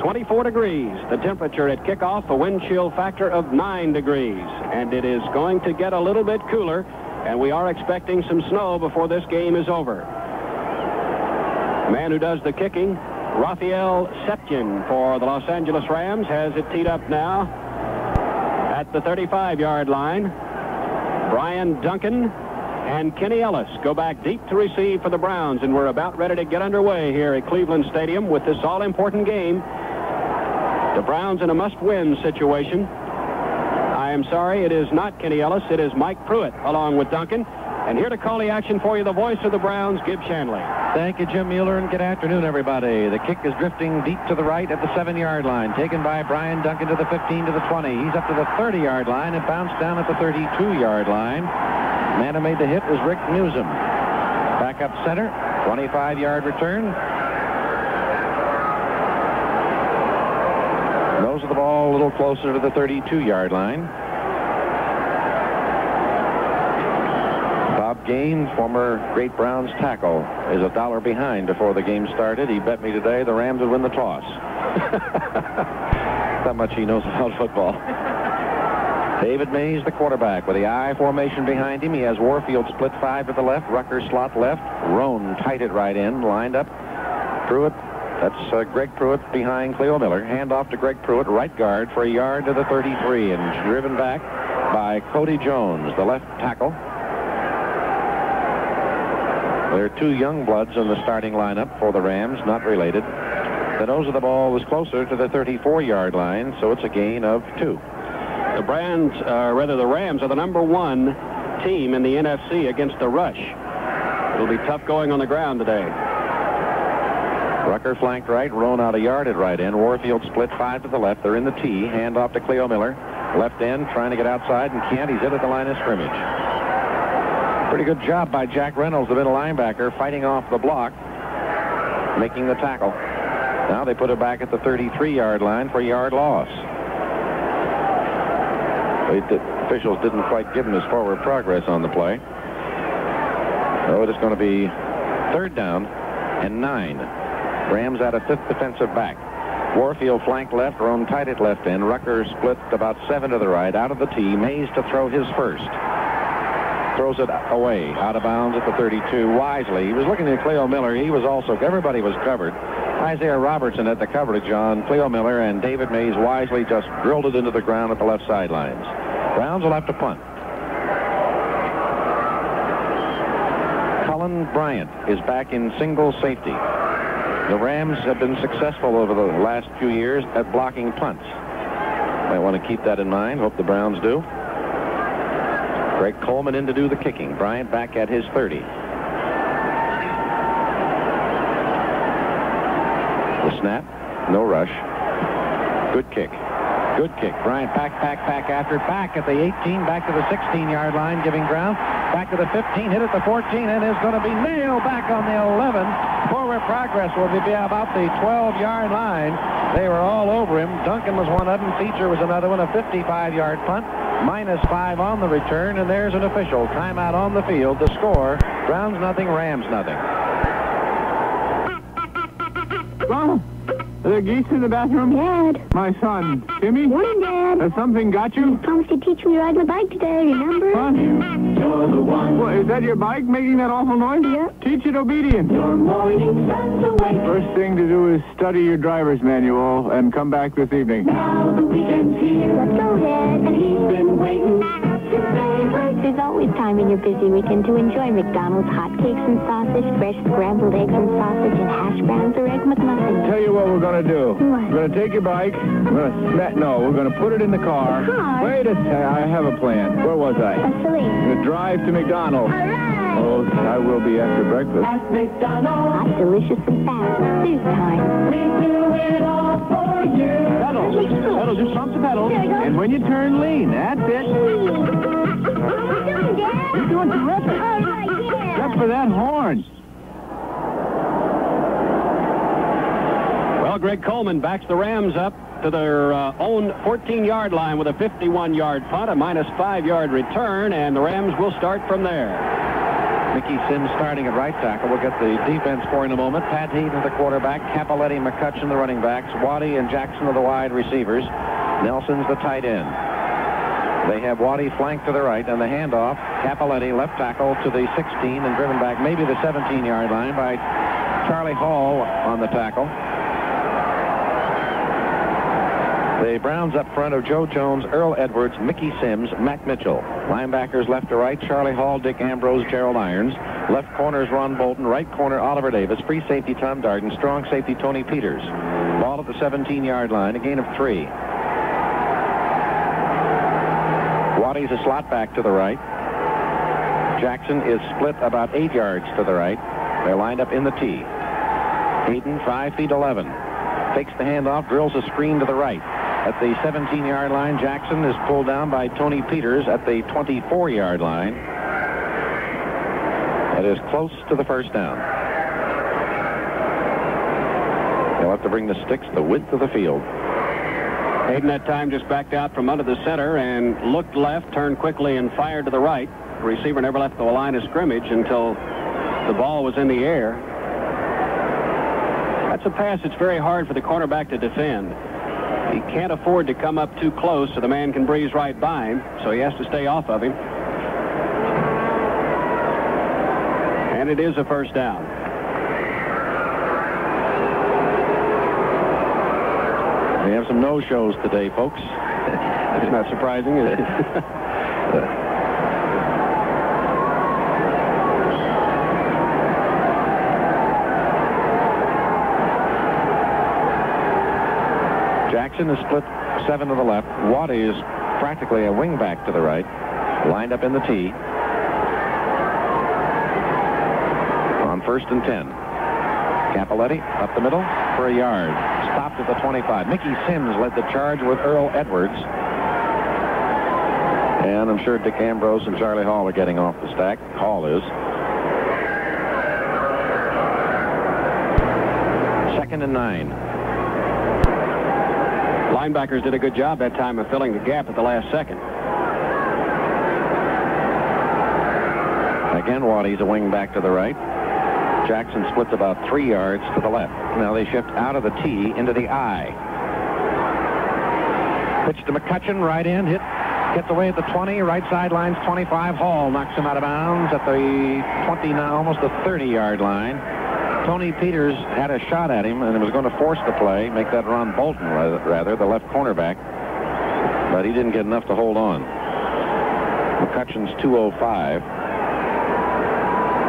24 degrees. The temperature at kickoff, a wind chill factor of 9 degrees. And it is going to get a little bit cooler, and we are expecting some snow before this game is over. The man who does the kicking, Raphael Septien for the Los Angeles Rams, has it teed up now at the 35-yard line. Brian Duncan and Kenny Ellis go back deep to receive for the Browns, and we're about ready to get underway here at Cleveland Stadium with this all-important game. The Browns in a must-win situation. I am sorry, it is not Kenny Ellis. It is Mike Pruitt along with Duncan. And here to call the action for you, the voice of the Browns, Gib Shanley. Thank you, Jim Mueller, and good afternoon, everybody. The kick is drifting deep to the right at the 7-yard line, taken by Brian Duncan to the 15, to the 20. He's up to the 30-yard line and bounced down at the 32-yard line. The man who made the hit was Rick Newsom. Back up center, 25-yard return. Nose of the ball a little closer to the 32-yard line. Bob Gaines, former great Browns tackle, is $1 behind before the game started. He bet me today the Rams would win the toss. How much he knows about football. David Mays, the quarterback, with the I formation behind him. He has Warfield split 5 to the left, Rucker slot left, Roan tight at right end, lined up. Pruitt, that's Greg Pruitt behind Cleo Miller. Hand off to Greg Pruitt, right guard, for a yard to the 33, and driven back by Cody Jones, the left tackle. There are 2 young bloods in the starting lineup for the Rams, not related. The nose of the ball was closer to the 34-yard line, so it's a gain of 2. The Rams are the #1 team in the NFC against the rush. It'll be tough going on the ground today. Rucker flanked right, Roan out a yard at right end. Warfield split 5 to the left. They're in the T. Hand off to Cleo Miller. Left end, trying to get outside and can't. He's hit at the line of scrimmage. Pretty good job by Jack Reynolds, the middle linebacker, fighting off the block, making the tackle. Now they put it back at the 33-yard line for a yard loss. The officials didn't quite give him his forward progress on the play. So it is going to be 3rd down and 9. Rams at a 5th defensive back. Warfield flanked left, Roan tight at left end. Rucker split about 7 to the right, out of the T. Mays to throw his first. Throws it away, out of bounds at the 32. Wisely, he was looking at Cleo Miller. He was also, everybody was covered. Isaiah Robertson had the coverage on Cleo Miller, and David Mays wisely just drilled it into the ground at the left sidelines. Browns will have to punt. Colin Bryant is back in single safety. The Rams have been successful over the last few years at blocking punts. Might want to keep that in mind. Hope the Browns do. Greg Coleman in to do the kicking. Bryant back at his 30. The snap, no rush. Good kick. Good kick. Bryant back after it. Back at the 18, back to the 16-yard line, giving ground. Back to the 15, hit at the 14, and is going to be nailed back on the 11. Forward progress will be about the 12-yard line. They were all over him. Duncan was one of them. Feature was another one. A 55-yard punt. -5 on the return, and there's an official timeout on the field. The score: Browns nothing, Rams nothing. Mom, are there geese in the bathroom? Dad. My son, Timmy? Morning, Dad. Has something got you? You promised to teach me to ride my bike today, remember? Huh? You're the one. What, is that your bike making that awful noise? Yeah. Teach it obedience. Your morning sun's awake. First thing to do is study your driver's manual and come back this evening. Now the weekend's here. Let's go, Dad. And he's been waiting. There's always time in your busy weekend to enjoy McDonald's hotcakes and sausage, fresh scrambled eggs and sausage, and hash browns or egg McMuffins. Tell you what we're going to do. What? We're going to take your bike. We're going to put it in the car. Car? Wait a second. I have a plan. Where was I? Cecily. I'm going to drive to McDonald's. All right. Oh, I will be after breakfast. At McDonald's. Hot, delicious, and fast. Soup time. We do it all for you. Pedal, just pump the pedal. There you go. And when you turn, lean. That's it. What are you doing, Dad? You're doing terrific. All right, yeah. Except for that horn. Well, Greg Coleman backs the Rams up to their own 14-yard line with a 51-yard punt, a -5-yard return, and the Rams will start from there. Mickey Sims starting at right tackle. We'll get the defense for in a moment. Pat Hayden, the quarterback. Capoletti, McCutcheon, the running backs. Waddy and Jackson are the wide receivers. Nelson's the tight end. They have Waddy flanked to the right, and the handoff. Capoletti, left tackle, to the 16 and driven back maybe the 17-yard line by Charlie Hall on the tackle. The Browns up front of Joe Jones, Earl Edwards, Mickey Sims, Matt Mitchell. Linebackers left to right, Charlie Hall, Dick Ambrose, Gerald Irons. Left corners, Ron Bolton. Right corner, Oliver Davis. Free safety, Tom Darden. Strong safety, Tony Peters. Ball at the 17-yard line, a gain of 3. Waddy's a slot back to the right. Jackson is split about 8 yards to the right. They're lined up in the T. Hayden, 5 feet 11. Takes the handoff, drills a screen to the right. At the 17-yard line, Jackson is pulled down by Tony Peters at the 24-yard line. That is close to the first down. They'll have to bring the sticks the width of the field. Hayden that time just backed out from under the center and looked left, turned quickly, and fired to the right. The receiver never left the line of scrimmage until the ball was in the air. That's a pass that's very hard for the cornerback to defend. He can't afford to come up too close so the man can breeze right by him, so he has to stay off of him. And it is a first down. We have some no-shows today, folks. It's not surprising, is it? Jackson is split 7 to the left. Waddy is practically a wingback to the right. Lined up in the T. On 1st and 10. Capoletti up the middle for a yard. Stopped at the 25. Mickey Sims led the charge with Earl Edwards. And I'm sure Dick Ambrose and Charlie Hall are getting off the stack. Hall is. 2nd and 9. Linebackers did a good job that time of filling the gap at the last second. Again, Waddy's a wing back to the right. Jackson splits about 3 yards to the left. Now they shift out of the T into the I. Pitch to McCutcheon, right in, hit, gets away at the 20, right sidelines 25. Hall knocks him out of bounds at the 20 now, almost the 30-yard line. Tony Peters had a shot at him and was going to force the play, make that Ron Bolton rather, the left cornerback, but he didn't get enough to hold on. McCutcheon's 205.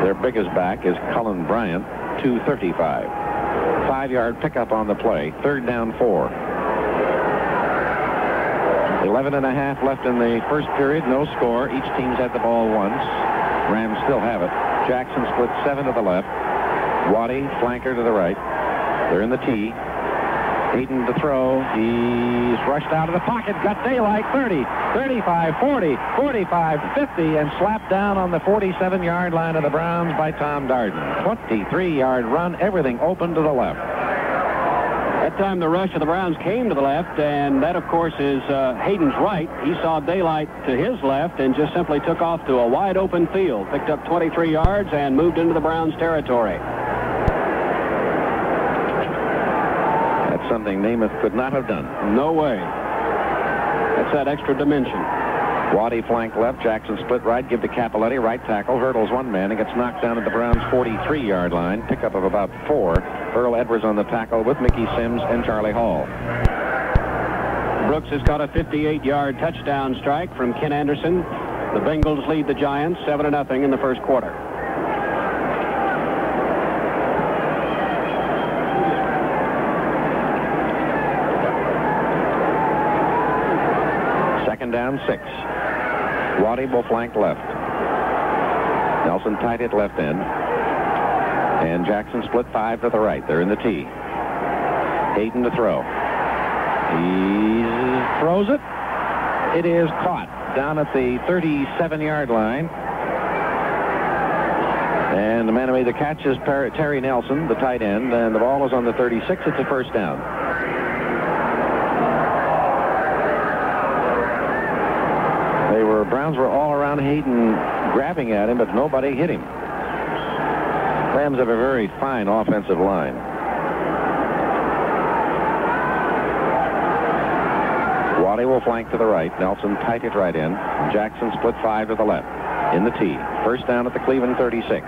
Their biggest back is Cullen Bryant, 235. 5-yard pickup on the play. 3rd down 4. 11 and a half left in the first period. No score. Each team's had the ball once. Rams still have it. Jackson split 7 to the left. Waddy, flanker to the right. They're in the T. Hayden to throw. He's rushed out of the pocket. Got daylight. 30, 35, 40, 45, 50, and slapped down on the 47-yard line of the Browns by Tom Darden. 23-yard run. Everything open to the left. That time the rush of the Browns came to the left, and that, of course, is Hayden's right. He saw daylight to his left and just simply took off to a wide-open field. Picked up 23 yards and moved into the Browns' territory. That's something Namath could not have done. No way. That's that extra dimension. Waddy flank left. Jackson split right. Give to Capoletti. Right tackle. Hurdles one man and gets knocked down at the Browns' 43-yard line. Pickup of about 4. Earl Edwards on the tackle with Mickey Sims and Charlie Hall. Brooks has got a 58-yard touchdown strike from Ken Anderson. The Bengals lead the Giants 7-0 in the first quarter. Down 6. Waddy will flank left. Nelson tight at left end. And Jackson split 5 to the right. They're in the T. Hayden to throw. He throws it. It is caught down at the 37-yard line. And the man who made the catch is Terry Nelson, the tight end. And the ball is on the 36. It's a first down. Browns were all around Hayden grabbing at him, but nobody hit him. Rams have a very fine offensive line. Waddy will flank to the right. Nelson tight it right in. Jackson split 5 to the left. In the tee. First down at the Cleveland 36.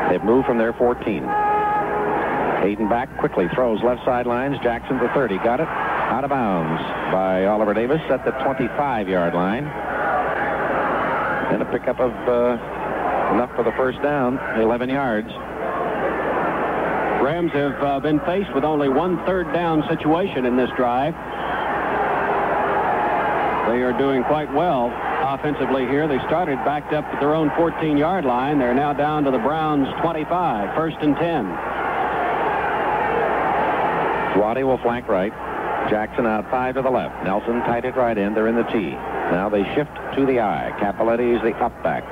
They've moved from their 14. Hayden back quickly throws left sidelines. Jackson to 30. Got it. Out of bounds by Oliver Davis at the 25-yard line. And a pickup of enough for the first down, 11 yards. Rams have been faced with only one third down situation in this drive. They are doing quite well offensively here. They started backed up at their own 14-yard line. They're now down to the Browns' 25, first and 10. Waddy will flank right. Jackson out 5 to the left. Nelson tight it right in. They're in the tee. Now they shift to the I. Capoletti is the up back.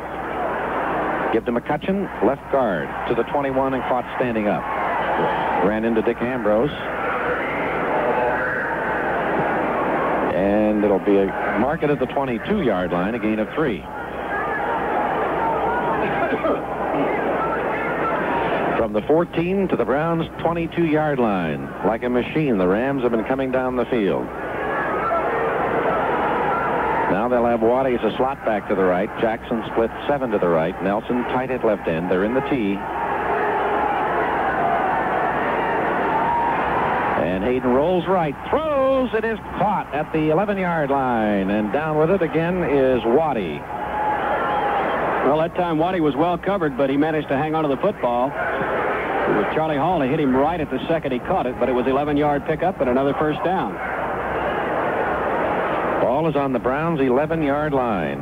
Give to McCutcheon, left guard to the 21 and caught standing up. Ran into Dick Ambrose. And it'll be a market at the 22-yard line, a gain of 3. From the 14 to the Browns' 22-yard line. Like a machine, the Rams have been coming down the field. Now they'll have Waddy as a slot back to the right. Jackson split 7 to the right. Nelson tight at left end. They're in the tee. And Hayden rolls right. Throws. It is caught at the 11-yard line. And down with it again is Waddy. Well, that time Waddy was well covered, but he managed to hang on to the football. It was Charlie Hall. He hit him right at the second he caught it, but it was 11-yard pickup and another first down. Ball is on the Browns' 11-yard line.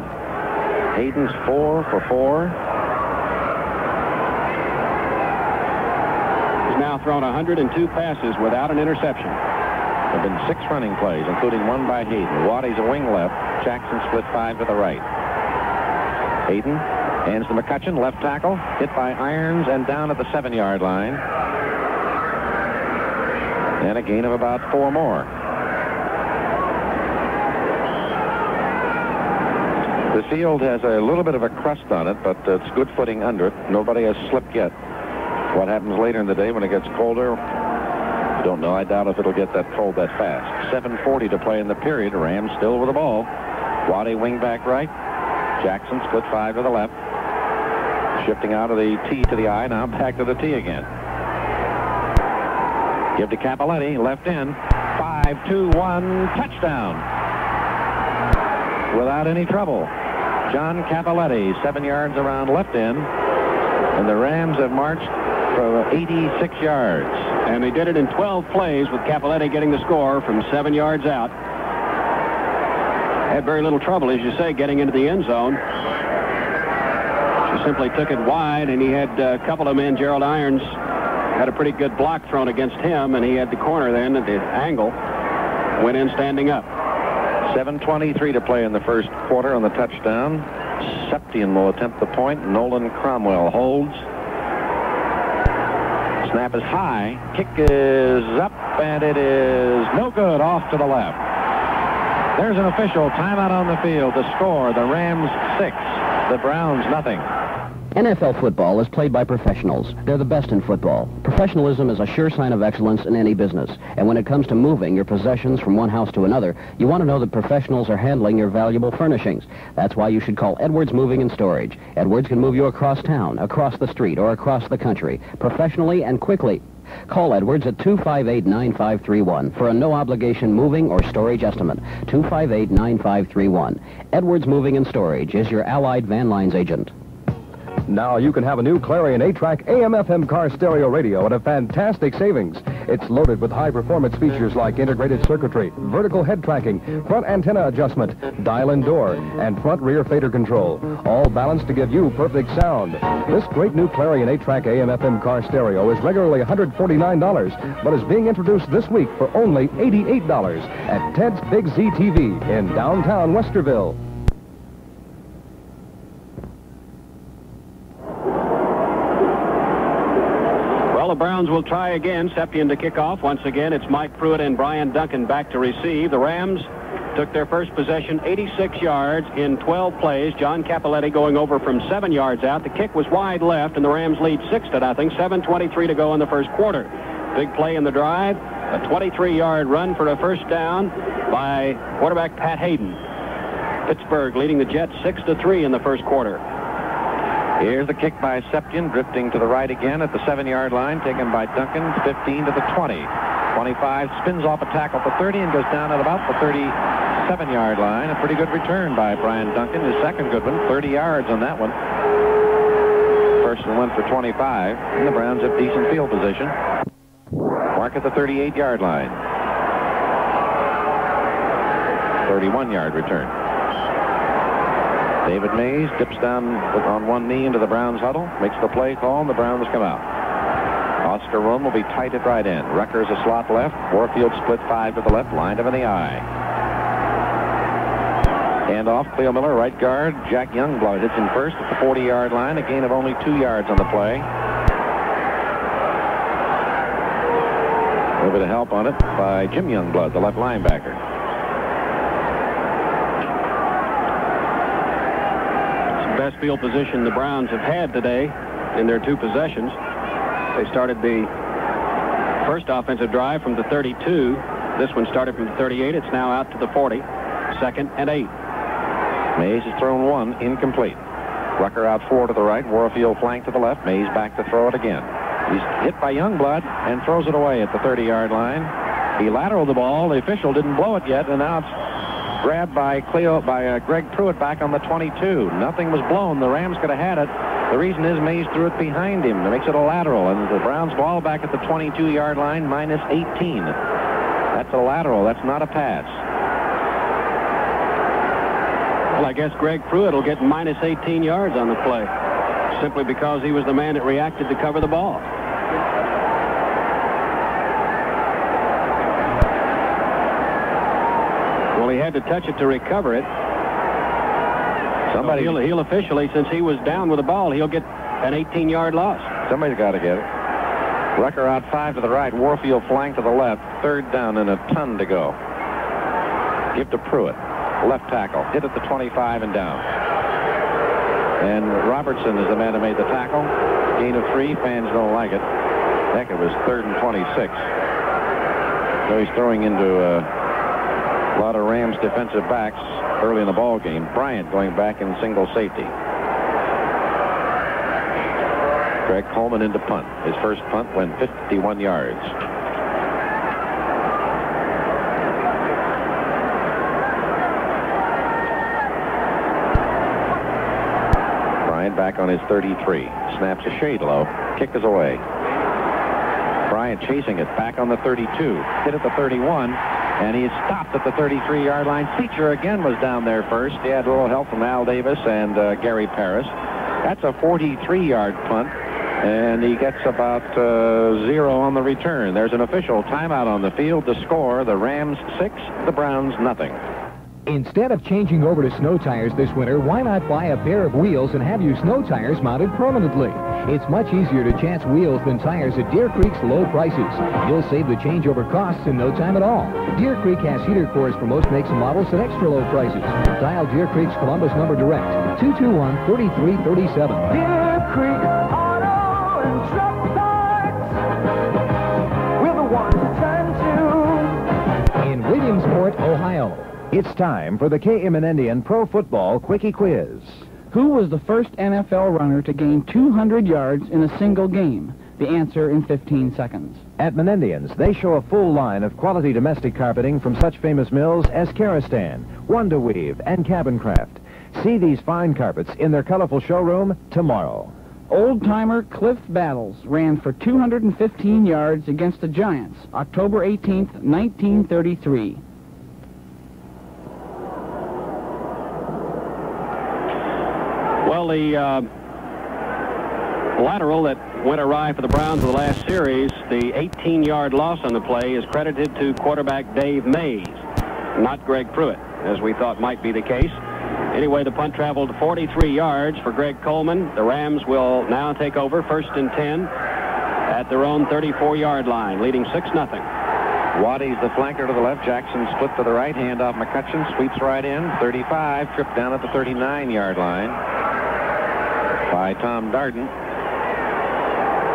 Hayden's 4 for 4. He's now thrown 102 passes without an interception. There have been 6 running plays, including one by Hayden. Waddy's a wing left. Jackson split 5 to the right. Hayden hands to McCutcheon, left tackle, hit by Irons and down at the 7-yard line. And a gain of about 4 more. The field has a little bit of a crust on it, but it's good footing under it. Nobody has slipped yet. What happens later in the day when it gets colder, I don't know. I doubt if it'll get that cold that fast. 7:40 to play in the period. Rams still with the ball. Waddy wing back right. Jackson split 5 to the left. Shifting out of the T to the I, now back to the T again. Give to Capoletti, left end. 5-2-1, touchdown. Without any trouble. John Capoletti, 7 yards around left end. And the Rams have marched for 86 yards. And they did it in 12 plays with Capoletti getting the score from 7 yards out. Had very little trouble, as you say, getting into the end zone. She simply took it wide, and he had a couple of men. Gerald Irons had a pretty good block thrown against him, and he had the corner then at the angle. Went in standing up. 7:23 to play in the first quarter on the touchdown. Septian will attempt the point. Nolan Cromwell holds. Snap is high. Kick is up, and it is no good, off to the left. There's an official timeout on the field. The score, the Rams 6, the Browns nothing. NFL football is played by professionals. They're the best in football. Professionalism is a sure sign of excellence in any business. And when it comes to moving your possessions from one house to another, you want to know that professionals are handling your valuable furnishings. That's why you should call Edwards Moving and Storage. Edwards can move you across town, across the street, or across the country, professionally and quickly. Call Edwards at 258-9531 for a no-obligation moving or storage estimate. 258-9531. Edwards Moving and Storage is your Allied Van Lines agent. Now you can have a new Clarion 8-track AM/FM car stereo radio at a fantastic savings. It's loaded with high-performance features like integrated circuitry, vertical head tracking, front antenna adjustment, dial-in door, and front-rear fader control, all balanced to give you perfect sound. This great new Clarion 8-track AM/FM car stereo is regularly $149, but is being introduced this week for only $88 at Ted's Big Z TV in downtown Westerville. Well, the Browns will try again. Septian to kick off. Once again, it's Mike Pruitt and Brian Duncan back to receive. The Rams took their first possession 86 yards in 12 plays. John Capoletti going over from 7 yards out. The kick was wide left, and the Rams lead 6-0. 7:23 to go in the first quarter. Big play in the drive. A 23-yard run for a first down by quarterback Pat Hayden. Pittsburgh leading the Jets 6-3 in the first quarter. Here's the kick by Septian, drifting to the right again at the 7-yard line, taken by Duncan, 15 to the 20. 25, spins off a tackle for 30 and goes down at about the 37-yard line. A pretty good return by Brian Duncan, his second good one, 30 yards on that one. First one went for 25, and the Browns have decent field position. Mark at the 38-yard line. 31-yard return. David Mays dips down on one knee into the Browns huddle, makes the play call, and the Browns come out. Oscar Roome will be tight at right end. Rucker's a slot left. Warfield split 5 to the left, lined him in the eye. Hand off, Cleo Miller, right guard. Jack Youngblood hits him first at the 40-yard line, a gain of only 2 yards on the play. A little bit of help on it by Jim Youngblood, the left linebacker. Best field position the Browns have had today in their 2 possessions. They started the first offensive drive from the 32. This one started from the 38. It's now out to the 40. 2nd and 8. Mays has thrown 1, incomplete. Rucker out 4 to the right. Warfield flank to the left. Mays back to throw it again. He's hit by Youngblood and throws it away at the 30-yard line. He lateraled the ball. The official didn't blow it yet, and now it's grabbed by Greg Pruitt back on the 22. Nothing was blown. The Rams could have had it. The reason is Mays threw it behind him. That makes it a lateral, and the Browns ball back at the 22-yard line, minus 18. That's a lateral. That's not a pass. Well, I guess Greg Pruitt will get minus 18 yards on the play, simply because he was the man that reacted to cover the ball. Well, he had to touch it to recover it. Somebody, he'll officially, since he was down with the ball, he'll get an 18-yard loss. Somebody's got to get it. Rucker out 5 to the right. Warfield flank to the left. 3rd down and a ton to go. Give to Pruitt. Left tackle. Hit at the 25 and down. And Robertson is the man who made the tackle. Gain of 3. Fans don't like it. Heck, it was 3rd and 26. So he's throwing into a lot of Rams defensive backs early in the ball game. Bryant going back in single safety. Greg Coleman into punt. His first punt went 51 yards. Bryant back on his 33. Snaps a shade low. Kick is away. Bryant chasing it back on the 32. Hit at the 31. And he stopped at the 33-yard line. Feature again was down there first. He had a little help from Al Davis and Gary Parris. That's a 43-yard punt, and he gets about 0 on the return. There's an official timeout on the field. The score, the Rams 6, the Browns nothing. Instead of changing over to snow tires this winter, why not buy a pair of wheels and have your snow tires mounted permanently? It's much easier to chance wheels than tires at Deer Creek's low prices. You'll save the changeover costs in no time at all. Deer Creek has heater cores for most makes and models at extra low prices. Dial Deer Creek's Columbus number direct, 221-3337. Deer Creek Auto and Truck Parts. We're the ones to turn to. In Williamsport, Ohio. It's time for the KM and Indian Pro Football Quickie Quiz. Who was the first NFL runner to gain 200 yards in a single game? The answer in 15 seconds. At Menendians, they show a full line of quality domestic carpeting from such famous mills as Karastan, Wonder Weave, and Cabin Craft. See these fine carpets in their colorful showroom tomorrow. Old-timer Cliff Battles ran for 215 yards against the Giants, October 18th, 1933. Well, the lateral that went awry for the Browns in the last series, the 18-yard loss on the play, is credited to quarterback Dave Mays, not Greg Pruitt, as we thought might be the case. Anyway, the punt traveled 43 yards for Greg Coleman. The Rams will now take over 1st and 10 at their own 34-yard line, leading 6-0. Waddy's the flanker to the left. Jackson split to the right. Hand off McCutcheon. Sweeps right in. 35. Tripped down at the 39-yard line by Tom Darden.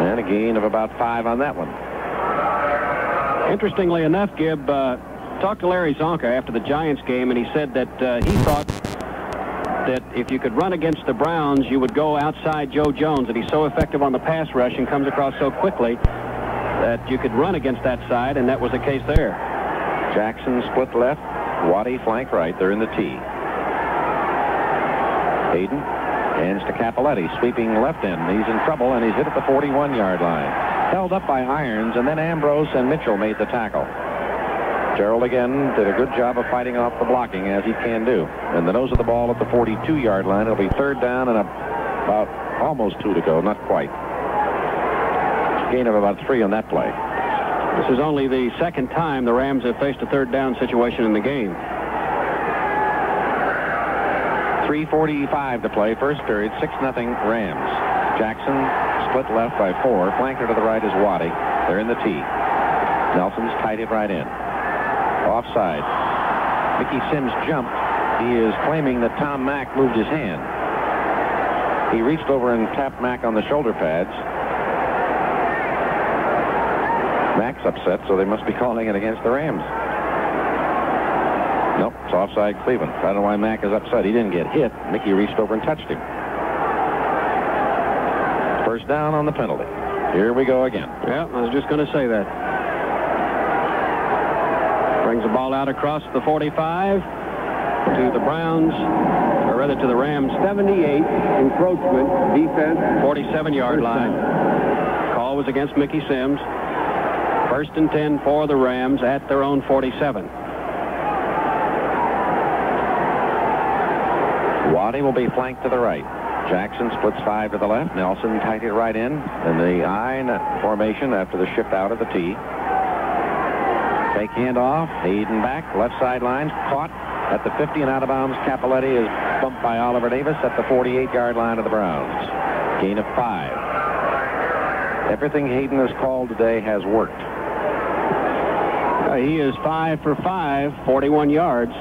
And a gain of about 5 on that one. Interestingly enough, Gib talked to Larry Zonka after the Giants game, and he said that he thought that if you could run against the Browns, you would go outside Joe Jones, and he's so effective on the pass rush and comes across so quickly that you could run against that side, and that was the case there. Jackson split left. Waddy flank right. They're in the T. Hayden hands to Capoletti, sweeping left end. He's in trouble, and he's hit at the 41-yard line. Held up by Irons, and then Ambrose and Mitchell made the tackle. Gerald again did a good job of fighting off the blocking, as he can do. And the nose of the ball at the 42-yard line. It'll be third down and about almost 2 to go. Not quite. Gain of about 3 on that play. This is only the second time the Rams have faced a third down situation in the game. 3:45 to play. First period, 6-0 Rams. Jackson split left by 4. Flanker to the right is Waddy. They're in the T. Nelson's tied it right in. Offside. Mickey Sims jumped. He is claiming that Tom Mack moved his hand. He reached over and tapped Mack on the shoulder pads. Mack's upset, so they must be calling it against the Rams. Nope, it's offside Cleveland. I don't know why Mack is upset. He didn't get hit. Mickey reached over and touched him. First down on the penalty. Here we go again. Yeah, I was just going to say that. Brings the ball out across the 45 to the Browns, or rather to the Rams. 78 encroachment defense. 47-yard line. Call was against Mickey Sims. First and 10 for the Rams at their own 47. Waddy will be flanked to the right. Jackson splits 5 to the left. Nelson tight it right in the I formation after the shift out of the T. Fake handoff. Hayden back. Left sideline. Caught at the 50 and out of bounds. Capoletti is bumped by Oliver Davis at the 48-yard line of the Browns. Gain of 5. Everything Hayden has called today has worked. He is 5 for 5, 41 yards.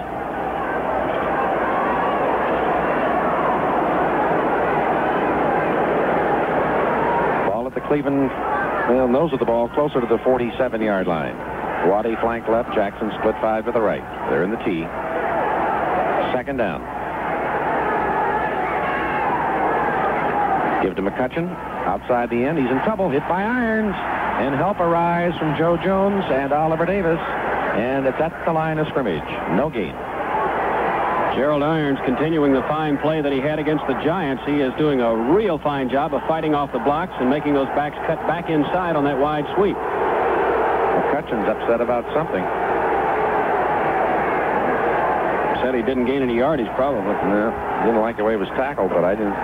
Ball at the Cleveland, nose of the ball closer to the 47-yard line. Waddy flank left. Jackson split 5 to the right. They're in the T. Second down. Give to McCutcheon. Outside the end. He's in trouble. Hit by Irons. And help arrives from Joe Jones and Oliver Davis. And it's at the line of scrimmage. No gain. Gerald Irons continuing the fine play that he had against the Giants. He is doing a real fine job of fighting off the blocks and making those backs cut back inside on that wide sweep. McCutcheon's upset about something. Said he didn't gain any yardage, probably. No, didn't like the way it was tackled, but I didn't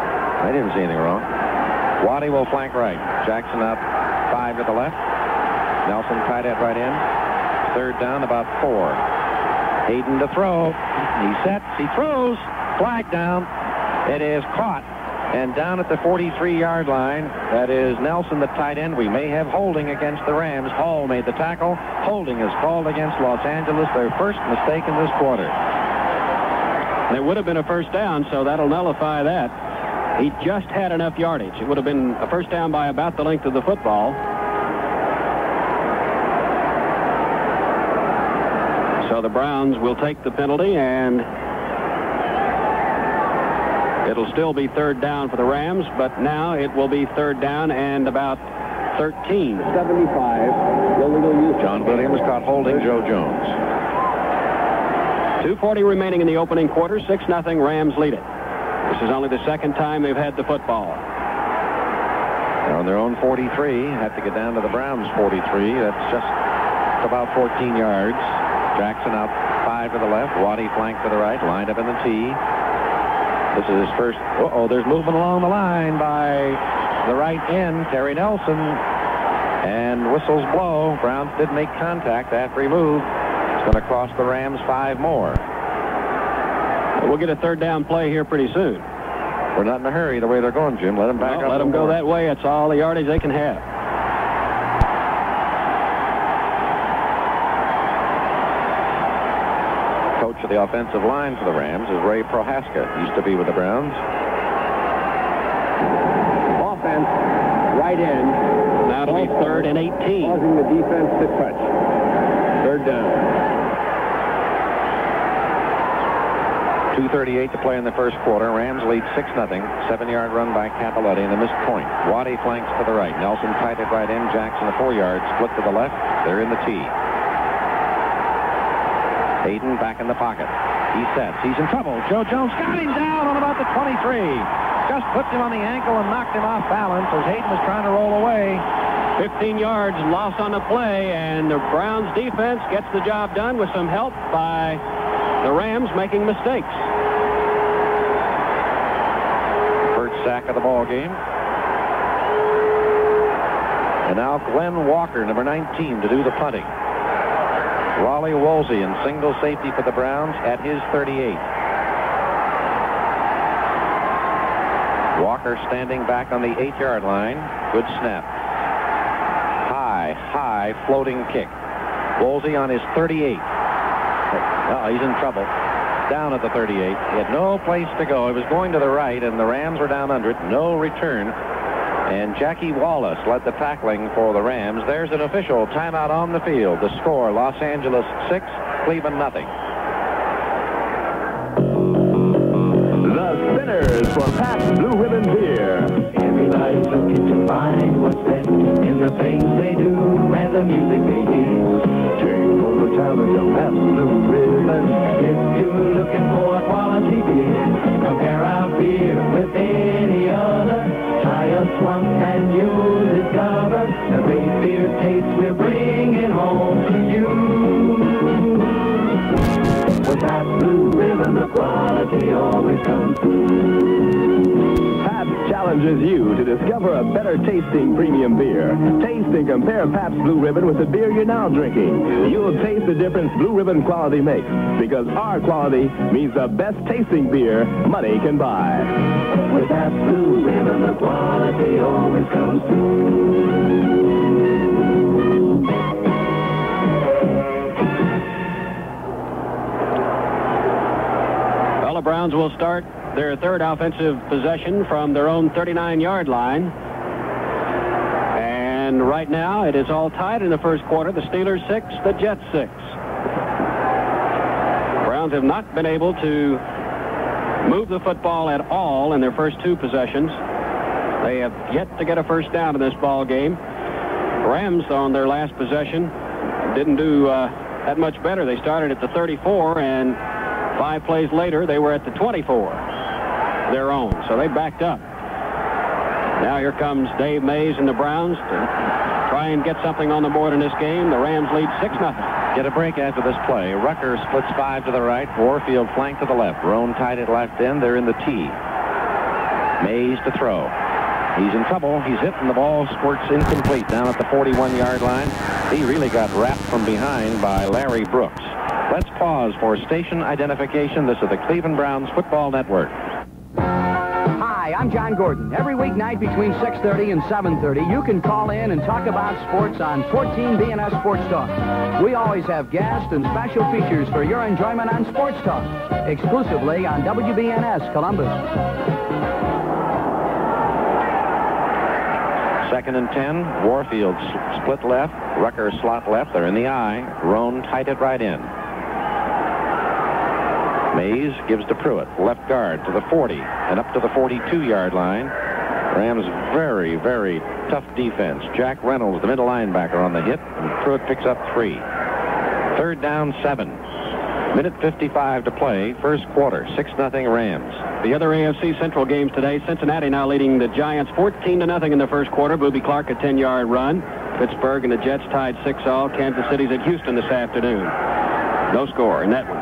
see anything wrong. Waddy will flank right. Jackson up 5 to the left. Nelson tight end right in. Third down, about 4. Hayden to throw. He sets. He throws. Flag down. It is caught. And down at the 43-yard line, that is Nelson, the tight end. We may have holding against the Rams. Hall made the tackle. Holding is called against Los Angeles. Their first mistake in this quarter. And it would have been a first down, so that'll nullify that. He just had enough yardage. It would have been a first down by about the length of the football. So the Browns will take the penalty, and it'll still be third down for the Rams, but now it will be third down and about 13. 75. John Williams caught holding Joe Jones. 2:40 remaining in the opening quarter. 6-0 Rams lead it. This is only the second time they've had the football. They're on their own 43. Have to get down to the Browns 43. That's just about 14 yards. Jackson out 5 to the left. Waddy flank to the right. Lined up in the T. This is his first. There's movement along the line by the right end, Terry Nelson. And whistles blow. Browns did make contact after he moved. It's going to cost the Rams 5 more. We'll get a third down play here pretty soon. We're not in a hurry the way they're going, Jim. Let them back up. Let them go that way. It's all the yardage they can have. of the offensive line for the Rams is Ray Prohaska. Used to be with the Browns. Offense, right in. Now to be 3rd and 18. Causing the defense to touch. 3rd down. 2:38 to play in the first quarter. Rams lead 6-0. 7-yard run by Cappelletti and a missed point. Waddy flanks to the right. Nelson tight at right end. Jackson a 4-yard split to the left. They're in the tee. Hayden back in the pocket. He sets. He's in trouble. Joe Jones got him down on about the 23. Just flipped him on the ankle and knocked him off balance as Hayden was trying to roll away. 15 yards lost on the play, and the Browns defense gets the job done with some help by the Rams making mistakes. First sack of the ball game. And now Glenn Walker, number 19, to do the punting. Raleigh Woolsey in single safety for the Browns at his 38. Walker standing back on the 8-yard line. Good snap. High floating kick. Woolsey on his 38. He's in trouble. Down at the 38. He had no place to go. He was going to the right, and the Rams were down under it. No return. And Jackie Wallace led the tackling for the Rams. There's an official timeout on the field. The score, Los Angeles 6, Cleveland nothing. The Spinners for Pabst Blue Ribbon Beer. Everybody's looking to find what's best in the things they do and the music they hear. Take full of talent of Pabst Blue Ribbon. If you're looking for a quality beer, compare our beer with any other. Try us once and you'll discover the great beer taste we're bringing home to you. With Pabst Blue Ribbon, the quality always comes through. Pabst challenges you to discover a better tasting premium beer. Taste and compare Pabst Blue Ribbon with the beer you're now drinking. You'll taste the difference Blue Ribbon quality makes, because our quality means the best tasting beer money can buy. With Pabst Blue Ribbon, the quality always comes through. The Browns will start their 3rd offensive possession from their own 39-yard line. And right now, it is all tied in the first quarter. The Steelers 6, the Jets 6. Browns have not been able to move the football at all in their first 2 possessions. They have yet to get a first down in this ball game. Rams, on their last possession, didn't do that much better. They started at the 34, and 5 plays later, they were at the 24, their own. So they backed up. Now here comes Dave Mays and the Browns to try and get something on the board in this game. The Rams lead 6-0. Get a break after this play. Rucker splits 5 to the right. Warfield flank to the left. Roan tight at left end. They're in the tee. Mays to throw. He's in trouble. He's hit, and the ball squirts incomplete down at the 41-yard line. He really got wrapped from behind by Larry Brooks. Let's pause for station identification. This is the Cleveland Browns Football Network. Hi, I'm John Gordon. Every weeknight between 6:30 and 7:30, you can call in and talk about sports on 14 BNS Sports Talk. We always have guests and special features for your enjoyment on Sports Talk, exclusively on WBNS Columbus. 2nd and 10. Warfield split left. Rucker slot left. They're in the eye. Roan tight at right end. Mays gives to Pruitt, left guard to the 40 and up to the 42-yard line. Rams very, very tough defense. Jack Reynolds, the middle linebacker, on the hit, and Pruitt picks up 3. 3rd down, 7. Minute 55 to play, first quarter, 6-0 Rams. The other AFC Central games today, Cincinnati now leading the Giants 14-0 in the first quarter. Booby Clark, a 10-yard run. Pittsburgh and the Jets tied 6-all. Kansas City's at Houston this afternoon. No score in that one.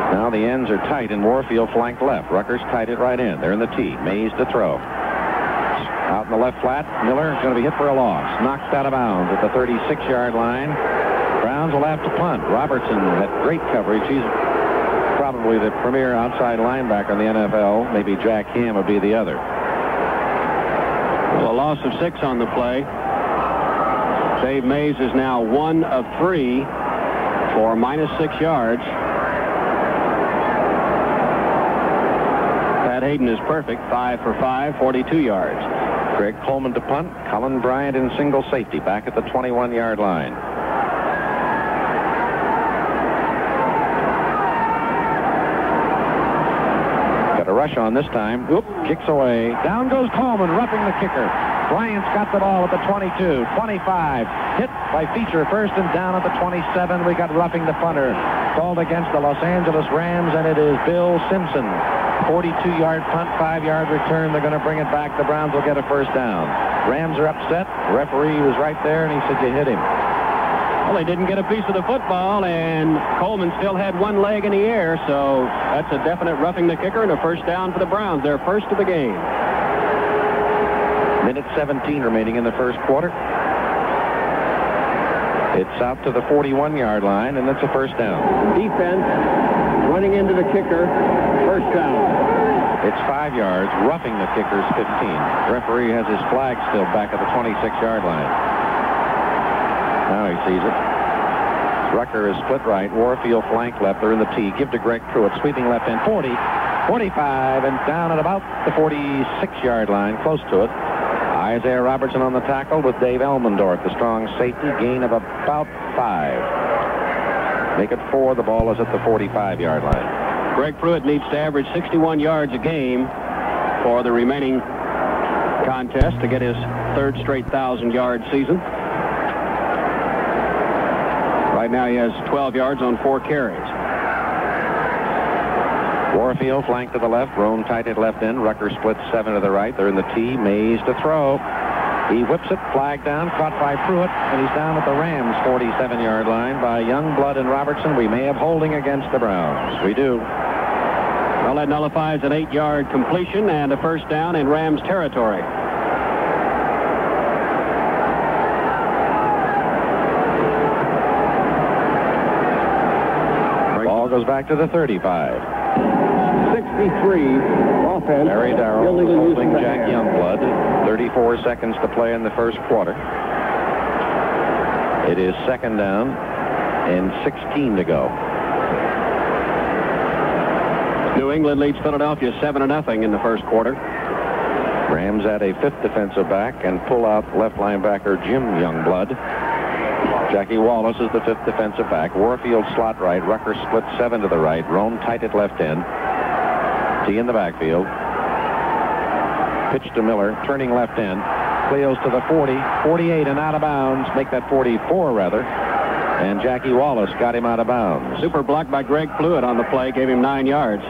Now the ends are tight, and Warfield flanked left. Rucker's tight at right end. They're in the tee. Mays to throw. Out in the left flat. Miller is going to be hit for a loss. Knocked out of bounds at the 36-yard line. Browns will have to punt. Robertson had great coverage. He's probably the premier outside linebacker in the NFL. Maybe Jack Ham would be the other. Well, a loss of 6 on the play. Dave Mays is now 1 of 3 for -6 yards. Pat Hayden is perfect, 5 for 5, 42 yards. Greg Coleman to punt. Colin Bryant in single safety back at the 21-yard line. Got a rush on this time. Oop, kicks away. Down goes Coleman, roughing the kicker. Bryant's got the ball at the 22, 25. Hit by Feature first and down at the 27. We got roughing the punter. Called against the Los Angeles Rams, and it is Bill Simpson. 42-yard punt, 5-yard return. They're going to bring it back. The Browns will get a first down. Rams are upset. The referee was right there, and he said, you hit him. Well, they didn't get a piece of the football, and Coleman still had one leg in the air, so that's a definite roughing the kicker and a first down for the Browns. Their first of the game. Minute 17 remaining in the first quarter. It's out to the 41-yard line, and it's a first down. Defense running into the kicker. First down. It's 5 yards, roughing the kicker's 15. Referee has his flag still back at the 26-yard line. Now he sees it. Rucker is split right. Warfield flank left. They're in the T. Give to Greg Pruitt. Sweeping left end. 40, 45, and down at about the 46-yard line. Close to it. Isaiah Robertson on the tackle with Dave Elmendorf, the strong safety. Gain of about 5. Make it 4. The ball is at the 45-yard line. Greg Pruitt needs to average 61 yards a game for the remaining contest to get his third straight 1,000-yard season. Right now he has 12 yards on 4 carries. Warfield flank to the left. Roan tight at left end. Rucker splits 7 to the right. They're in the T. Mays to throw. He whips it. Flag down. Caught by Pruitt. And he's down at the Rams' 47-yard line by Youngblood and Robertson. We may have holding against the Browns. We do. Well, that nullifies an 8-yard completion and a first down in Rams territory. Ball goes back to the 35. 63 offense. Barry Darrell holding Jack Youngblood. 34 seconds to play in the first quarter. It is second down and 16 to go. New England leads Philadelphia 7-0 in the first quarter. Rams add a 5th defensive back and pull out left linebacker Jim Youngblood. Jackie Wallace is the 5th defensive back. Warfield slot right. Rucker split 7 to the right. Roan tight at left end. T in the backfield. Pitch to Miller. Turning left end. Cleos to the 40. 48 and out of bounds. Make that 44 rather. And Jackie Wallace got him out of bounds. Super block by Greg Pruitt on the play. Gave him 9 yards.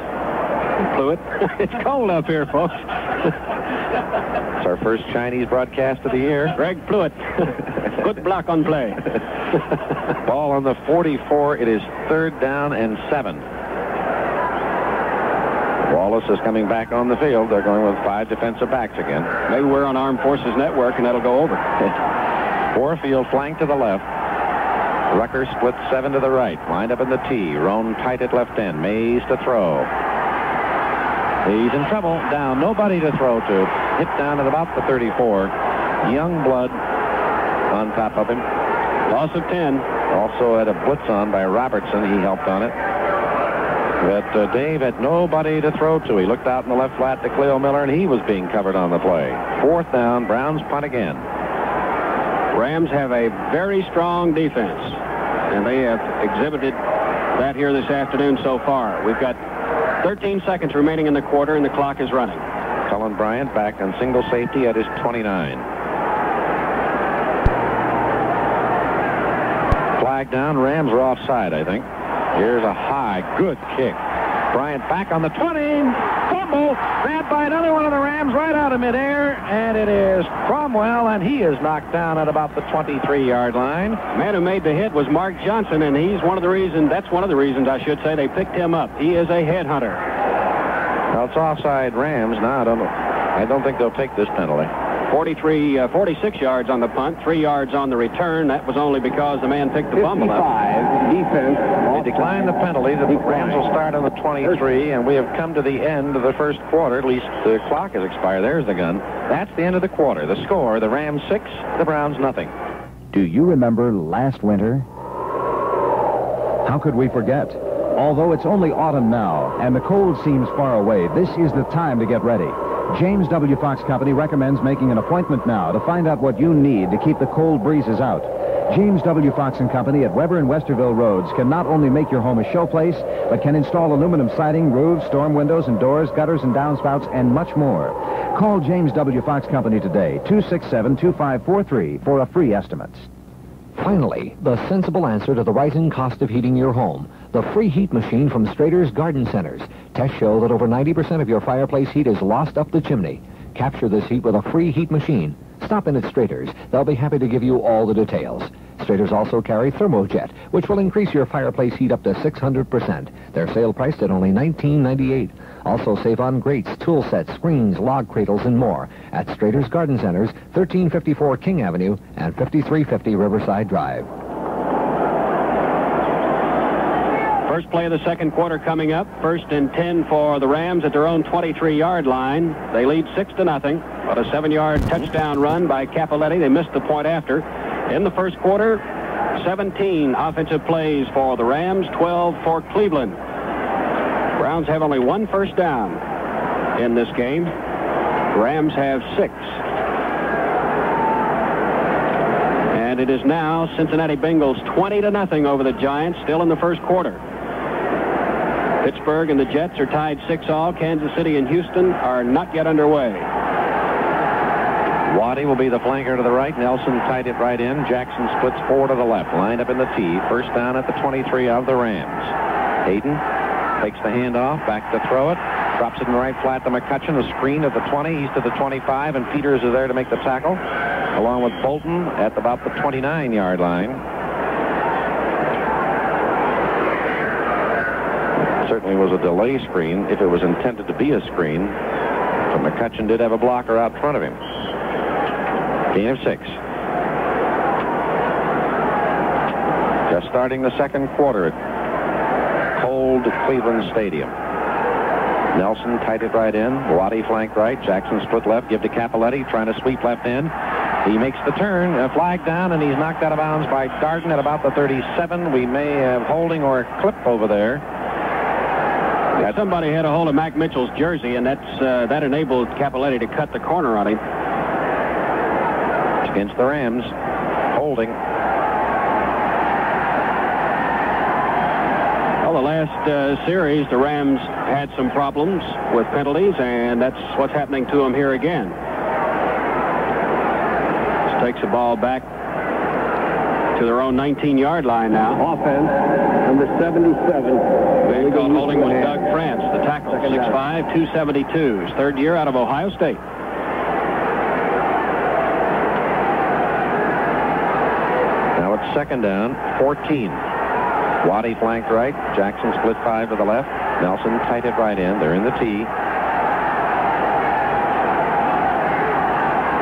Pruitt. It's cold up here, folks. It's our first Chinese broadcast of the year. Greg Pruitt. Good block on play. Ball on the 44. It is third down and 7. Wallace is coming back on the field. They're going with 5 defensive backs again. Maybe we're on Armed Forces Network and that'll go over. Warfield flank to the left. Rucker splits 7 to the right. Lined up in the T. Roan tight at left end. Mays to throw. He's in trouble. Down. Nobody to throw to. Hit down at about the 34. Youngblood on top of him. Loss of 10. Also had a blitz on by Robertson. He helped on it. But Dave had nobody to throw to. He looked out in the left flat to Cleo Miller, and he was being covered on the play. 4th down. Browns punt again. Rams have a very strong defense, and they have exhibited that here this afternoon so far. We've got 13 seconds remaining in the quarter, and the clock is running. Colin Bryant back on single safety at his 29. Flag down. Rams are offside, I think. Here's a high, good kick. Bryant back on the 20. Fumble. Grabbed by another one of the Rams right out of midair. And it is Cromwell, and he is knocked down at about the 23-yard line. The man who made the hit was Mark Johnson, and he's one of the reasons, that's one of the reasons, I should say, they picked him up. He is a headhunter. Well, it's offside Rams. Now, I don't think they'll take this penalty. 46 yards on the punt, 3 yards on the return. That was only because the man picked the fumble up. Defense. They declined the penalty. The Rams will start on the 23, and we have come to the end of the first quarter. At least the clock has expired. There's the gun. That's the end of the quarter. The score, the Rams 6, the Browns nothing. Do you remember last winter? How could we forget? Although it's only autumn now, and the cold seems far away, this is the time to get ready. James W. Fox Company recommends making an appointment now to find out what you need to keep the cold breezes out. James W. Fox & Company at Weber and Westerville Roads can not only make your home a showplace, but can install aluminum siding, roofs, storm windows and doors, gutters and downspouts, and much more. Call James W. Fox Company today, 267-2543, for a free estimate. Finally, the sensible answer to the rising cost of heating your home. The free heat machine from Strader's Garden Centers. Tests show that over 90% of your fireplace heat is lost up the chimney. Capture this heat with a free heat machine. Stop in at Strader's. They'll be happy to give you all the details. Strader's also carry Thermojet, which will increase your fireplace heat up to 600%. They're sale priced at only $19.98. Also save on grates, tool sets, screens, log cradles, and more at Strader's Garden Centers, 1354 King Avenue and 5350 Riverside Drive. First play of the second quarter coming up. 1st and 10 for the Rams at their own 23-yard line. They lead 6-0, but a 7-yard touchdown run by Capoletti. They missed the point after. In the first quarter, 17 offensive plays for the Rams, 12 for Cleveland. Browns have only one first down in this game. Rams have 6. And it is now Cincinnati Bengals 20-0 over the Giants, still in the first quarter. Pittsburgh and the Jets are tied 6-all. Kansas City and Houston are not yet underway. Waddy will be the flanker to the right. Nelson tied it right in. Jackson splits 4 to the left. Lined up in the T. First down at the 23 of the Rams. Hayden takes the handoff. Back to throw it. Drops it in the right flat to McCutcheon. A screen at the 20. He's to the 25. And Peters is there to make the tackle, along with Bolton at about the 29-yard line. Certainly was a delay screen if it was intended to be a screen. But McCutcheon did have a blocker out front of him. Gain of 6. Just starting the second quarter at cold Cleveland Stadium. Nelson tied it right in. Waddy flanked right. Jackson split left. Give to Capoletti. Trying to sweep left in. He makes the turn. A flag down, and he's knocked out of bounds by Darden at about the 37. We may have holding or a clip over there. Somebody had a hold of Mac Mitchell's jersey, and that enabled Capoletti to cut the corner on him. Against the Rams. Holding. Well, the last series, the Rams had some problems with penalties, and that's what's happening to them here again. Just takes the ball back to their own 19-yard line now. Offense, number 77. Man called holding was Doug France, the tackle, 6'5", 272. His third year out of Ohio State. Now it's second down, 14. Waddy flanked right. Jackson split 5 to the left. Nelson tight it right in. They're in the T.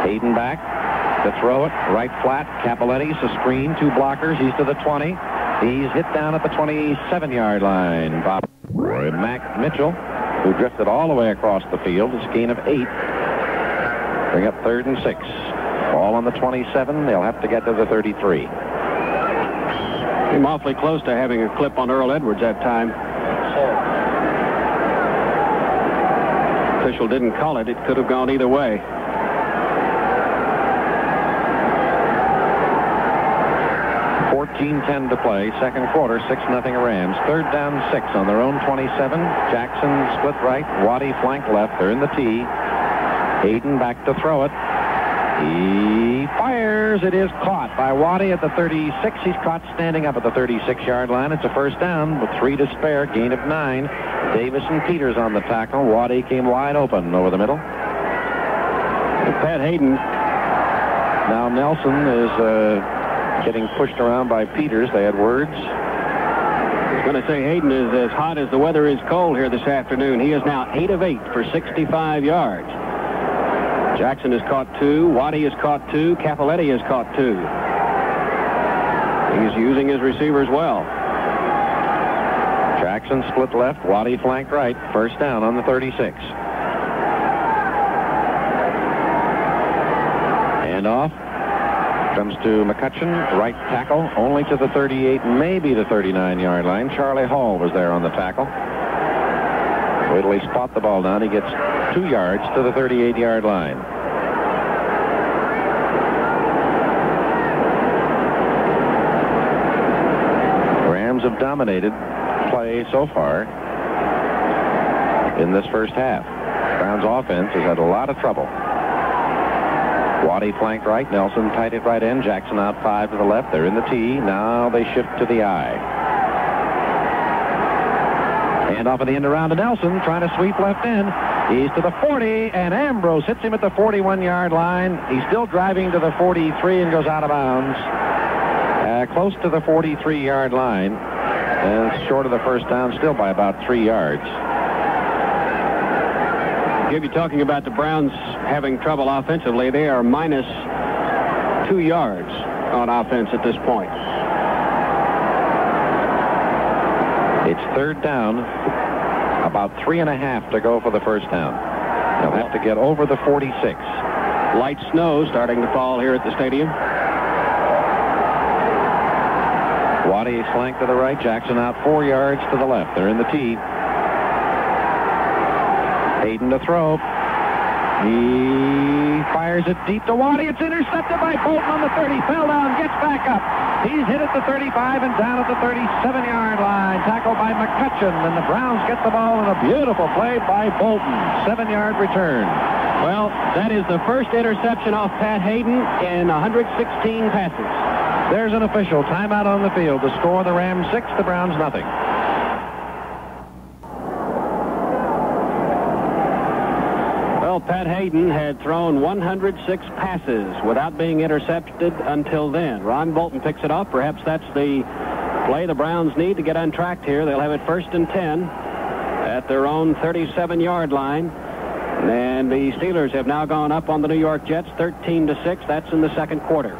Hayden back to throw it. Right flat. Capoletti's a screen. 2 blockers. He's to the 20. He's hit down at the 27-yard line. Bob Mac Mitchell, who drifted all the way across the field. It's a gain of 8. Bring up 3rd and 6. Ball on the 27. They'll have to get to the 33. Came awfully close to having a clip on Earl Edwards that time. Official didn't call it. It could have gone either way. $14-10 to play. Second quarter, 6-0 Rams. Third down, 6 on their own 27. Jackson split right. Waddy flank left. They're in the T. Hayden back to throw it. He fires. It is caught by Waddy at the 36. He's caught standing up at the 36-yard line. It's a first down with 3 to spare. Gain of 9. Davis and Peters on the tackle. Waddy came wide open over the middle. Pat Hayden. Now Nelson is getting pushed around by Peters. They had words. I was going to say Hayden is as hot as the weather is cold here this afternoon. He is now 8 of 8 for 65 yards. Jackson has caught 2. Waddy has caught 2. Capoletti has caught 2. He's using his receivers well. Jackson split left. Waddy flanked right. First down on the 36. And off. Comes to McCutcheon, right tackle, only to the 38, maybe the 39-yard line. Charlie Hall was there on the tackle. Wait till he spot the ball down. He gets 2 yards to the 38-yard line. Rams have dominated play so far in this first half. Browns offense has had a lot of trouble. Waddy flanked right. Nelson tight at right end. Jackson out 5 to the left. They're in the T. Now they shift to the I. And off of the end around to Nelson, trying to sweep left end. He's to the 40, and Ambrose hits him at the 41-yard line. He's still driving to the 43 and goes out of bounds. Close to the 43-yard line. And short of the first down, still by about 3 yards. Gib, you talking about the Browns having trouble offensively. They are minus 2 yards on offense at this point. It's third down, about 3.5 to go for the first down. They'll have to get over the 46. Light snow starting to fall here at the stadium. Waddy flanked to the right. Jackson out 4 yards to the left. They're in the T. Hayden to throw. He fires it deep to Waddy. It's intercepted by Bolton on the 30. Fell down, gets back up. He's hit at the 35 and down at the 37-yard line. Tackled by McCutcheon, and the Browns get the ball in a beautiful play by Bolton. 7-yard return. Well, that is the first interception off Pat Hayden in 116 passes. There's an official timeout on the field. The score, the Rams 6, the Browns nothing. Well, Pat Hayden had thrown 106 passes without being intercepted until then. Ron Bolton picks it off. Perhaps that's the play the Browns need to get untracked here. They'll have it 1st and 10 at their own 37-yard line. And the Steelers have now gone up on the New York Jets 13-6. That's in the second quarter.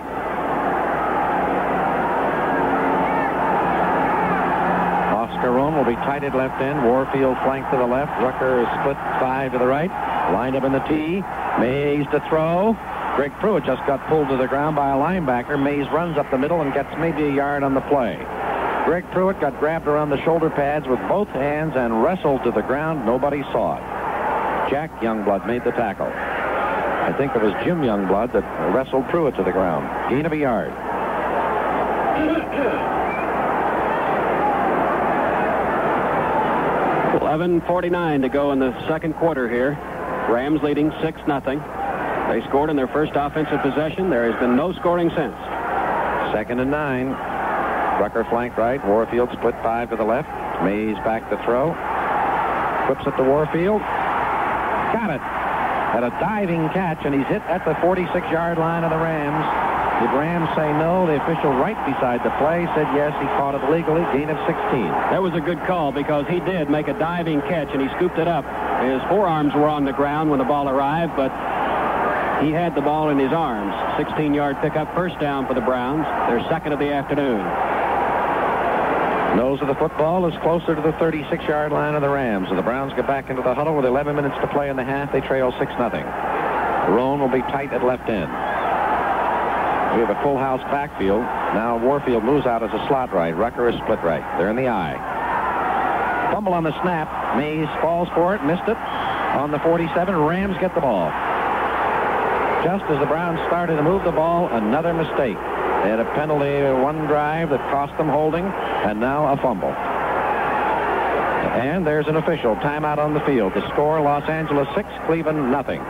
Will be tight at left end. Warfield flanked to the left. Rucker is split 5 to the right. Lined up in the T. Mays to throw. Greg Pruitt just got pulled to the ground by a linebacker. Mays runs up the middle and gets maybe a yard on the play. Greg Pruitt got grabbed around the shoulder pads with both hands and wrestled to the ground. Nobody saw it. Jack Youngblood made the tackle. I think it was Jim Youngblood that wrestled Pruitt to the ground. Gain of a yard. 11:49 to go in the second quarter here. Rams leading 6-0. They scored in their first offensive possession. There has been no scoring since. 2nd and 9. Rucker flanked right. Warfield split 5 to the left. Mays back to throw. Whips it to Warfield. Got it. Had a diving catch, and he's hit at the 46-yard line of the Rams. Did Rams say no? The official right beside the play said yes, he caught it legally. Gain of 16. That was a good call because he did make a diving catch, and he scooped it up. His forearms were on the ground when the ball arrived, but he had the ball in his arms. 16-yard pickup, first down for the Browns. Their second of the afternoon. Nose of the football is closer to the 36-yard line of the Rams. So the Browns get back into the huddle with 11 minutes to play in the half. They trail 6-0. Roan will be tight at left end. We have a full house backfield. Now Warfield moves out as a slot right. Rucker is split right. They're in the I. Fumble on the snap. Mays falls for it. Missed it. On the 47, Rams get the ball. Just as the Browns started to move the ball, another mistake. They had a penalty one drive that cost them holding, and now a fumble. And there's an official timeout on the field. The score, Los Angeles 6, Cleveland nothing.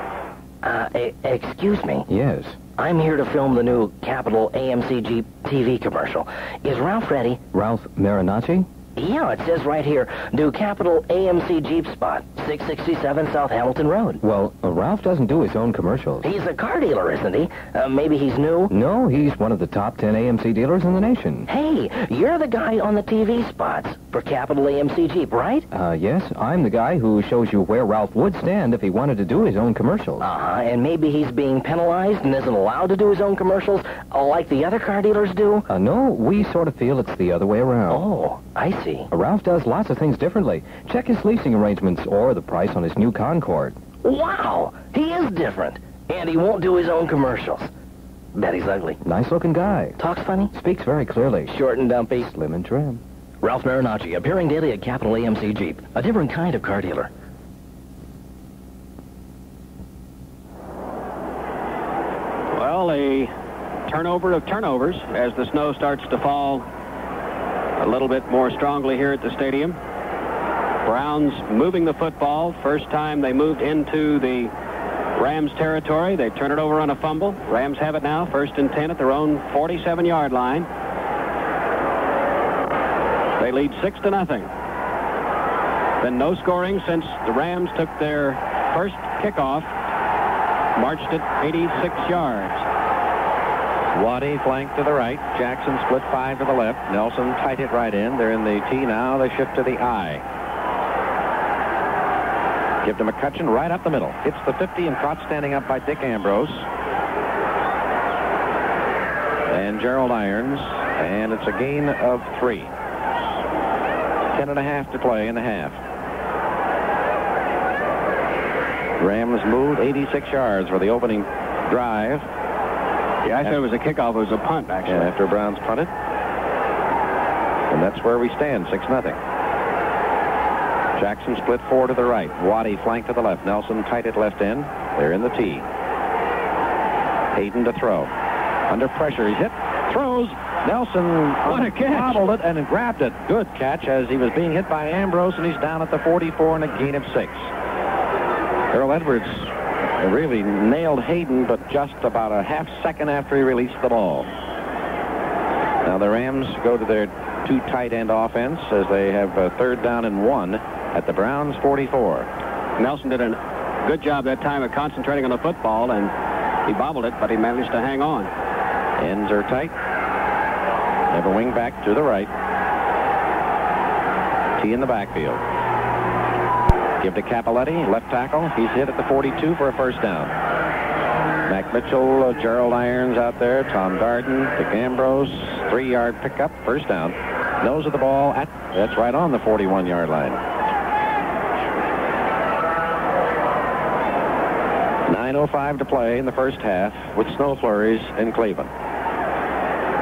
Excuse me. Yes. I'm here to film the new Capital AMC Jeep TV commercial. Is Ralph ready? Ralph Marinacci? Yeah, it says right here, do Capital AMC Jeep spot, 667 South Hamilton Road. Well, Ralph doesn't do his own commercials. He's a car dealer, isn't he? Maybe he's new? No, he's one of the top 10 AMC dealers in the nation. Hey, you're the guy on the TV spots for Capital AMC Jeep, right? Yes, I'm the guy who shows you where Ralph would stand if he wanted to do his own commercials. And maybe he's being penalized and isn't allowed to do his own commercials like the other car dealers do? No, we sort of feel it's the other way around. Oh, I see. Ralph does lots of things differently. Check his leasing arrangements or the price on his new Concorde. Wow, he is different. And he won't do his own commercials. Bet he's ugly. Nice-looking guy. Talks funny. Speaks very clearly. Short and dumpy. Slim and trim. Ralph Marinacci, appearing daily at Capital AMC Jeep, a different kind of car dealer. Well, a turnover of turnovers as the snow starts to fall a little bit more strongly here at the stadium. Browns moving the football. First time they moved into the Rams territory. They turn it over on a fumble. Rams have it now, 1st and 10 at their own 47-yard line. They lead 6-0. Been no scoring since the Rams took their first kickoff. Marched it 86 yards. Waddy flank to the right. Jackson split 5 to the left. Nelson tight it right in. They're in the T now. They shift to the I. Give to McCutcheon right up the middle. Hits the 50 and caught standing up by Dick Ambrose. And Gerald Irons. And it's a gain of 3. 10.5 to play in the half. Rams moved 86 yards for the opening drive. Yeah, I said it was a kickoff. It was a punt, actually. Yeah, after Browns punted. And that's where we stand, 6-0. Jackson split 4 to the right. Waddy flank to the left. Nelson tight at left end. They're in the T. Hayden to throw. Under pressure, he's hit. Throws. Nelson what a catch. Bobbled it and grabbed it. Good catch as he was being hit by Ambrose, and he's down at the 44 and a gain of 6. Earl Edwards really nailed Hayden, but just about a half second after he released the ball. Now the Rams go to their 2 tight end offense as they have a 3rd down and 1 at the Browns 44. Nelson did a good job that time of concentrating on the football, and he bobbled it, but he managed to hang on. Ends are tight. They have a wing back to the right. T in the backfield. Give to Capoletti, left tackle. He's hit at the 42 for a 1st down. Mac Mitchell, Gerald Irons out there, Tom Garden, Dick Ambrose, 3-yard pickup, 1st down. Nose of the ball that's right on the 41-yard line. 9:05 to play in the first half with snow flurries in Cleveland.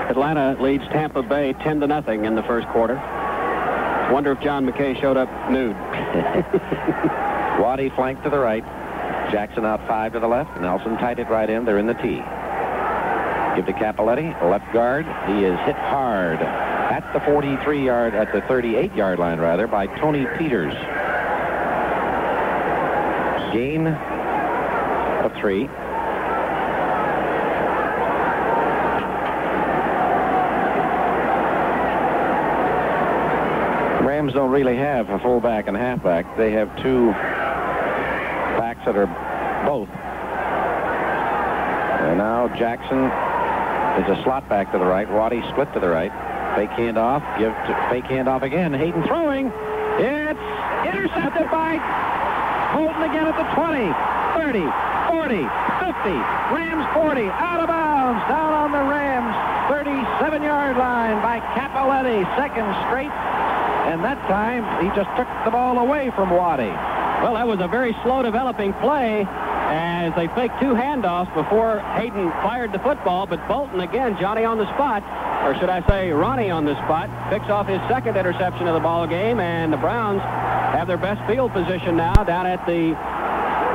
Atlanta leads Tampa Bay 10-0 in the first quarter. Wonder if John McKay showed up nude. Waddy flank to the right. Jackson out 5 to the left. Nelson tight it right in. They're in the T. Give to Capoletti, left guard. He is hit hard at the 38-yard line, rather, by Tony Peters. Gain of 3. Rams don't really have a fullback and halfback. They have 2 backs that are both. And now Jackson is a slot back to the right. Waddy split to the right. Fake handoff. Fake handoff again. Hayden throwing. It's intercepted by Bolton again at the 20, 30, 40, 50. Rams 40. Out of bounds. Down on the Rams 37-yard line by Capoletti. 2nd straight. And that time, he just took the ball away from Waddy. Well, that was a very slow developing play as they faked 2 handoffs before Hayden fired the football. But Bolton, again, Johnny on the spot, or should I say Ronnie on the spot, picks off his 2nd interception of the ball game. And the Browns have their best field position now down at the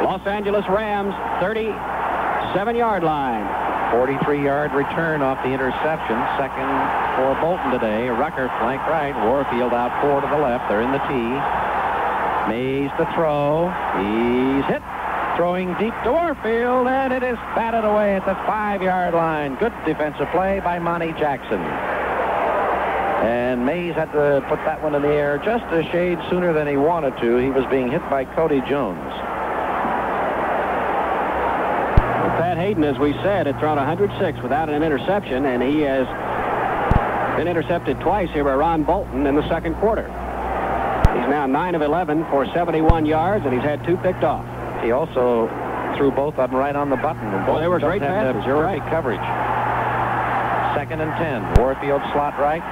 Los Angeles Rams 37-yard line. 43-yard return off the interception. 2nd for Bolton today. Rucker flank right. Warfield out 4 to the left. They're in the T. Mays to throw. He's hit. Throwing deep to Warfield, and it is batted away at the 5-yard line. Good defensive play by Monty Jackson. And Mays had to put that one in the air just a shade sooner than he wanted to. He was being hit by Cody Jones. Pat Hayden, as we said, had thrown 106 without an interception, and he has been intercepted twice here by Ron Bolton in the 2nd quarter. He's now 9 of 11 for 71 yards, and he's had 2 picked off. He also threw both of them right on the button. And both they were great passes. You're right. Coverage. 2nd and 10. Warfield slot right.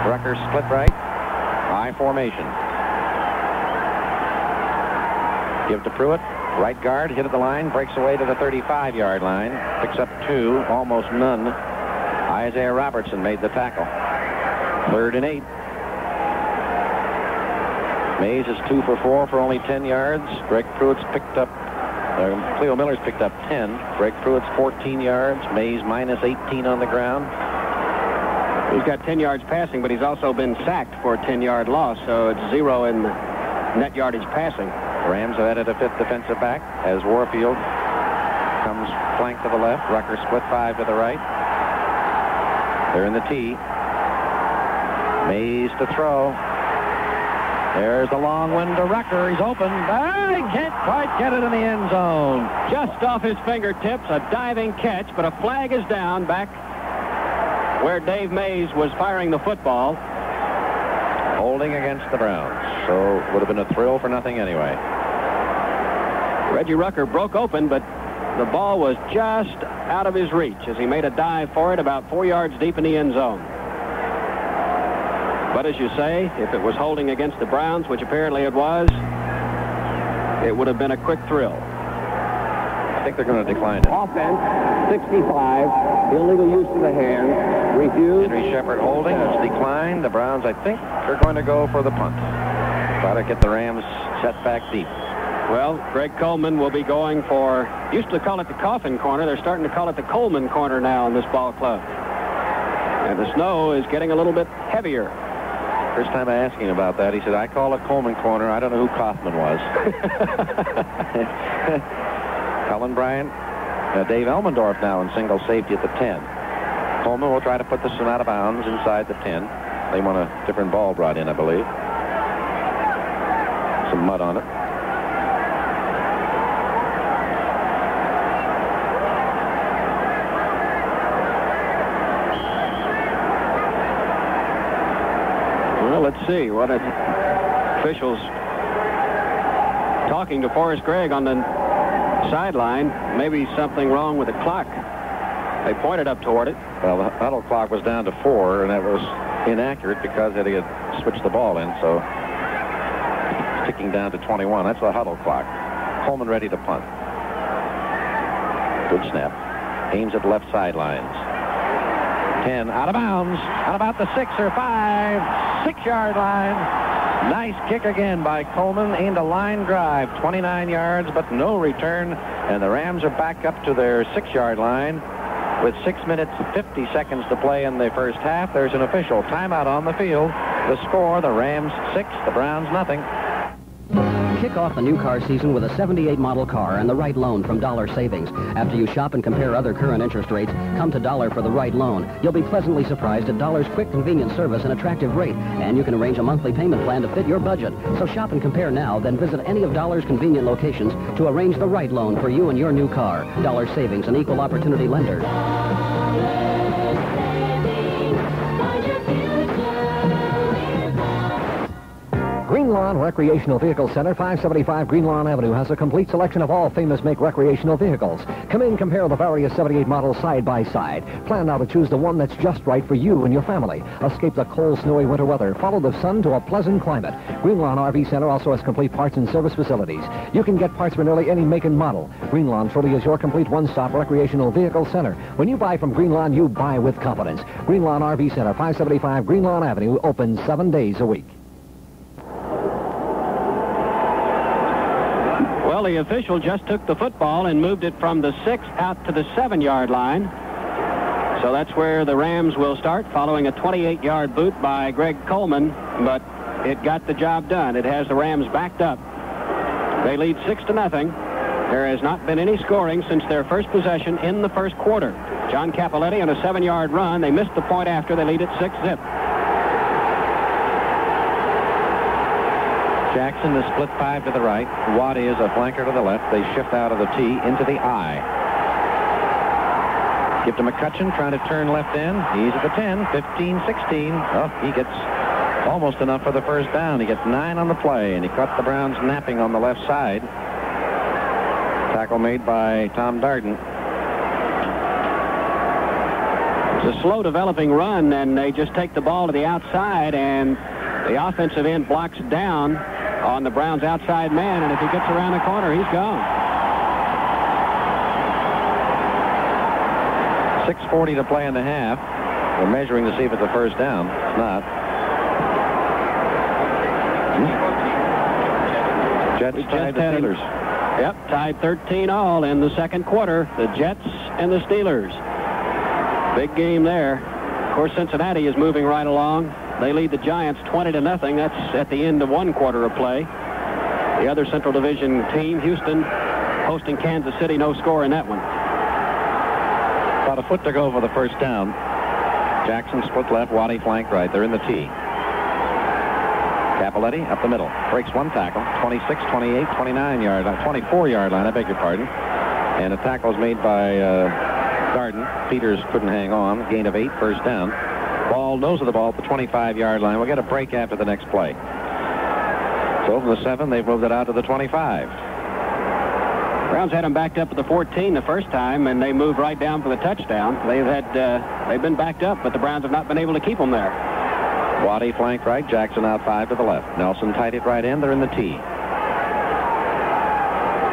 Rucker split right. I formation. Give to Pruitt. Right guard, hit at the line, breaks away to the 35-yard line. Picks up 2, almost none. Isaiah Robertson made the tackle. 3rd and 8. Mays is 2 for 4 for only 10 yards. Greg Pruitt's picked up, Cleo Miller's picked up 10. Greg Pruitt's 14 yards. Mays minus 18 on the ground. He's got 10 yards passing, but he's also been sacked for a 10-yard loss, so it's 0 in net yardage passing. The Rams have added a 5th defensive back as Warfield comes flank to the left. Rucker split 5 to the right. They're in the T. Mays to throw. There's the long one to Rucker. He's open. He can't quite get it in the end zone. Just off his fingertips, a diving catch, but a flag is down back where Dave Mays was firing the football. Holding against the Browns. So it would have been a thrill for nothing anyway. Reggie Rucker broke open, but the ball was just out of his reach as he made a dive for it about 4 yards deep in the end zone. But as you say, if it was holding against the Browns, which apparently it was, it would have been a quick thrill. I think they're going to decline it. Offense, 65. Illegal use of the hand. Refused. Henry Shepard holding. It's declined. The Browns, I think, are going to go for the punt. Try to get the Rams set back deep. Well, Greg Coleman will be going for, used to call it the coffin corner. They're starting to call it the Coleman corner now in this ball club. And the snow is getting a little bit heavier. First time I asked him about that, he said, I call it Coleman corner. I don't know who Kaufman was. Colin Bryant. Dave Elmendorf now in single safety at the 10. Coleman will try to put this one out of bounds inside the 10. They want a different ball brought in, I believe. Some mud on it. Well, let's see what officials talking to Forrest Gregg on the sideline. Maybe something wrong with the clock. They pointed up toward it. Well, the huddle clock was down to 4, and that was inaccurate because they had switched the ball in, so it's ticking down to 21. That's the huddle clock. Coleman ready to punt. Good snap. Aims at the left sidelines. 10 out of bounds on about the 6 or 6-yard line. Nice kick again by Coleman. Aimed a line drive, 29 yards, but no return. And the Rams are back up to their 6-yard line with 6 minutes, 50 seconds to play in the first half. There's an official timeout on the field. The score, the Rams 6, the Browns nothing. Kick off the new car season with a 78 model car and the right loan from Dollar Savings. After you shop and compare other current interest rates, come to Dollar for the right loan. You'll be pleasantly surprised at Dollar's quick, convenient service and attractive rate. And you can arrange a monthly payment plan to fit your budget. So shop and compare now, then visit any of Dollar's convenient locations to arrange the right loan for you and your new car. Dollar Savings, an equal opportunity lender. Green Lawn Recreational Vehicle Center, 575 Green Lawn Avenue, has a complete selection of all famous make recreational vehicles. Come in, compare the various 78 models side by side. Plan now to choose the one that's just right for you and your family. Escape the cold, snowy winter weather. Follow the sun to a pleasant climate. Green Lawn RV Center also has complete parts and service facilities. You can get parts for nearly any make and model. Green Lawn truly is your complete one-stop recreational vehicle center. When you buy from Green Lawn, you buy with confidence. Green Lawn RV Center, 575 Green Lawn Avenue, open 7 days a week. Well, the official just took the football and moved it from the 6 out to the 7-yard line. So that's where the Rams will start, following a 28-yard boot by Greg Coleman, but it got the job done. It has the Rams backed up. They lead 6-0. There has not been any scoring since their first possession in the first quarter. John Capoletti on a 7-yard run. They missed the point after. They lead at 6-zip. Jackson is split 5 to the right. Waddy is a flanker to the left. They shift out of the T into the I. Give to McCutcheon, trying to turn left in. He's at the 10, 15, 16. Oh, he gets almost enough for the first down. He gets 9 on the play, and he caught the Browns napping on the left side. Tackle made by Tom Darden. It's a slow developing run, and they just take the ball to the outside, and the offensive end blocks down on the Browns' outside man, and if he gets around the corner, he's gone. 6:40 to play in the half. We're measuring to see if it's a first down. It's not. Jets tied the Steelers. Yep, tied 13-all in the second quarter. The Jets and the Steelers. Big game there. Of course, Cincinnati is moving right along. They lead the Giants 20-0. That's at the end of one quarter of play. The other Central Division team, Houston, hosting Kansas City, no score in that one. About a foot to go for the first down. Jackson split left, Waddy flank right. They're in the T. Capoletti up the middle. Breaks one tackle. 26, 28, 29-yard line. 24-yard line, I beg your pardon. And a tackle is made by Garden. Peters couldn't hang on. Gain of 8, first down. Ball, nose of the ball at the 25-yard line. We'll get a break after the next play. So from the 7, they've moved it out to the 25. Browns had them backed up at the 14 the first time, and they moved right down for the touchdown. They've been backed up, but the Browns have not been able to keep them there. Waddy flank right, Jackson out 5 to the left. Nelson tight it right end. They're in the T.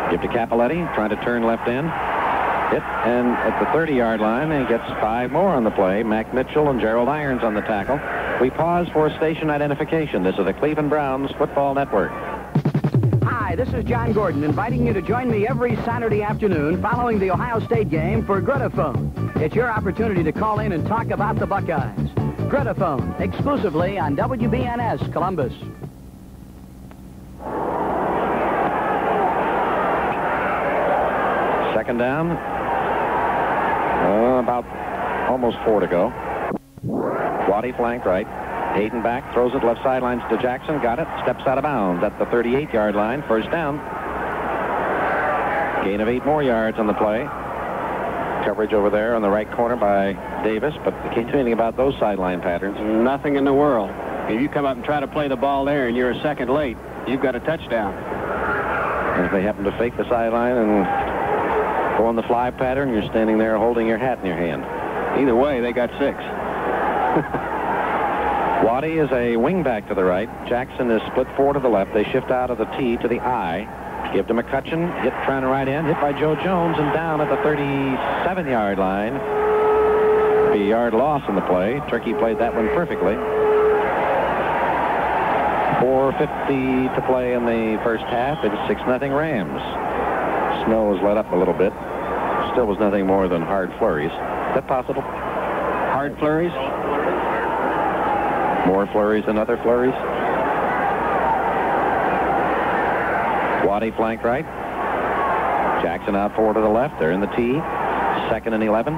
Give to Capoletti, trying to turn left end. Hit, and at the 30-yard line, he gets 5 more on the play. Mac Mitchell and Gerald Irons on the tackle. We pause for station identification. This is the Cleveland Browns Football Network. Hi, this is John Gordon, inviting you to join me every Saturday afternoon following the Ohio State game for Gretaphone. It's your opportunity to call in and talk about the Buckeyes. Gretaphone, exclusively on WBNS Columbus. Second down. About almost 4 to go. Waddy flank right. Hayden back, throws it left sidelines to Jackson. Got it. Steps out of bounds at the 38-yard line. First down. Gain of 8 more yards on the play. Coverage over there on the right corner by Davis, but you can't do anything about those sideline patterns. Nothing in the world. If you come up and try to play the ball there and you're a second late, you've got a touchdown. And if they happen to fake the sideline and go on the fly pattern, you're standing there holding your hat in your hand. Either way, they got 6. Waddy is a wingback to the right. Jackson is split 4 to the left. They shift out of the T to the I. Give to McCutcheon. Hit trying to right end. Hit by Joe Jones and down at the 37-yard line. A yard loss in the play. Turkey played that one perfectly. 4:50 to play in the first half. It's 6-0 Rams. Snow has let up a little bit. Still was nothing more than hard flurries. Is that possible? Hard flurries? More flurries than other flurries? Waddy flank right. Jackson out 4 to the left. They're in the T. 2nd and 11.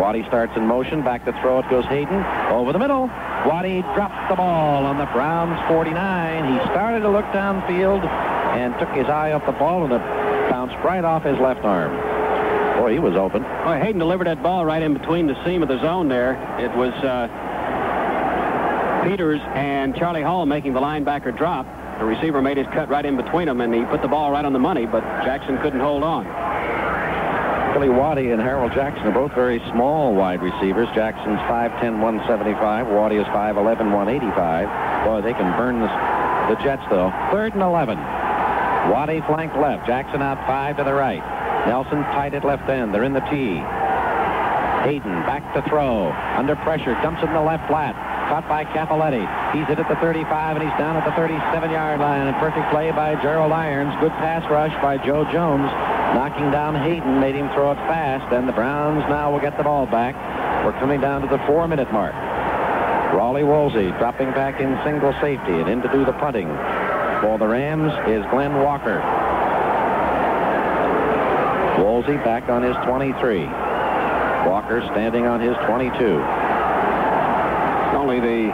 Waddy starts in motion. Back to throw. It goes Hayden. Over the middle. Waddy dropped the ball on the Browns 49. He started to look downfield and took his eye off the ball, and it bounced right off his left arm. Boy, he was open. Boy, Hayden delivered that ball right in between the seam of the zone there. It was Peters and Charlie Hall making the linebacker drop. The receiver made his cut right in between them, and he put the ball right on the money, but Jackson couldn't hold on. Billy Waddy and Harold Jackson are both very small wide receivers. Jackson's 5'10", 175. Waddy is 5'11", 185. Boy, they can burn the Jets, though. 3rd and 11. Waddy flank left. Jackson out 5 to the right. Nelson tight at left end. They're in the T. Hayden back to throw. Under pressure. Dumps it in the left flat. Caught by Capoletti. He's hit at the 35, and he's down at the 37-yard line. A perfect play by Gerald Irons. Good pass rush by Joe Jones. Knocking down Hayden, made him throw it fast, and the Browns now will get the ball back. We're coming down to the 4-minute mark. Raleigh Woolsey dropping back in single safety, and in to do the punting. For the Rams is Glenn Walker. Woolsey back on his 23. Walker standing on his 22. Only the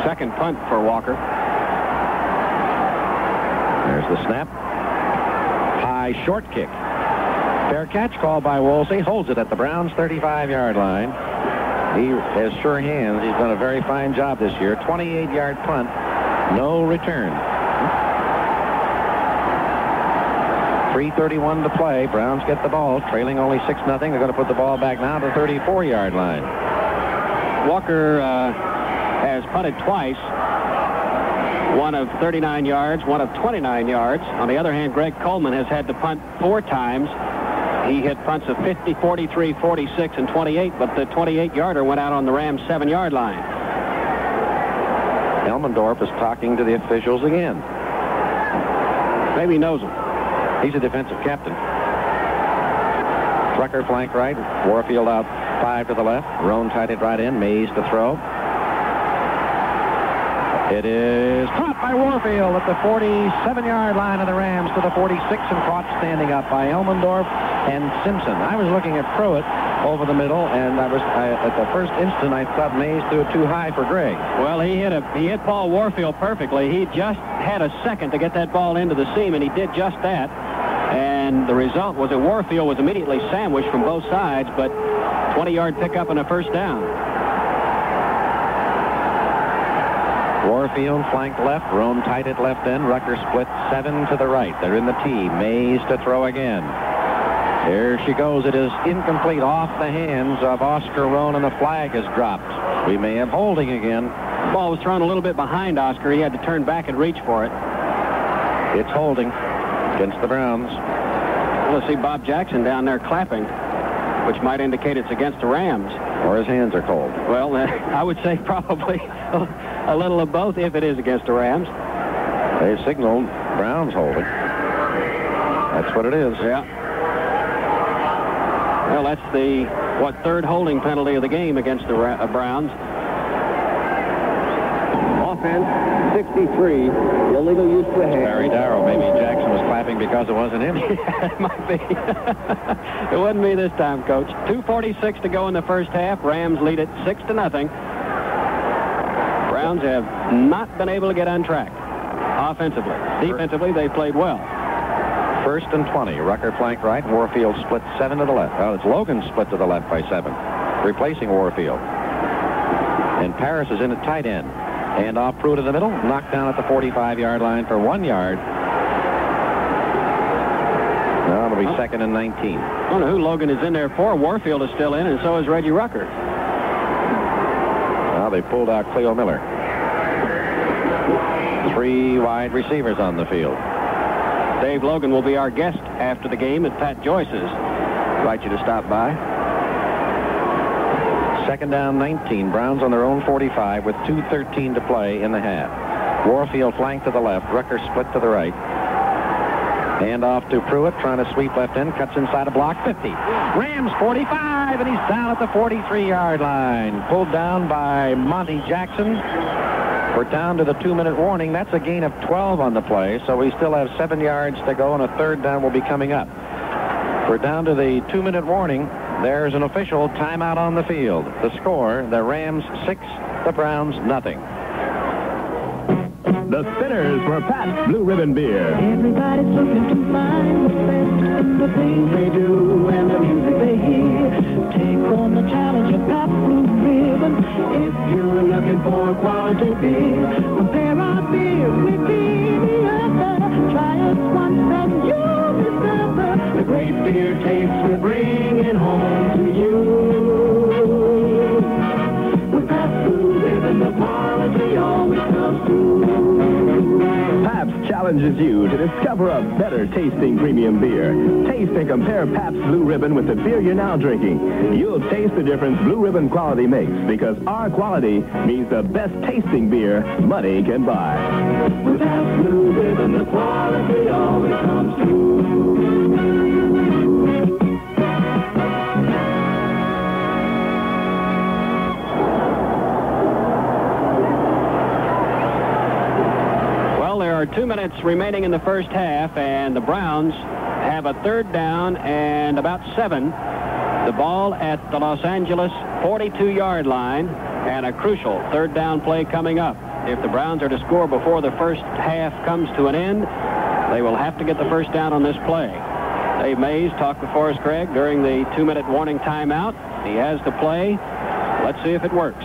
second punt for Walker. There's the snap. High short kick. Fair catch called by Woolsey. Holds it at the Browns' 35-yard line. He has sure hands. He's done a very fine job this year. 28-yard punt. No return. 3:31 to play. Browns get the ball. Trailing only 6-0. They're going to put the ball back now to the 34-yard line. Walker has punted twice. one of 39 yards, one of 29 yards. On the other hand, Greg Coleman has had to punt 4 times. He hit punts of 50, 43, 46, and 28, but the 28-yarder went out on the Rams' 7-yard line. Elmendorf is talking to the officials again. Maybe he knows them. He's a defensive captain. Trucker flank right. Warfield out 5 to the left. Roan tied it right in. Mays to throw. It is caught by Warfield at the 47-yard line of the Rams to the 46 and caught standing up by Elmendorf and Simpson. I was looking at Pruitt over the middle, and at the first instant I thought Mays threw it too high for Greg. Well, he hit Paul Warfield perfectly. He just had a second to get that ball into the seam, and he did just that. And the result was that Warfield was immediately sandwiched from both sides, but 20-yard pickup and a first down. Warfield flanked left. Roan tight at left end. Rucker split 7 to the right. They're in the tee. Mays to throw again. Here she goes. It is incomplete, off the hands of Oscar Roan, and the flag is dropped. We may have holding again. The ball was thrown a little bit behind Oscar. He had to turn back and reach for it. It's holding against the Browns. We'll see Bob Jackson down there clapping, which might indicate it's against the Rams. Or his hands are cold. Well, I would say probably a little of both if it is against the Rams. They signaled Browns holding. That's what it is. Yeah. Well, that's the, third holding penalty of the game against the Browns. Offense, 63. Illegal use of the hand. Barry Darrow. Maybe Jackson was clapping because it wasn't him. Yeah, it might be. It wasn't me this time, Coach. 2:46 to go in the first half. Rams lead it 6-0. Browns have not been able to get on track offensively. Defensively, they played well. 1st and 20. Rucker flank right. Warfield split 7 to the left. Oh, it's Logan split to the left by 7, replacing Warfield. And Paris is in at tight end. And off Pruitt in the middle, knocked down at the 45-yard line for 1 yard. Now it'll be 2nd and 19. I don't know who Logan is in there for. Warfield is still in, and so is Reggie Rucker. Now they pulled out Cleo Miller. 3 wide receivers on the field. Dave Logan will be our guest after the game at Pat Joyce's. Invite you to stop by. 2nd down, 19. Browns on their own 45 with 2:13 to play in the half. Warfield flanked to the left. Rucker split to the right. Hand off to Pruitt, trying to sweep left end. Cuts inside a block. 50. Rams 45, and he's down at the 43-yard line. Pulled down by Monty Jackson. We're down to the 2-minute warning. That's a gain of 12 on the play, so we still have 7 yards to go, and a 3rd down will be coming up. We're down to the 2-minute warning. There's an official timeout on the field. The score, the Rams 6, the Browns nothing. The Spinners for Pat's Blue Ribbon Beer. Everybody's looking to find the best in the things they do and the music they hear. Take on the challenge of Pat's Blue Ribbon. If you're looking for quality beer, compare our beer with the other. Try us once and you'll discover the great beer taste we're bringing home to you. With Pat's Blue Ribbon, the quality always comes through. Pabst challenges you to discover a better tasting premium beer. Taste and compare Pabst Blue Ribbon with the beer you're now drinking. You'll taste the difference Blue Ribbon quality makes, because our quality means the best tasting beer money can buy. With Pabst Blue Ribbon, the quality always comes through. There are 2 minutes remaining in the first half, and the Browns have a 3rd down and about 7. The ball at the Los Angeles 42-yard line, and a crucial 3rd down play coming up. If the Browns are to score before the first half comes to an end, they will have to get the first down on this play. Dave Mays talked with Forrest Gregg during the 2-minute warning timeout. He has the play. Let's see if it works.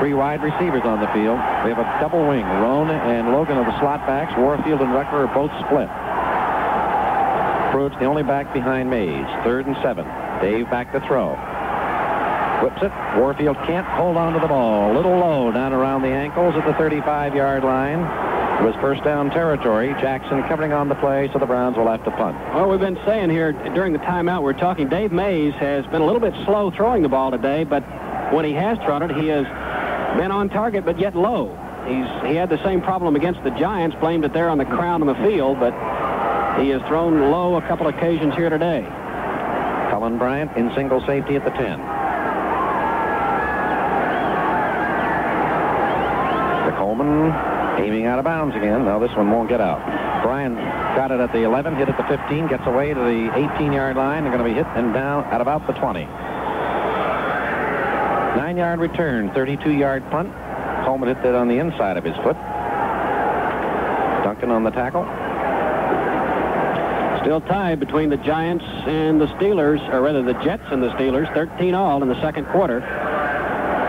3 wide receivers on the field. We have a double wing. Roan and Logan are the slot backs. Warfield and Rucker are both split. Pruitt's the only back behind Mays. 3rd and 7. Dave back to throw. Whips it. Warfield can't hold on to the ball. A little low down around the ankles at the 35-yard line. It was first down territory. Jackson covering on the play, so the Browns will have to punt. Well, we've been saying here during the timeout, we're talking Dave Mays has been a little bit slow throwing the ball today, but when he has thrown it, he has been on target, but yet low. He had the same problem against the Giants, blamed it there on the crown of the field, but he has thrown low a couple occasions here today. Cullen Bryant in single safety at the 10. The Coleman aiming out of bounds again. No, this one won't get out. Bryant got it at the 11, hit at the 15, gets away to the 18-yard line. They're going to be hit and down at about the 20. 9-yard return, 32-yard punt. Coleman hit that on the inside of his foot. Duncan on the tackle. Still tied between the Giants and the Steelers, or rather the Jets and the Steelers, 13-all in the second quarter.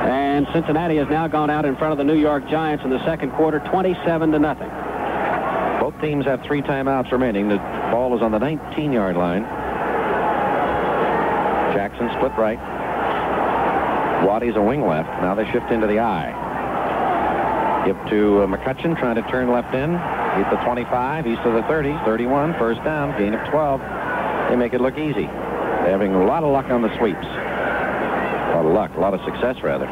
And Cincinnati has now gone out in front of the New York Giants in the second quarter, 27-0. Both teams have 3 timeouts remaining. The ball is on the 19-yard line. Jackson split right. Waddy's a wing left. Now they shift into the I. Give to McCutcheon, trying to turn left in. He's the 25. He's to the 30. 31. First down. Gain of 12. They make it look easy. They're having a lot of luck on the sweeps. A lot of luck. A lot of success, rather.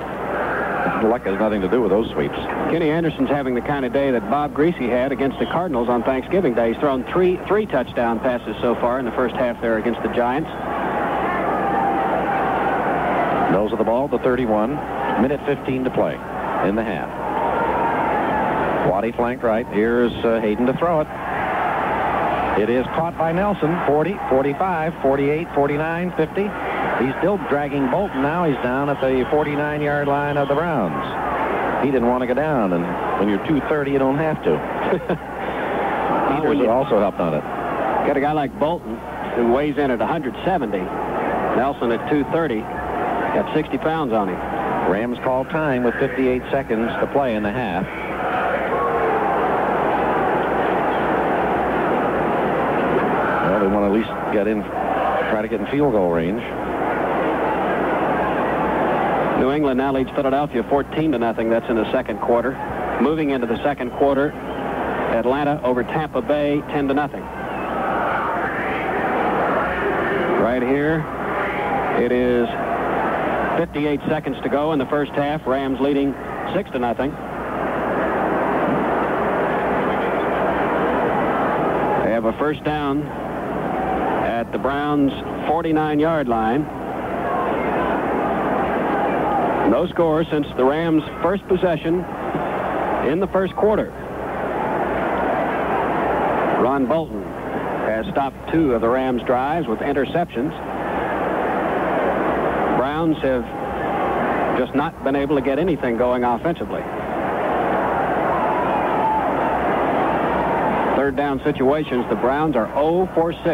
Luck has nothing to do with those sweeps. Kenny Anderson's having the kind of day that Bob Greasy had against the Cardinals on Thanksgiving Day. He's thrown three touchdown passes so far in the first half there against the Giants. Nose of the ball, the 31. Minute 15 to play in the half. Waddy flanked right. Here's Hayden to throw it. It is caught by Nelson. 40, 45, 48, 49, 50. He's still dragging Bolton now. He's down at the 49-yard line of the Browns. He didn't want to go down, and when you're 230, you don't have to. Peters also helped on it. Got a guy like Bolton who weighs in at 170. Nelson at 230. Got 60 pounds on him. Rams call time with 58 seconds to play in the half. Well, they want to at least get in, try to get in field goal range. New England now leads Philadelphia 14-0. That's in the second quarter. Moving into the second quarter, Atlanta over Tampa Bay 10-0. Right here, it is 58 seconds to go in the first half. Rams leading 6-0. They have a first down at the Browns' 49-yard line. No score since the Rams' first possession in the first quarter. Ron Bolton has stopped 2 of the Rams' drives with interceptions. Browns have just not been able to get anything going offensively. Third down situations, the Browns are 0 for 6.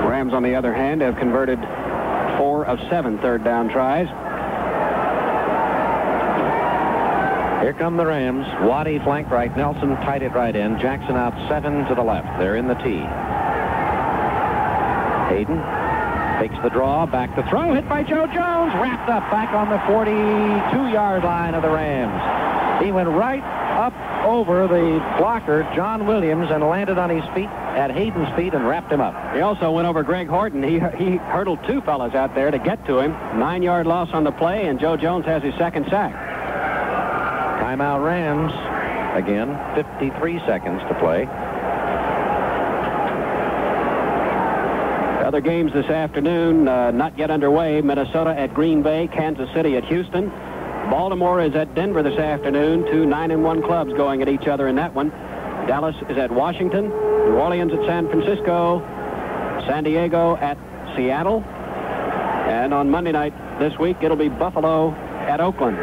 Rams, on the other hand, have converted 4 of 7 third down tries. Here come the Rams. Waddy flanked right. Nelson tied it right in. Jackson out 7 to the left. They're in the T. Hayden takes the draw. Back to throw. Hit by Joe Jones. Wrapped up back on the 42-yard line of the Rams. He went right up over the blocker, John Williams, and landed on his feet, at Hayden's feet, and wrapped him up. He also went over Greg Horton. He hurdled 2 fellas out there to get to him. 9-yard loss on the play, and Joe Jones has his second sack. Timeout Rams. Again, 53 seconds to play. Other games this afternoon, not yet underway. Minnesota at Green Bay, Kansas City at Houston. Baltimore is at Denver this afternoon. 2 9-1 clubs going at each other in that one. Dallas is at Washington. New Orleans at San Francisco. San Diego at Seattle. And on Monday night this week, it'll be Buffalo at Oakland.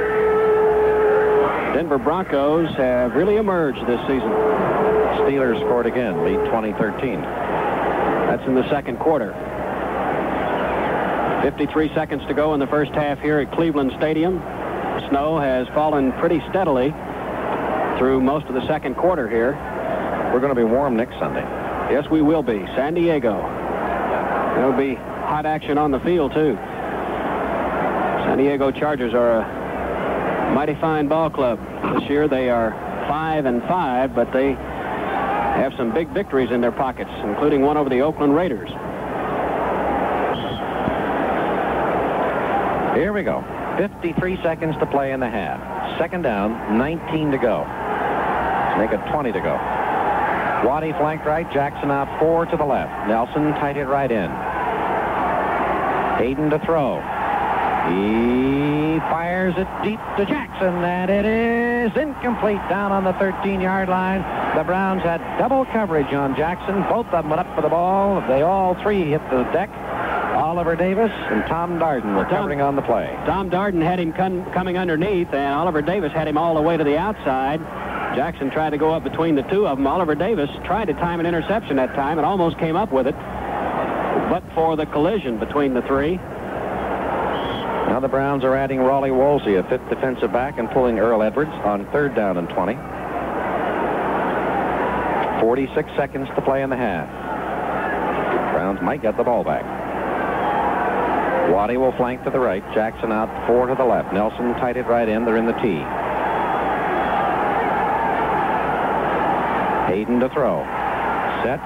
Denver Broncos have really emerged this season. Steelers scored again, lead 20-13. That's in the second quarter. 53 seconds to go in the first half here at Cleveland Stadium. Snow has fallen pretty steadily through most of the second quarter here. We're going to be warm next Sunday. Yes, we will be. San Diego. It'll be hot action on the field, too. San Diego Chargers are a mighty fine ball club. This year they are 5-5, but they have some big victories in their pockets, including one over the Oakland Raiders. Here we go. 53 seconds to play in the half. Second down, 19 to go. Let's make it 20 to go. Waddy flanked right, Jackson out 4 to the left. Nelson tight it right in. Hayden to throw. He fires it deep to Jackson, and it is incomplete down on the 13-yard line. The Browns had double coverage on Jackson. Both of them went up for the ball. They all three hit the deck. Oliver Davis and Tom Darden were covering on the play. Tom Darden had him coming underneath, and Oliver Davis had him all the way to the outside. Jackson tried to go up between the two of them. Oliver Davis tried to time an interception that time and almost came up with it, but for the collision between the three. Now the Browns are adding Raleigh Wolsey, a fifth defensive back, and pulling Earl Edwards on third down and 20. 46 seconds to play in the half. Browns might get the ball back. Waddy will flank to the right. Jackson out 4 to the left. Nelson tight it right in. They're in the T. Hayden to throw. Sets.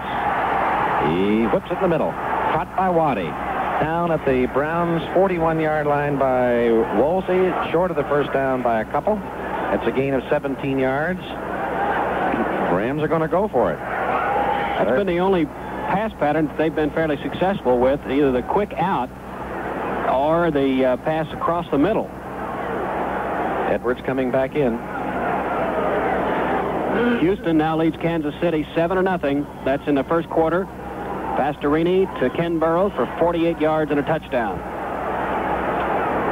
He whips it in the middle. Caught by Waddy. Down at the Browns' 41-yard line by Wolsey. Short of the first down by a couple. It's a gain of 17 yards. Rams are going to go for it. That's been the only pass pattern they've been fairly successful with, either the quick out or the pass across the middle. Edwards coming back in. Houston now leads Kansas City 7-0. That's in the first quarter. Pastorini to Ken Burrow for 48 yards and a touchdown.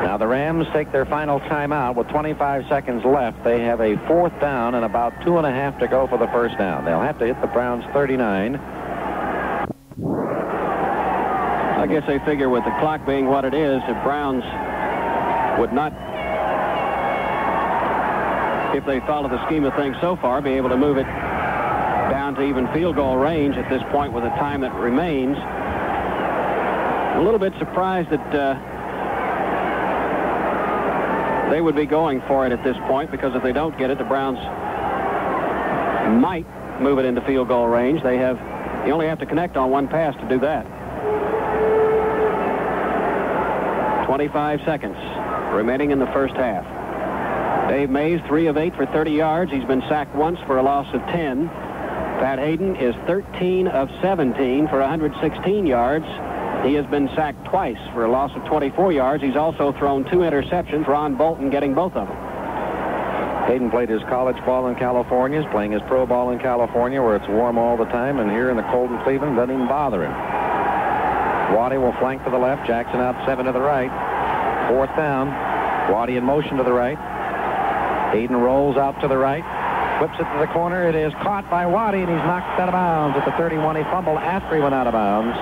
Now the Rams take their final timeout with 25 seconds left. They have a fourth down and about 2.5 to go for the first down. They'll have to hit the Browns 39. I guess they figure with the clock being what it is, the Browns would not, if they follow the scheme of things so far, be able to move it down to even field goal range at this point with the time that remains. A little bit surprised that they would be going for it at this point, because if they don't get it, the Browns might move it into field goal range. You only have to connect on one pass to do that. 25 seconds remaining in the first half. Dave Mays, 3 of 8 for 30 yards. He's been sacked once for a loss of 10. Pat Hayden is 13 of 17 for 116 yards. He has been sacked twice for a loss of 24 yards. He's also thrown 2 interceptions. Ron Bolton getting both of them. Hayden played his college ball in California. He's playing his pro ball in California, where it's warm all the time, and here in the cold in Cleveland doesn't even bother him. Waddy will flank to the left. Jackson out 7 to the right. Fourth down. Waddy in motion to the right. Hayden rolls out to the right. Whips it to the corner. It is caught by Waddy, and he's knocked out of bounds at the 31. He fumbled after he went out of bounds.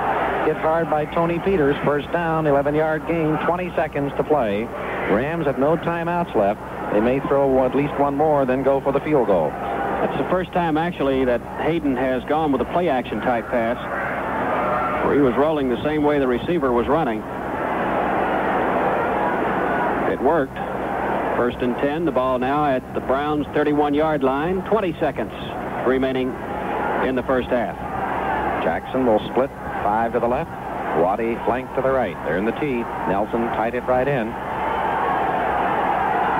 Hit hard by Tony Peters. First down, 11-yard gain, 20 seconds to play. Rams have no timeouts left. They may throw at least one more, then go for the field goal. That's the first time, actually, that Hayden has gone with a play-action type pass, where he was rolling the same way the receiver was running. It worked. First and 10. The ball now at the Browns' 31-yard line. 20 seconds remaining in the first half. Jackson will split 5 to the left. Waddy flank to the right. They're in the T. Nelson tied it right in.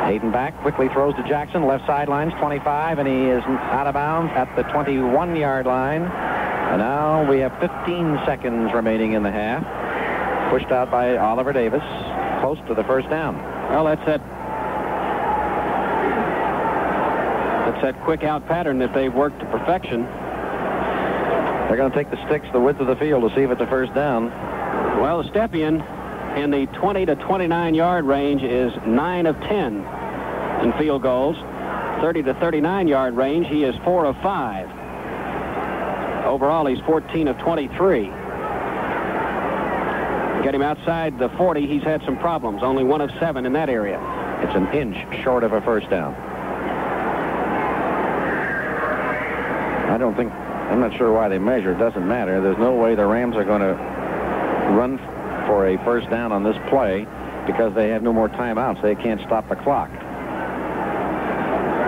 Hayden back, quickly throws to Jackson. Left sidelines, 25, and he is out of bounds at the 21-yard line. And now we have 15 seconds remaining in the half. Pushed out by Oliver Davis, close to the first down. Well, that's that quick out pattern that they've worked to perfection. They're going to take the sticks the width of the field to see if it's a first down. Well, the Stepien in the 20 to 29-yard range is 9 of 10 in field goals. 30 to 39-yard range, he is 4 of 5. Overall, he's 14 of 23. Get him outside the 40, he's had some problems. Only 1 of 7 in that area. It's an inch short of a first down. I'm not sure why they measure. It doesn't matter. There's no way the Rams are going to run for a first down on this play because they have no more timeouts. They can't stop the clock.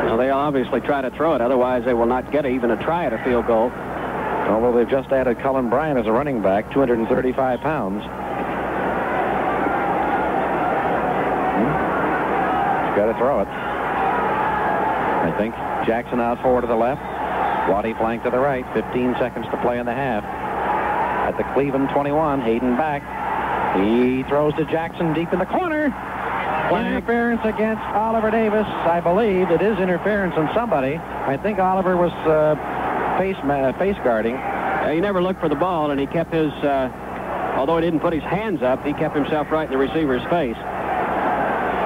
Well, they'll obviously try to throw it. Otherwise, they will not get even a try at a field goal. Although they've just added Cullen Bryant as a running back, 235 pounds. He's got to throw it. I think Jackson out forward to the left. Waddy flank to the right. 15 seconds to play in the half. At the Cleveland 21, Hayden back. He throws to Jackson deep in the corner. Interference against Oliver Davis. I believe it is interference on somebody. I think Oliver was face guarding. He never looked for the ball, and he kept his, although he didn't put his hands up, he kept himself right in the receiver's face.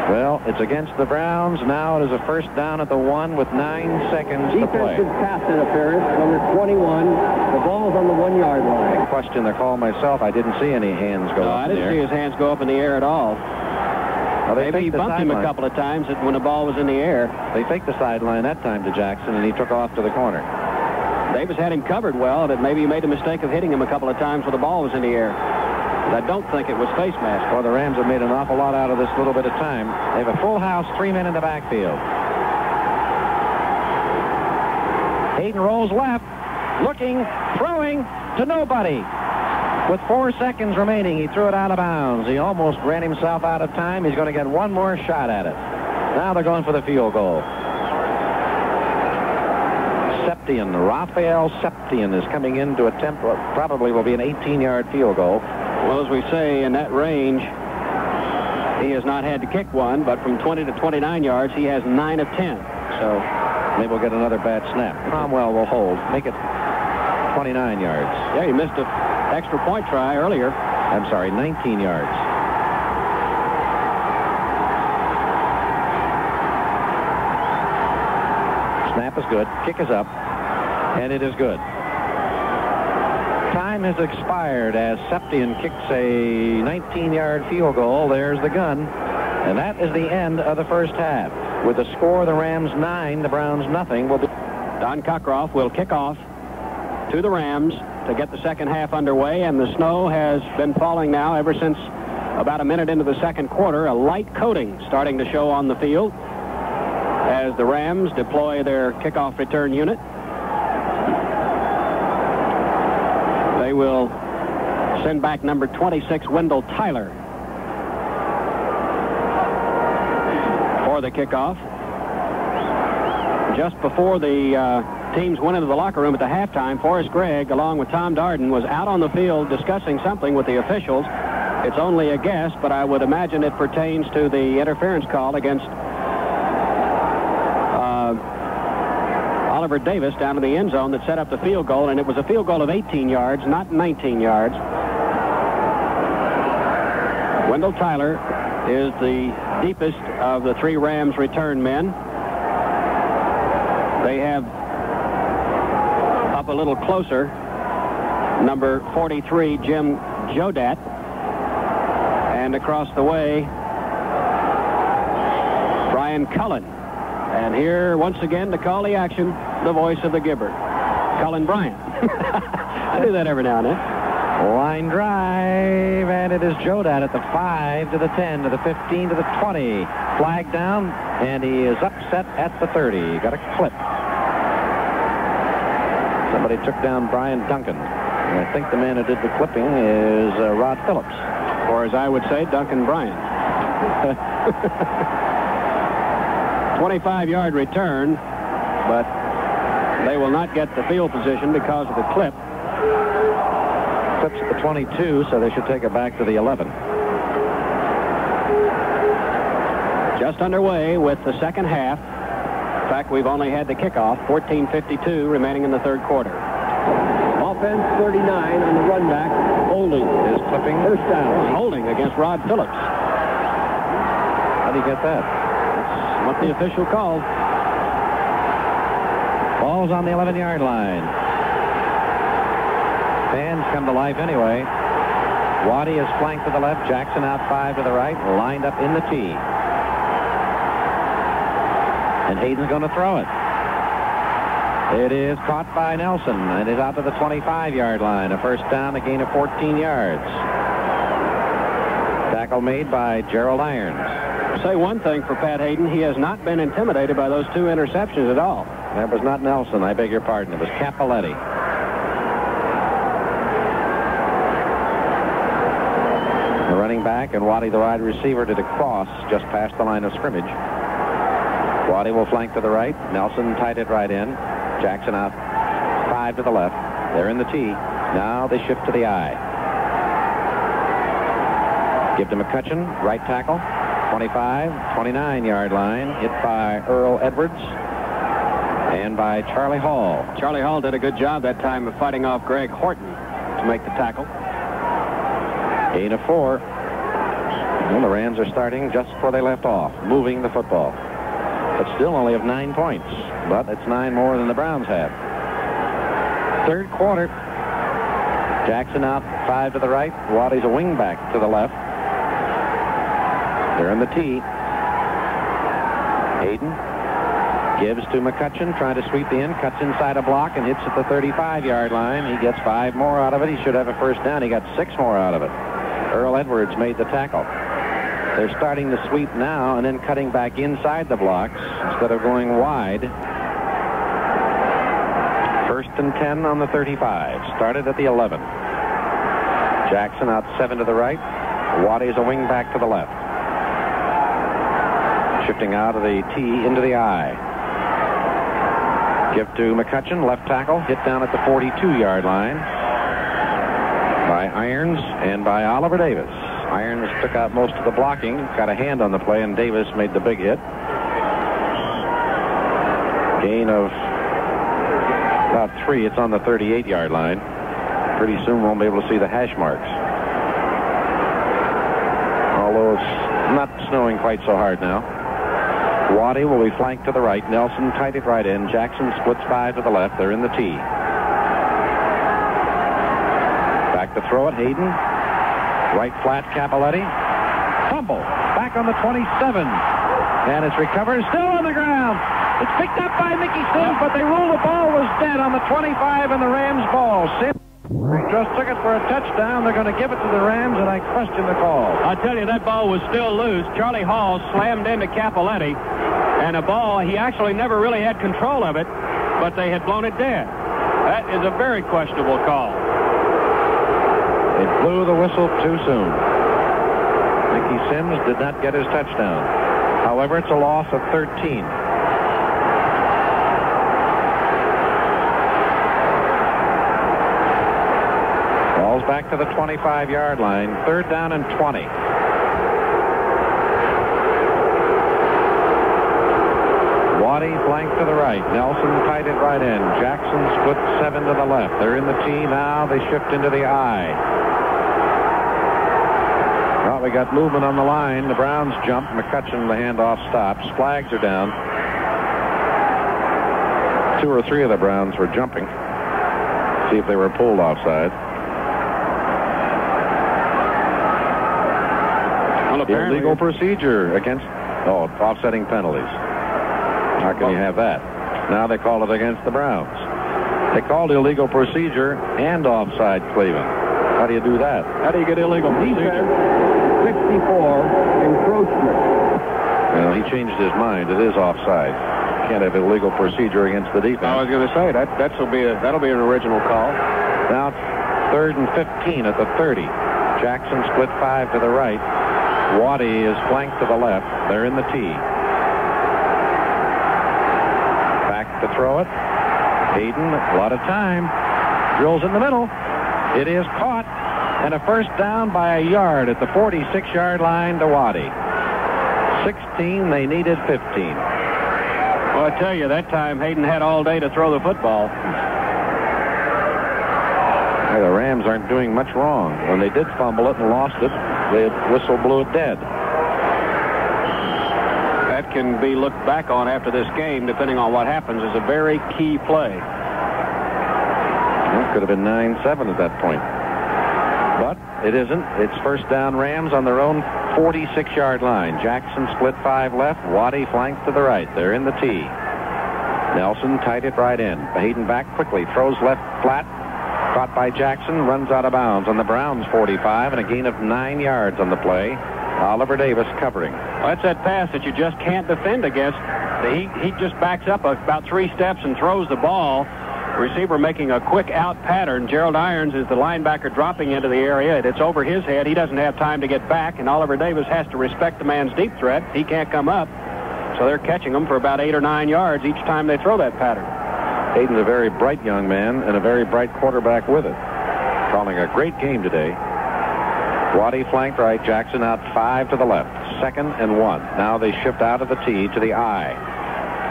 Well, it's against the Browns. Now it is a first down at the 1 with 9 seconds to play. Defensive pass interference, number 21. The ball's on the 1-yard line. I questioned the call myself. I didn't see any hands go up in the air. I didn't see his hands go up in the air at all. Well, maybe he bumped him a couple of times when the ball was in the air. They faked the sideline that time to Jackson, and he took off to the corner. Davis had him covered well, but maybe he made the mistake of hitting him a couple of times when the ball was in the air. But I don't think it was face mask. Well, the Rams have made an awful lot out of this little bit of time. They have a full house, 3 men in the backfield. Hayden rolls left, looking, throwing to nobody. With 4 seconds remaining, he threw it out of bounds. He almost ran himself out of time. He's going to get one more shot at it. Now they're going for the field goal. Raphael Septian is coming in to attempt what probably will be an 18-yard field goal. Well, as we say, in that range, he has not had to kick one, but from 20 to 29 yards, he has 9 of 10. So maybe we'll get another bad snap. Cromwell will hold. Make it 29 yards. Yeah, he missed an extra point try earlier. I'm sorry, 19 yards. Snap is good. Kick is up. And it is good. Time has expired as Septian kicks a 19-yard field goal. There's the gun. And that is the end of the first half. With the score, the Rams 9, the Browns nothing. Don Cockcroft will kick off to the Rams to get the second half underway. And the snow has been falling now ever since about a minute into the second quarter. A light coating starting to show on the field as the Rams deploy their kickoff return unit. They will send back number 26, Wendell Tyler, for the kickoff. Just before the teams went into the locker room at the halftime, Forrest Gregg, along with Tom Darden, was out on the field discussing something with the officials. It's only a guess, but I would imagine it pertains to the interference call against Oliver Davis down to the end zone that set up the field goal, and it was a field goal of 18 yards, not 19 yards. Wendell Tyler is the deepest of the 3 Rams return men. They have up a little closer number 43, Jim Jodat, and across the way, Brian Cullen. And here, once again, to call the action, the voice of the Gibber, Cullen Bryant. I do that every now and then. Line drive, and it is Jodat at the 5 to the 10 to the 15 to the 20. Flag down, and he is upset at the 30. Got a clip. Somebody took down Brian Duncan. And I think the man who did the clipping is Rod Phillips. Or as I would say, Duncan Bryant. 25-yard return, but they will not get the field position because of the clip. Clips at the 22, so they should take it back to the 11. Just underway with the second half. In fact, we've only had the kickoff. 14:52 remaining in the third quarter. Offense 39 on the run back. Holding is clipping. First down. Holding against Rod Phillips. How do you get that? That's what the official called. Ball's on the 11-yard line. Fans come to life anyway. Waddy is flanked to the left. Jackson out 5 to the right. Lined up in the T. And Hayden's going to throw it. It is caught by Nelson, and is out to the 25-yard line. A first down, a gain of 14 yards. tackle made by Gerald Irons. Say one thing for Pat Hayden, he has not been intimidated by those 2 interceptions at all. That was not Nelson, I beg your pardon. It was Capoletti. The running back and Waddy, the wide receiver, did a cross just past the line of scrimmage. Waddy will flank to the right. Nelson tied it right in. Jackson out 5 to the left. They're in the T. Now they shift to the I. Give to McCutcheon, right tackle. 25, 29-yard line. Hit by Earl Edwards and by Charlie Hall. Charlie Hall did a good job that time of fighting off Greg Horton to make the tackle. Gain of 4. Well, the Rams are starting just where they left off, moving the football. But still only have 9 points. But it's 9 more than the Browns have. Third quarter. Jackson out 5 to the right. Waddy's a wingback to the left. They're in the T. Hayden gives to McCutcheon, trying to sweep the end, cuts inside a block and hits at the 35-yard line. He gets 5 more out of it. He should have a first down. He got 6 more out of it. Earl Edwards made the tackle. They're starting to sweep now and then cutting back inside the blocks instead of going wide. First and 10 on the 35. Started at the 11. Jackson out 7 to the right. Waddy's a wing back to the left. Shifting out of the T into the I. Give to McCutcheon, left tackle. Hit down at the 42-yard line by Irons and by Oliver Davis. Irons took out most of the blocking, got a hand on the play, and Davis made the big hit. Gain of about 3. It's on the 38-yard line. Pretty soon won't be able to see the hash marks. Although it's not snowing quite so hard now. Waddy will be flanked to the right. Nelson tied it right in. Jackson splits 5 to the left. They're in the T. Back to throw it. Hayden. Right flat, Capoletti. Fumble. Back on the 27. And it's recovered. Still on the ground. It's picked up by Mickey Sims, but they rule the ball was dead on the 25 and the Rams ball. Sims just took it for a touchdown. They're going to give it to the Rams, and I question the call. I tell you, that ball was still loose. Charlie Hall slammed into Capoletti, and a ball, he actually never really had control of it, but they had blown it dead. That is a very questionable call. They blew the whistle too soon. Mickey Sims did not get his touchdown. However, it's a loss of 13. Ball's back to the 25-yard line. 3rd down and 20. Waddy flanked to the right. Nelson tied it right in. Jackson split 7 to the left. They're in the T now. They shift into the I. Well, we got movement on the line. The Browns jump. McCutcheon, the handoff stops. Flags are down. 2 or 3 of the Browns were jumping. See if they were pulled offside. Well, illegal procedure against offsetting penalties. How can you have that? Now they call it against the Browns. They called illegal procedure and offside Cleveland. How do you do that? How do you get illegal procedure? 64, encroachment. Well, he changed his mind. It is offside. Can't have illegal procedure against the defense. I was going to say that'll be an original call. Now 3rd and 15 at the 30. Jackson split 5 to the right. Waddy is flanked to the left. They're in the T. Back to throw it. Hayden, a lot of time. Drills in the middle. It is caught. And a first down by a yard at the 46-yard line to Waddy. 16, they needed 15. Well, I tell you, that time Hayden had all day to throw the football. Hey, the Rams aren't doing much wrong. When they did fumble it and lost it, the whistle blew it dead. That can be looked back on after this game, depending on what happens, is a very key play. It could have been 9-7 at that point. But it isn't. It's first down Rams on their own 46-yard line. Jackson split 5 left. Waddy flanked to the right. They're in the T. Nelson tied it right in. Hayden back quickly. Throws left flat. Caught by Jackson. Runs out of bounds on the Browns 45 and a gain of 9 yards on the play. Oliver Davis covering. Well, that's that pass that you just can't defend against. He just backs up about 3 steps and throws the ball. The receiver making a quick out pattern. Gerald Irons is the linebacker dropping into the area. It's over his head. He doesn't have time to get back, and Oliver Davis has to respect the man's deep threat. He can't come up. So they're catching him for about 8 or 9 yards each time they throw that pattern. Hayden's a very bright young man and a very bright quarterback with it. Calling a great game today. Waddy flanked right, Jackson out 5 to the left. 2nd and 1. Now they shift out of the T to the I.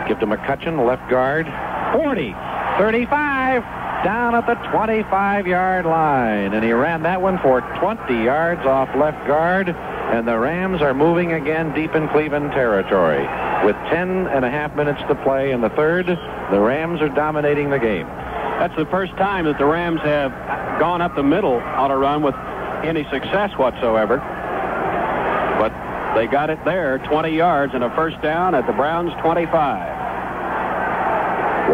Give to McCutcheon, left guard. 40, 35, down at the 25-yard line. And he ran that one for 20 yards off left guard. And the Rams are moving again deep in Cleveland territory. With 10.5 minutes to play in the third, the Rams are dominating the game. That's the first time that the Rams have gone up the middle on a run with any success whatsoever. But they got it there, 20 yards and a first down at the Browns' 25.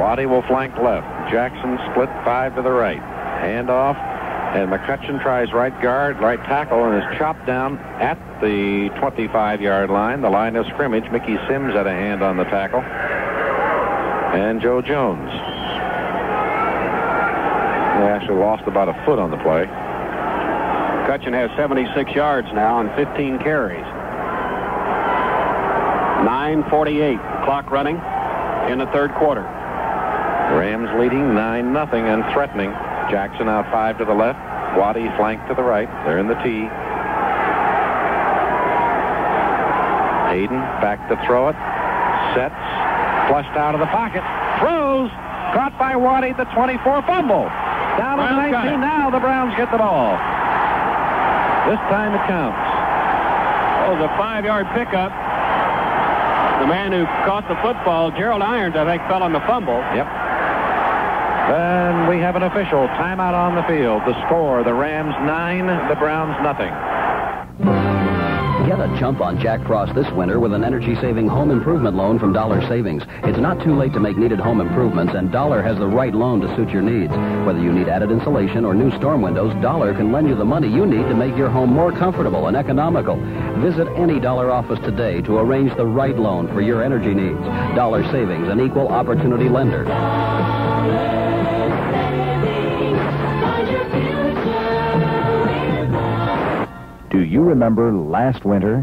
Waddy will flank left. Jackson split 5 to the right. Handoff, and McCutcheon tries right guard, right tackle, and is chopped down at the 25-yard line, the line of scrimmage. Mickey Sims had a hand on the tackle. And Joe Jones. They actually lost about a foot on the play. McCutcheon has 76 yards now on 15 carries. 9:48 clock running in the third quarter. Rams leading 9-0 and threatening. Jackson out 5 to the left. Waddy flanked to the right. They're in the T. Hayden back to throw it. Sets. Flushed out of the pocket. Throws. Caught by Waddy at the 24. Fumble. Down to the 19. Now the Browns get the ball. This time it counts. Oh, the 5-yard pickup. The man who caught the football, Gerald Irons, I think, fell on the fumble. Yep. Then we have an official timeout on the field. The score, the Rams 9, the Browns nothing. Get a jump on Jack Frost this winter with an energy-saving home improvement loan from Dollar Savings. It's not too late to make needed home improvements, and Dollar has the right loan to suit your needs. Whether you need added insulation or new storm windows, Dollar can lend you the money you need to make your home more comfortable and economical. Visit any Dollar office today to arrange the right loan for your energy needs. Dollar Savings, an equal opportunity lender. Do you remember last winter?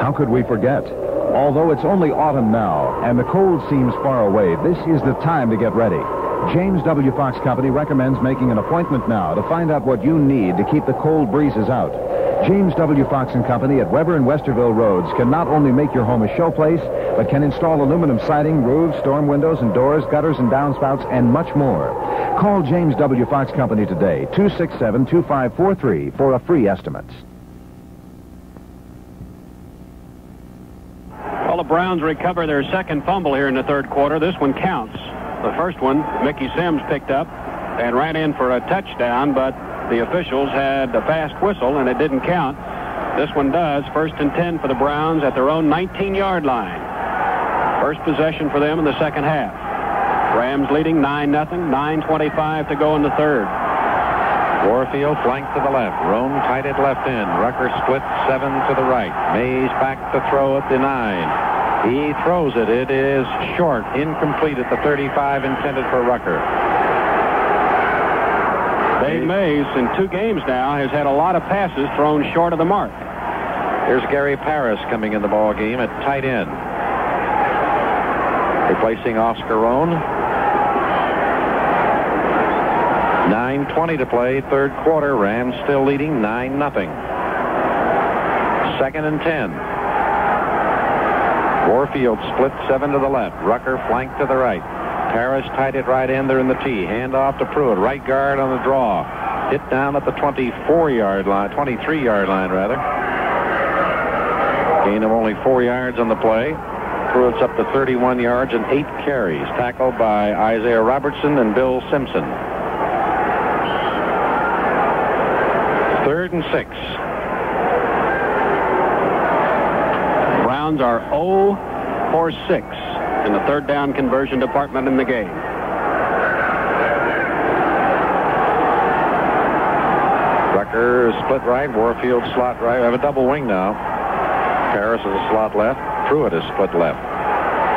How could we forget? Although it's only autumn now and the cold seems far away, this is the time to get ready. James W. Fox Company recommends making an appointment now to find out what you need to keep the cold breezes out. James W. Fox & Company at Weber and Westerville Roads can not only make your home a showplace, but can install aluminum siding, roofs, storm windows and doors, gutters and downspouts, and much more. Call James W. Fox Company today, 267-2543, for a free estimate. Well, the Browns recover their second fumble here in the third quarter. This one counts. The first one, Mickey Sims picked up and ran in for a touchdown, but the officials had a fast whistle, and it didn't count. This one does. 1st and 10 for the Browns at their own 19-yard line. First possession for them in the second half. Rams leading 9-0, 9:25 to go in the third. Warfield flanked to the left. Roan tight at left end. Rucker split 7 to the right. Mays back to throw at the 9. He throws it. It is short, incomplete at the 35, intended for Rucker. Dave Mays, in 2 games now, has had a lot of passes thrown short of the mark. Here's Gary Paris coming in the ball game at tight end. Replacing Oscar Roan. 9:20 to play, third quarter. Rams still leading 9-0. 2nd and 10. Warfield split 7 to the left. Rucker flanked to the right. Paris tight at right end. They're in the T. Hand off to Pruitt. Right guard on the draw. Hit down at the 24-yard line, 23-yard line, rather. Gain of only 4 yards on the play. Pruitt's up to 31 yards and 8 carries. Tackled by Isaiah Robertson and Bill Simpson. 3rd and 6. Browns are 0 for 6 in the third down conversion department in the game. Rucker split right. Warfield slot right. We have a double wing now. Paris is a slot left. Pruitt is split left.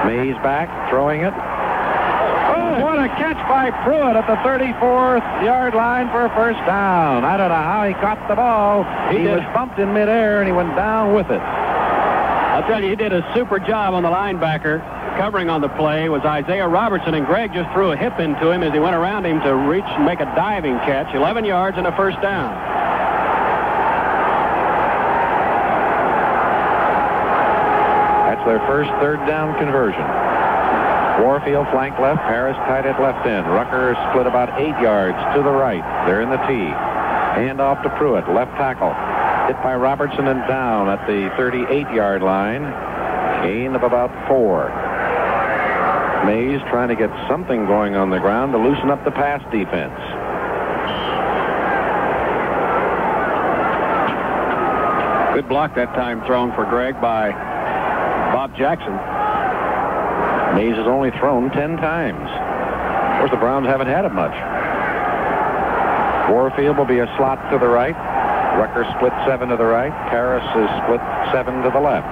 Mays back, throwing it. Oh, what a catch by Pruitt at the 34th-yard line for a first down. I don't know how he caught the ball. He was bumped in midair, and he went down with it. I'll tell you, he did a super job on the linebacker. Covering on the play was Isaiah Robertson, and Greg just threw a hip into him as he went around him to reach and make a diving catch. 11 yards and a first down. That's their first third down conversion. Warfield flank left, Harris tight at left end. Rucker split about 8 yards to the right. They're in the T. Hand off to Pruitt, left tackle. Hit by Robertson and down at the 38-yard line. Gain of about 4. Mays trying to get something going on the ground to loosen up the pass defense. Good block that time thrown for Greg by Bob Jackson. Mays has only thrown 10 times. Of course, the Browns haven't had it much. Warfield will be a slot to the right. Rucker split 7 to the right. Karras is split 7 to the left.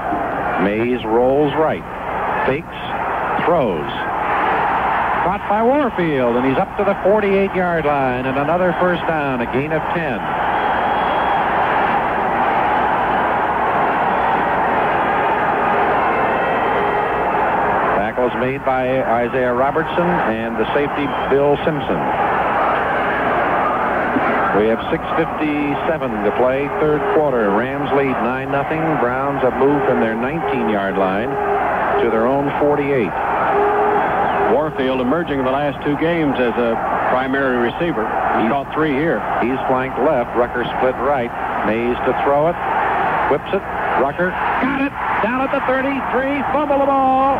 Mays rolls right. Fakes. Throws. Caught by Warfield, and he's up to the 48-yard line, and another first down, a gain of 10. Tackles made by Isaiah Robertson and the safety Bill Simpson. We have 6:57 to play, third quarter. Rams lead 9-0. Browns have moved from their 19-yard line to their own 48. Warfield emerging in the last 2 games as a primary receiver. He caught 3 here. He's flanked left. Rucker split right. Mays to throw it. Whips it. Rucker got it. Down at the 33. Fumble the ball.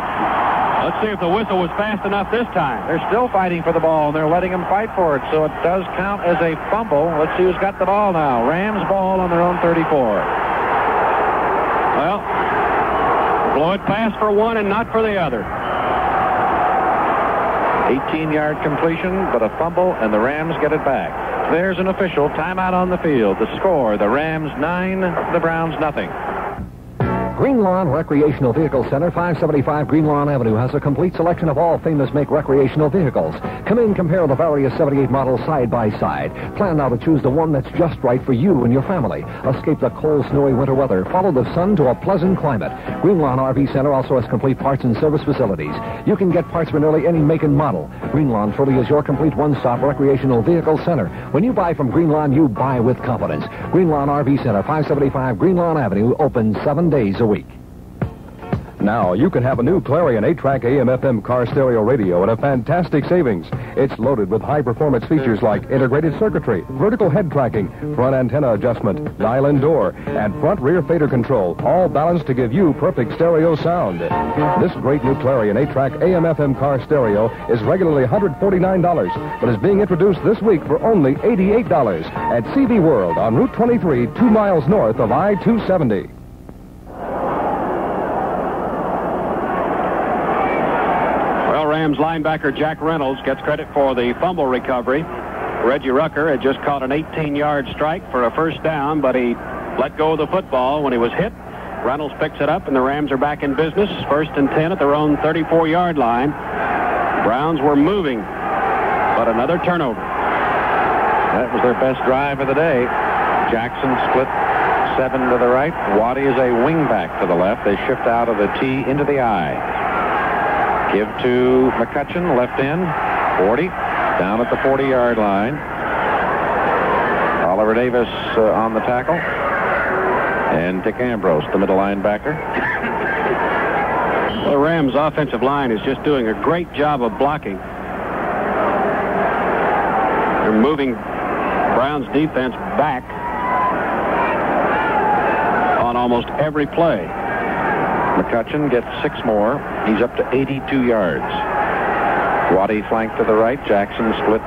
Let's see if the whistle was fast enough this time. They're still fighting for the ball, and they're letting them fight for it, so it does count as a fumble. Let's see who's got the ball now. Rams ball on their own 34. Well, blow it pass for one and not for the other. 18-yard completion, but a fumble, and the Rams get it back. There's an official timeout on the field. The score, the Rams 9, the Browns nothing. Green Lawn Recreational Vehicle Center, 575 Green Lawn Avenue, has a complete selection of all famous make recreational vehicles. Come in, compare the various 78 models side by side. Plan now to choose the one that's just right for you and your family. Escape the cold, snowy winter weather. Follow the sun to a pleasant climate. Green Lawn RV Center also has complete parts and service facilities. You can get parts for nearly any make and model. Green Lawn truly is your complete one-stop recreational vehicle center. When you buy from Green Lawn, you buy with confidence. Green Lawn RV Center, 575 Green Lawn Avenue, open 7 days a week. Now, you can have a new Clarion 8-track AM/FM car stereo radio at a fantastic savings. It's loaded with high-performance features like integrated circuitry, vertical head tracking, front antenna adjustment, dial-in door, and front-rear fader control, all balanced to give you perfect stereo sound. This great new Clarion 8-track AM/FM car stereo is regularly $149, but is being introduced this week for only $88 at CV World on Route 23, 2 miles north of I-270. Rams linebacker Jack Reynolds gets credit for the fumble recovery. Reggie Rucker had just caught an 18-yard strike for a first down, but he let go of the football when he was hit. Reynolds picks it up, and the Rams are back in business. 1st and 10 at their own 34-yard line. Browns were moving, but another turnover. That was their best drive of the day. Jackson split 7 to the right. Waddy is a wingback to the left. They shift out of the T into the I. Give to McCutcheon, left end, 40, down at the 40-yard line. Oliver Davis on the tackle. And Dick Ambrose, the middle linebacker. The Rams' offensive line is just doing a great job of blocking. They're moving Browns' defense back on almost every play. McCutcheon gets 6 more. He's up to 82 yards. Waddy flanked to the right. Jackson split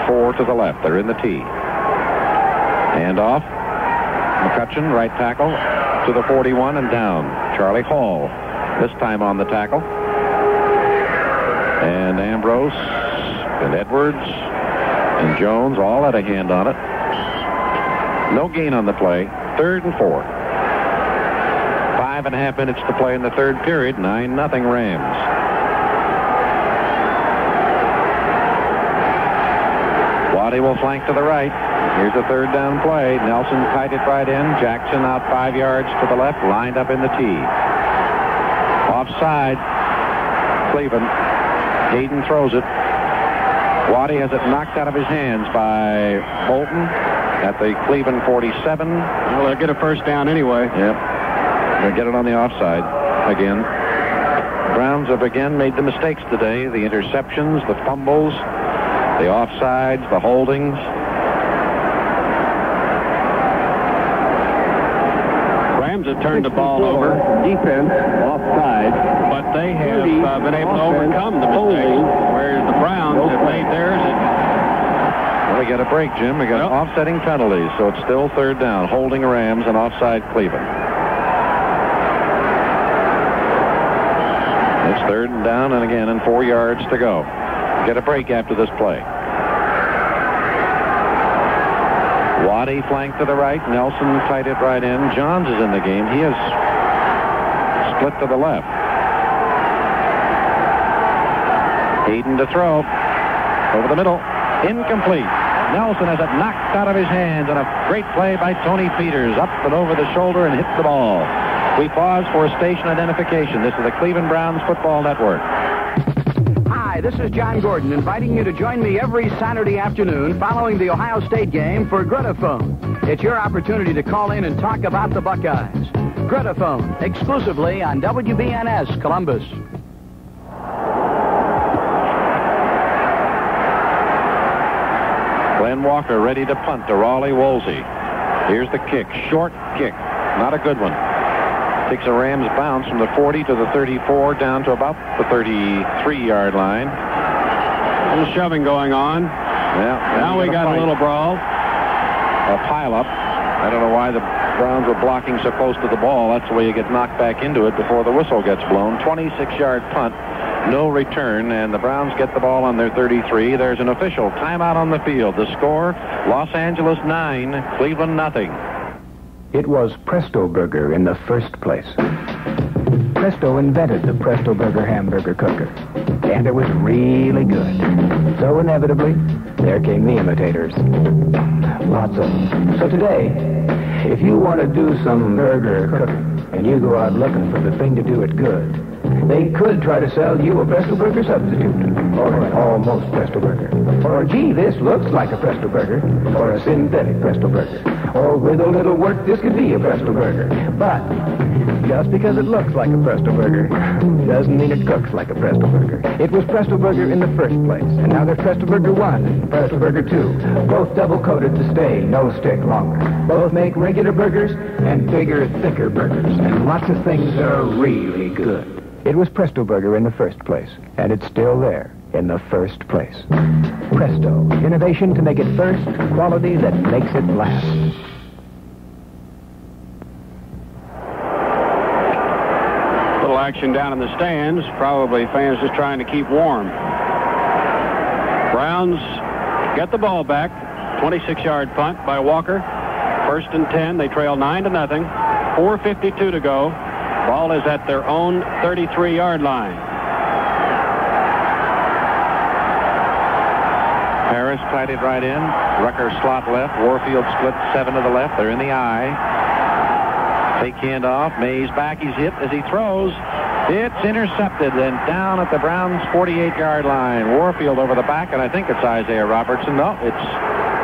4 to the left. They're in the T. Hand off. McCutcheon, right tackle, to the 41 and down. Charlie Hall, this time on the tackle. And Ambrose and Edwards and Jones all had a hand on it. No gain on the play. 3rd and 4. 5.5 minutes to play in the third period. 9-0 Rams. Waddy will flank to the right. Here's a 3rd down play. Nelson tied it right in. Jackson out 5 yards to the left, lined up in the tee. Offside. Cleveland. Hayden throws it. Waddy has it knocked out of his hands by Bolton at the Cleveland 47. Well, they'll get a first down anyway. Yep. They'll get it on the offside again. Browns have again made the mistakes today. The interceptions, the fumbles, the offsides, the holdings. Rams have turned the ball over. Defense offside. But they have been able to overcome the mistakes, whereas the Browns have made theirs. Well, we got a break, Jim. We got offsetting penalties, so it's still 3rd down. Holding Rams and offside Cleveland. It's 3rd down and again and 4 yards to go. Get a break after this play. Waddy flanked to the right. Nelson tied it right in. Johns is in the game. He has split to the left. Hayden to throw. Over the middle. Incomplete. Nelson has it knocked out of his hands, and a great play by Tony Peters. Up and over the shoulder and hit the ball. We pause for station identification. This is the Cleveland Browns Football Network. Hi, this is John Gordon, inviting you to join me every Saturday afternoon following the Ohio State game for Gretaphone. It's your opportunity to call in and talk about the Buckeyes. Gretaphone, exclusively on WBNS Columbus. Glenn Walker ready to punt to Raleigh Woolsey. Here's the kick. Short kick. Not a good one. Takes a Rams bounce from the 40 to the 34 down to about the 33-yard line. A little shoving going on. Yeah. Now we got a little brawl. A pile-up. I don't know why the Browns were blocking so close to the ball. That's the way you get knocked back into it before the whistle gets blown. 26-yard punt. No return, and the Browns get the ball on their 33. There's an official timeout on the field. The score, Los Angeles 9, Cleveland nothing. It was Presto Burger in the first place. Presto invented the Presto Burger hamburger cooker, and it was really good. So inevitably, there came the imitators. Lots of them. So today, if you want to do some burger cooking, and you go out looking for the thing to do it good, they could try to sell you a Presto Burger substitute, or an almost Presto Burger, or gee, this looks like a Presto Burger, or a synthetic Presto Burger, or with a little work, this could be a Presto Burger. But just because it looks like a Presto Burger doesn't mean it cooks like a Presto Burger. It was Presto Burger in the first place, and now there's Presto Burger 1 and Presto Burger 2, both double-coated to stay no stick longer. Both make regular burgers and bigger, thicker burgers, and lots of things that are really good. It was Presto Burger in the first place, and it's still there in the first place. Presto, innovation to make it first, quality that makes it last. Little action down in the stands. Probably fans just trying to keep warm. Browns get the ball back. 26-yard punt by Walker. 1st and 10. They trail 9-0. 4:52 to go. Ball is at their own 33-yard line. Harris tied it right in. Rucker slot left. Warfield split 7 to the left. They're in the eye. Fake handoff. Mays back. He's hit as he throws. It's intercepted and down at the Browns' 48-yard line. Warfield over the back, and I think it's Isaiah Robertson. No, it's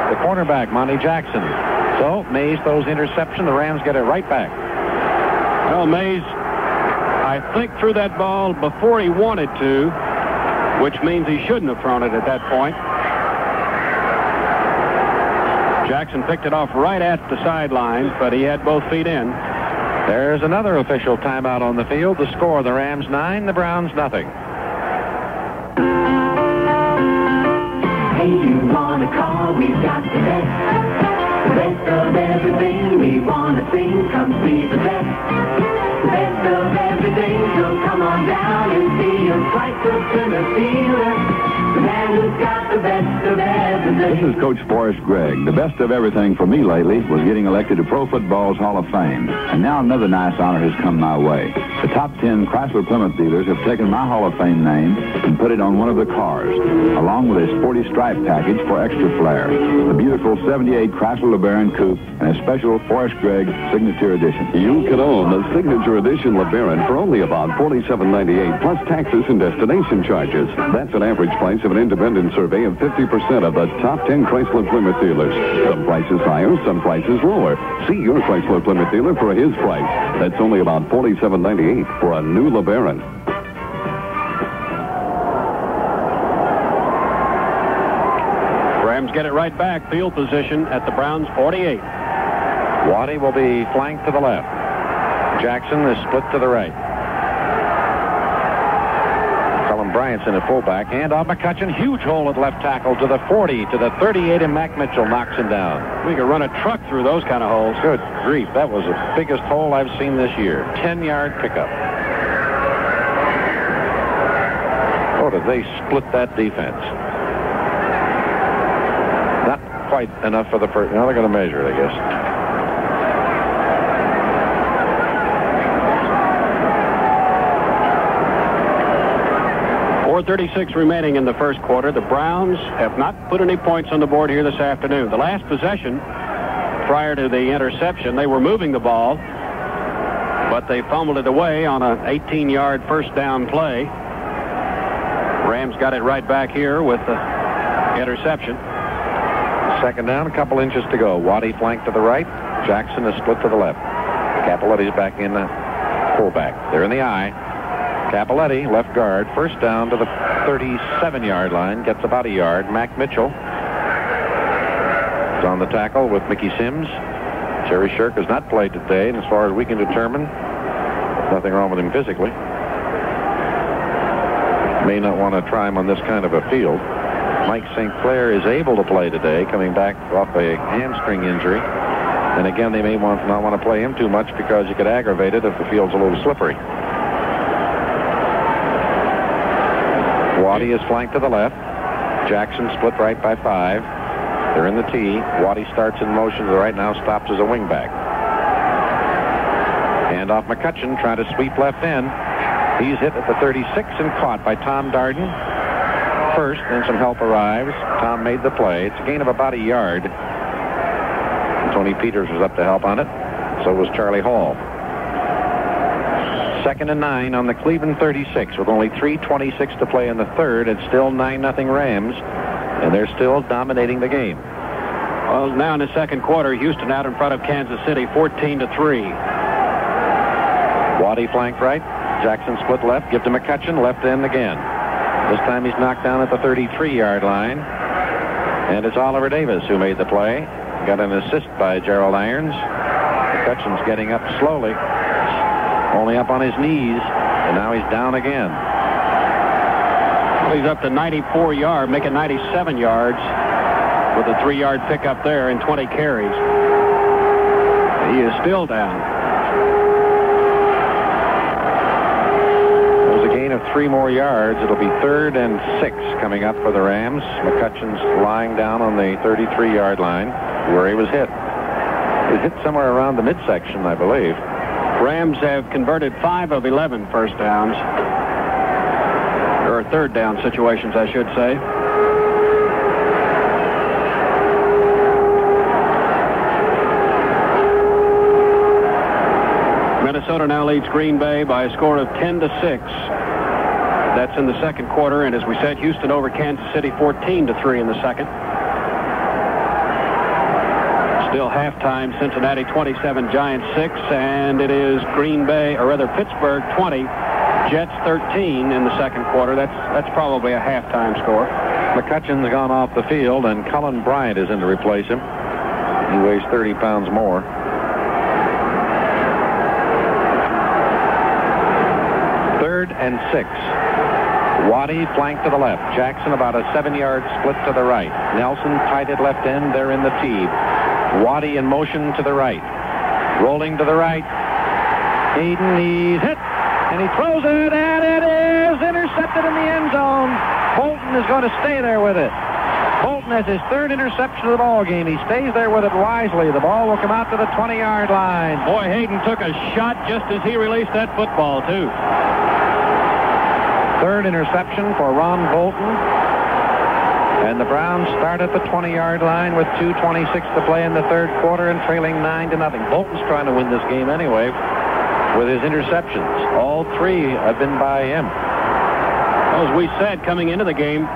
the cornerback, Monty Jackson. So Mays throws interception. The Rams get it right back. Well, Mays, I think, threw that ball before he wanted to, which means he shouldn't have thrown it at that point. Jackson picked it off right at the sideline, but he had both feet in. There's another official timeout on the field. The score, the Rams 9, the Browns nothing. Hey, you want a car? We've got the best. The best of everything we want to sing. Come see the best. The best of everything. So come on down and see us. Right to the dealer. The man who He's got the best of everything. This is Coach Forrest Gregg. The best of everything for me lately was getting elected to Pro Football's Hall of Fame. And now another nice honor has come my way. The top 10 Chrysler Plymouth dealers have taken my Hall of Fame name and put it on one of the cars, along with a sporty stripe package for extra flair, the beautiful 78 Chrysler LeBaron Coupe, and a special Forrest Gregg Signature Edition. You can own the Signature Edition LeBaron for only about $47.98 plus taxes and destination charges. That's an average price of an independent survey of 50% of the top 10 Chrysler Plymouth dealers. Some prices higher, some prices lower. See your Chrysler Plymouth dealer for his price. That's only about $47.98 for a new LeBaron. Rams get it right back. Field position at the Browns' 48. Waddy will be flanked to the left. Jackson is split to the right. Cullen Bryant's in at fullback. Hand off McCutcheon. Huge hole at left tackle to the 40, to the 38, and Mac Mitchell knocks him down. We could run a truck through those kind of holes. Good grief. That was the biggest hole I've seen this year. 10-yard pickup. Oh, did they split that defense? Not quite enough for the first. Now they're going to measure it, I guess. 4:36 remaining in the first quarter. The Browns have not put any points on the board here this afternoon. The last possession, prior to the interception, they were moving the ball, but they fumbled it away on an 18-yard first down play. Rams got it right back here with the interception. Second down, a couple inches to go. Waddy flanked to the right. Jackson is split to the left. Capoletti's back in the fullback. They're in the eye. Capoletti, left guard, first down to the 37-yard line, gets about a yard. Mac Mitchell is on the tackle with Mickey Sims. Jerry Shirk has not played today, and as far as we can determine, nothing wrong with him physically. May not want to try him on this kind of a field. Mike St. Clair is able to play today, coming back off a hamstring injury. And again, they may not want to play him too much because you could aggravate it if the field's a little slippery. Waddy is flanked to the left. Jackson split right by 5. They're in the T. Waddy starts in motion to the right, now stops as a wingback. Hand off McCutcheon, trying to sweep left end. He's hit at the 36 and caught by Tom Darden. First, then some help arrives. Tom made the play. It's a gain of about a yard. Tony Peters was up to help on it. So was Charlie Hall. 2nd and 9 on the Cleveland 36 with only 3:26 to play in the third. It's still 9-0 Rams, and they're still dominating the game. Well, now in the second quarter, Houston out in front of Kansas City, 14-3. Waddy flanked right. Jackson split left. Give to McCutcheon. Left end again. This time he's knocked down at the 33-yard line. And it's Oliver Davis who made the play. Got an assist by Gerald Irons. McCutcheon's getting up slowly. Only up on his knees, and now he's down again. Well, he's up to 94 yards, making 97 yards with a 3-yard pickup there and 20 carries. He is still down. There's a gain of 3 more yards. It'll be 3rd and 6 coming up for the Rams. McCutcheon's lying down on the 33-yard line where he was hit. He was hit somewhere around the midsection, I believe. Rams have converted 5 of 11 first downs, or third down situations, I should say. Minnesota now leads Green Bay by a score of 10-6. That's in the second quarter, and as we said, Houston over Kansas City 14-3 in the second. Still halftime, Cincinnati 27, Giants 6, and it is Green Bay, or rather Pittsburgh 20, Jets 13 in the second quarter. That's probably a halftime score. McCutcheon's gone off the field, and Cullen Bryant is in to replace him. He weighs 30 pounds more. Third and 6. Waddy flanked to the left. Jackson about a 7-yard split to the right. Nelson tight at left end. They're in the T. Waddy in motion to the right. Rolling to the right. Hayden, he's hit. And he throws it, and it is intercepted in the end zone. Bolton is going to stay there with it. Bolton has his third interception of the ball game. He stays there with it wisely. The ball will come out to the 20-yard line. Boy, Hayden took a shot just as he released that football, too. Third interception for Ron Bolton. And the Browns start at the 20-yard line with 2:26 to play in the third quarter and trailing 9-0. Bolton's trying to win this game anyway with his interceptions. All three have been by him. As we said coming into the game,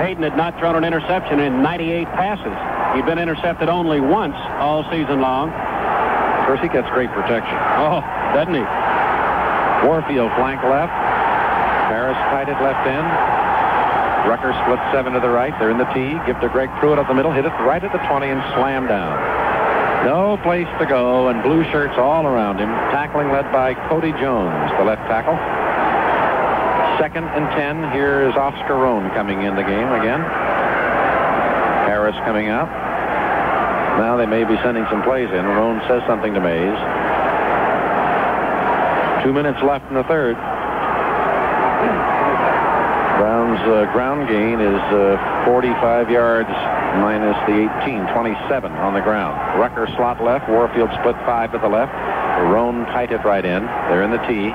Hayden had not thrown an interception in 98 passes. He'd been intercepted only once all season long. Of course, he gets great protection. Oh, doesn't he? Warfield flank left. Harris tight at left end. Rucker split 7 to the right. They're in the tee. Give to Greg Pruitt up the middle. Hit it right at the 20 and slam down. No place to go, and blue shirts all around him. Tackling led by Cody Jones, the left tackle. 2nd and 10. Here's Oscar Rohn coming in the game again. Harris coming out. Now they may be sending some plays in. Rohn says something to Mays. 2 minutes left in the third. Brown's ground gain is 45 yards minus the 18, 27 on the ground. Rucker slot left. Warfield split 5 to the left. Rohn tight at right end. They're in the tee.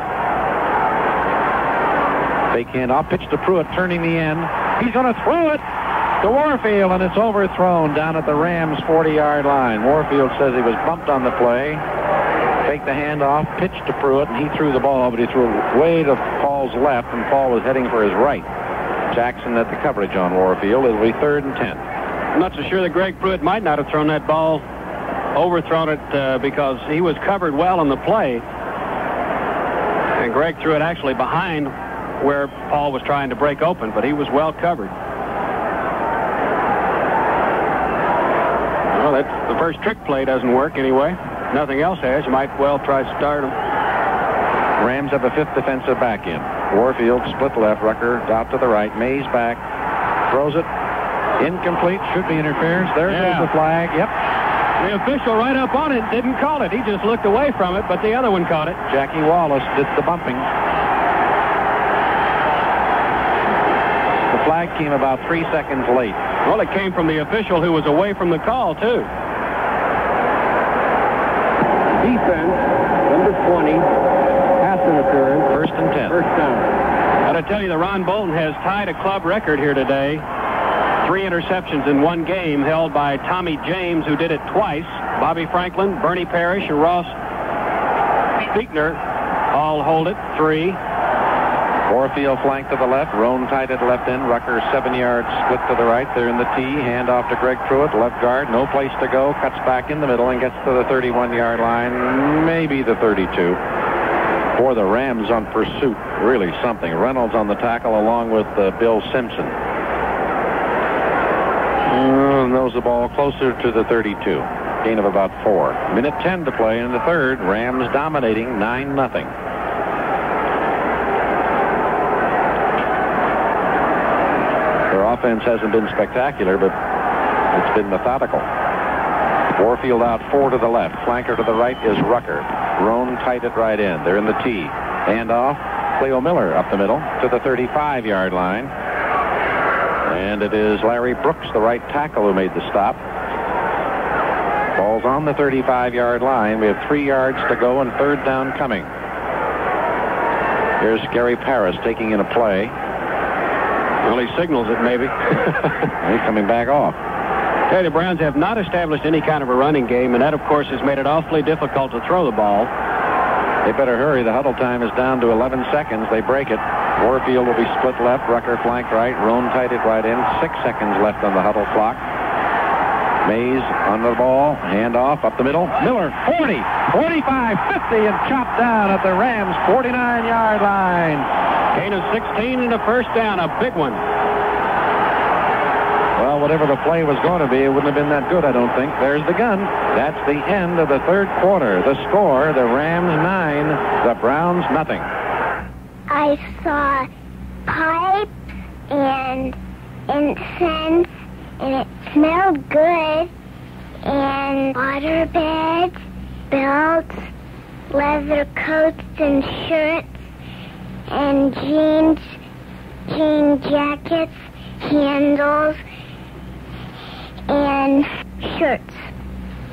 Fake handoff. Pitch to Pruitt, turning the end. He's going to throw it to Warfield, and it's overthrown down at the Rams' 40-yard line. Warfield says he was bumped on the play. Fake the handoff, pitch to Pruitt, and he threw the ball, but he threw it way to Paul's left, and Paul was heading for his right. Jackson at the coverage on Warfield. It'll be 3rd and 10. I'm not so sure that Greg Pruitt might not have thrown that ball, overthrown it because he was covered well on the play. And Greg threw it actually behind where Paul was trying to break open, but he was well covered. Well, that's the first trick play doesn't work anyway. Nothing else has. You might well try to start him. Rams have a 5th defensive back in. Warfield split left. Rucker out to the right. Mays back. Throws it. Incomplete. Should be interference. There goes the flag. Yep. The official right up on it didn't call it. He just looked away from it, but the other one caught it. Jackie Wallace did the bumping. The flag came about 3 seconds late. Well, it came from the official who was away from the call, too. Defense, number 20, pass interference. 1st and 10. First down. Got to tell you, the Ron Bolton has tied a club record here today. 3 interceptions in one game, held by Tommy James, who did it twice. Bobby Franklin, Bernie Parrish, and Ross Fichtner all hold it. 3. Warfield flank to the left. Rohn tight at left end. Rucker 7 yards split to the right. They're in the tee. Hand off to Greg Pruitt. Left guard. No place to go. Cuts back in the middle and gets to the 31-yard line. Maybe the 32. For the Rams on pursuit. Really something. Reynolds on the tackle along with Bill Simpson. Knows the ball closer to the 32. Gain of about 4. Minute 10 to play in the third. Rams dominating 9-0. Their offense hasn't been spectacular, but it's been methodical. Warfield out 4 to the left. Flanker to the right is Rucker. Rohn tight at right end. They're in the tee. Handoff. Cleo Miller up the middle to the 35-yard line. And it is Larry Brooks, the right tackle, who made the stop. Ball's on the 35-yard line. We have 3 yards to go and 3rd down coming. Here's Gary Paris taking in a play. Well, he signals it, maybe. He's coming back off. The Browns have not established any kind of a running game, and that, of course, has made it awfully difficult to throw the ball. They better hurry. The huddle time is down to 11 seconds. They break it. Warfield will be split left. Rucker flank right. Rohn tight at right end. 6 seconds left on the huddle clock. Mays on the ball. Handoff up the middle. Miller, 40, 45, 50, and chopped down at the Rams' 49-yard line. Gain of 16 and a first down. A big one. Well, whatever the play was going to be, it wouldn't have been that good, I don't think. There's the gun. That's the end of the third quarter. The score, the Rams 9, the Browns nothing. I saw pipes and incense, and it smelled good, and water beds, belts, leather coats and shirts, and jeans, jean jackets, handles, and shirts.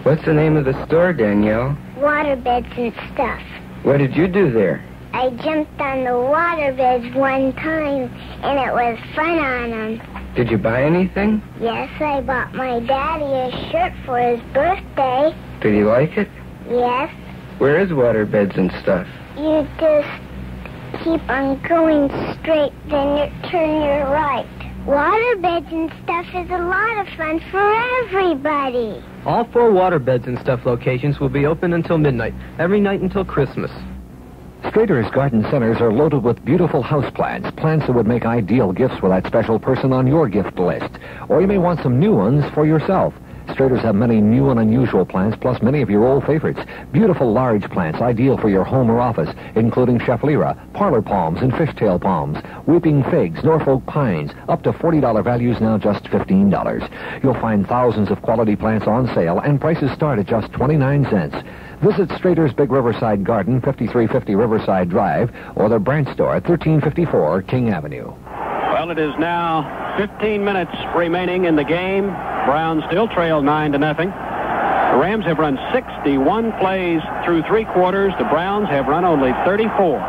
What's the name of the store, Danielle? Waterbeds and stuff. What did you do there? I jumped on the waterbeds one time, and it was fun on them. Did you buy anything? Yes, I bought my daddy a shirt for his birthday. Did he like it? Yes. Where is Waterbeds and stuff? You just keep on going straight, then you turn your right. Waterbeds and stuff is a lot of fun for everybody. All 4 Waterbeds and Stuff locations will be open until midnight, every night until Christmas. Strader's Garden Centers are loaded with beautiful houseplants, plants that would make ideal gifts for that special person on your gift list. Or you may want some new ones for yourself. Strader's have many new and unusual plants, plus many of your old favorites. Beautiful large plants, ideal for your home or office, including Schefflera, parlor palms, and fishtail palms, weeping figs, Norfolk pines, up to $40 values, now just $15. You'll find thousands of quality plants on sale, and prices start at just 29 cents. Visit Strader's Big Riverside Garden, 5350 Riverside Drive, or the branch store at 1354 King Avenue. Well, it is now 15 minutes remaining in the game. Browns still trail 9-0. The Rams have run 61 plays through 3 quarters. The Browns have run only 34.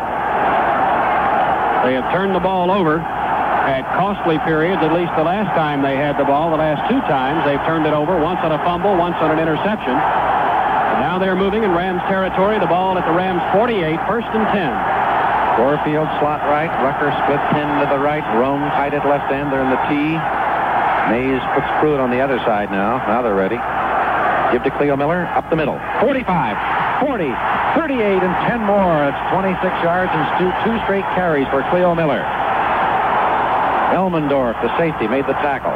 They have turned the ball over at costly periods, at least the last time they had the ball. The last 2 times they've turned it over, once on a fumble, once on an interception. And now they're moving in Rams territory. The ball at the Rams 48, first and 10. Warfield slot right. Rucker split 10 to the right. Rome tight at left end. They're in the T. Mays puts Pruitt on the other side now. Now they're ready. Give to Cleo Miller. Up the middle. 45, 40, 38, and 10 more. It's 26 yards and 2 straight carries for Cleo Miller. Elmendorf, the safety, made the tackle.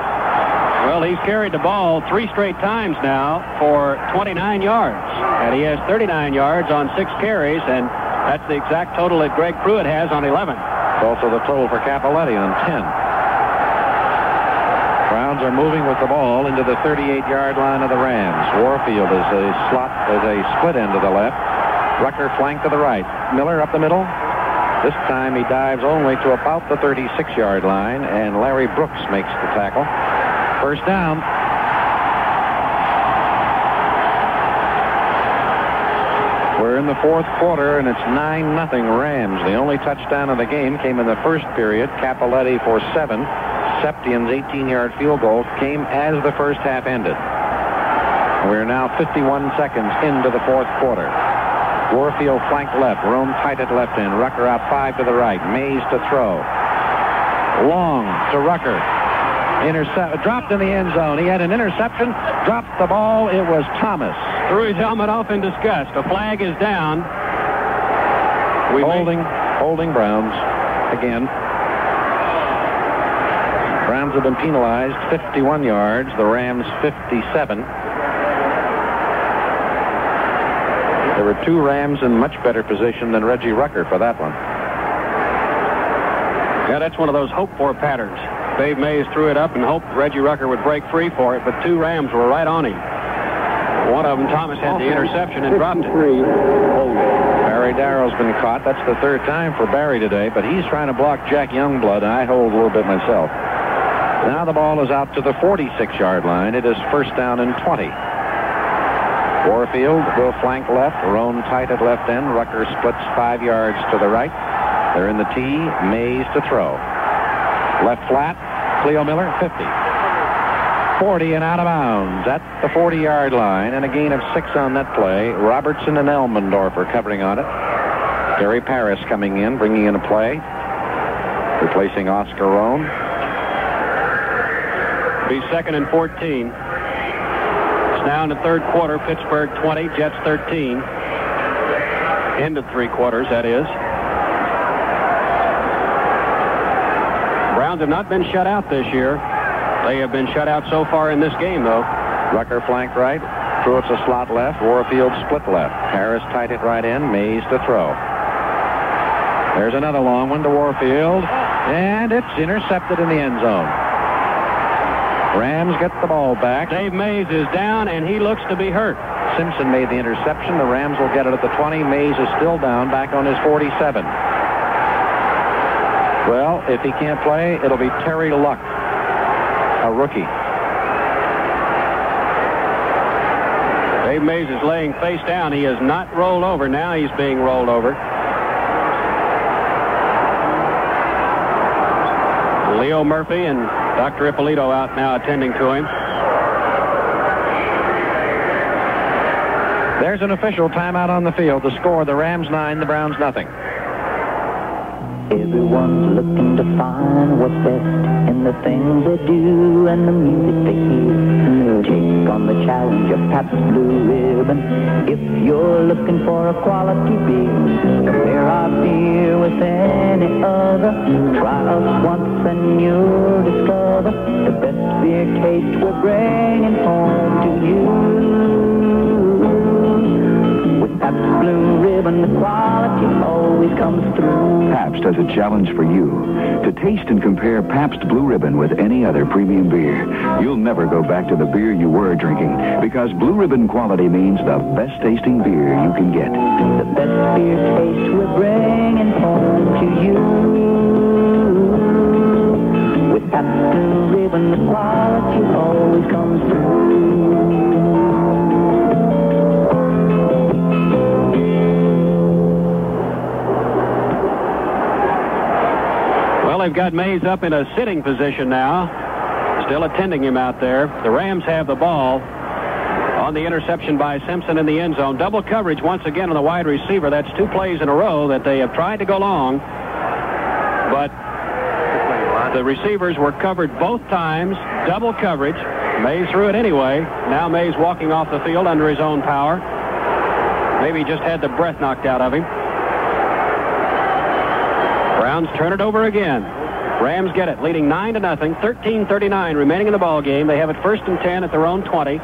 Well, he's carried the ball 3 straight times now for 29 yards. And he has 39 yards on 6 carries, and that's the exact total that Greg Pruitt has on 11. It's also the total for Capoletti on 10. Browns are moving with the ball into the 38-yard line of the Rams. Warfield is a split end to the left. Rucker flank to the right. Miller up the middle. This time he dives only to about the 36-yard line, and Larry Brooks makes the tackle. First down. We're in the 4th quarter, and it's 9-0 Rams. The only touchdown of the game came in the first period. Capoletti for 7. Septien's 18-yard field goal came as the first half ended. We're now 51 seconds into the 4th quarter. Warfield flank left. Rome tight at left end. Rucker out 5 to the right. Mays to throw. Long to Rucker. Dropped in the end zone. He had an interception. Dropped the ball. It was Thomas. Threw his helmet off in disgust. A flag is down. Holding Browns again. Browns have been penalized 51 yards. The Rams 57. There were 2 Rams in much better position than Reggie Rucker for that one. Yeah, that's one of those hope-for patterns. Dave Mays threw it up and hoped Reggie Rucker would break free for it, but 2 Rams were right on him. One of them, Thomas, had the interception and dropped it. Barry Darrow's been caught. That's the 3rd time for Barry today, but he's trying to block Jack Youngblood, and I hold a little bit myself. Now the ball is out to the 46-yard line. It is first down and 20. Warfield will flank left. Roan tight at left end. Rucker splits 5 yards to the right. They're in the T. Mays to throw. Left flat. Cleo Miller, 50. 40 and out of bounds at the 40-yard line, and a gain of 6 on that play. Robertson and Elmendorf are covering on it. Gary Paris coming in, bringing in a play, replacing Oscar Roan. Be 2nd and 14. It's now in the 3rd quarter. Pittsburgh 20, Jets 13. End of 3 quarters, that is. Browns have not been shut out this year. They have been shut out so far in this game, though. Rucker flank right. Pruitt's a slot left. Warfield split left. Harris tight at right end. Mays to throw. There's another long one to Warfield. And it's intercepted in the end zone. Rams get the ball back. Dave Mays is down, and he looks to be hurt. Simpson made the interception. The Rams will get it at the 20. Mays is still down, back on his 47. Well, if he can't play, it'll be Terry Luck, a rookie. Dave Mays is laying face down. He is not rolled over. Now he's being rolled over. Leo Murphy and Dr. Ippolito out now attending to him. There's an official timeout on the field. The score, the Rams 9, the Browns nothing. Everyone's looking to find what's best in the things they do and the music they hear. Take on the challenge of Pabst Blue Ribbon. If you're looking for a quality beer, compare our beer with any other. Try us once and you'll discover the best beer taste we're bringing home to you. With Pabst Blue Ribbon, the quality always comes through. Pabst has a challenge for you to taste and compare Pabst Blue Ribbon with any other premium beer. You'll never go back to the beer you were drinking because Blue Ribbon quality means the best tasting beer you can get. The best beer taste we're bringing home to you. With Pabst Blue Ribbon, the quality always comes through. Well, they've got Mays up in a sitting position now. Still attending him out there. The Rams have the ball on the interception by Simpson in the end zone. Double coverage once again on the wide receiver. That's 2 plays in a row that they have tried to go long. But the receivers were covered both times. Double coverage. Mays threw it anyway. Now Mays walking off the field under his own power. Maybe he just had the breath knocked out of him. Browns turn it over again. Rams get it, leading 9-0, 13:39 remaining in the ball game. They have it 1st and 10 at their own 20.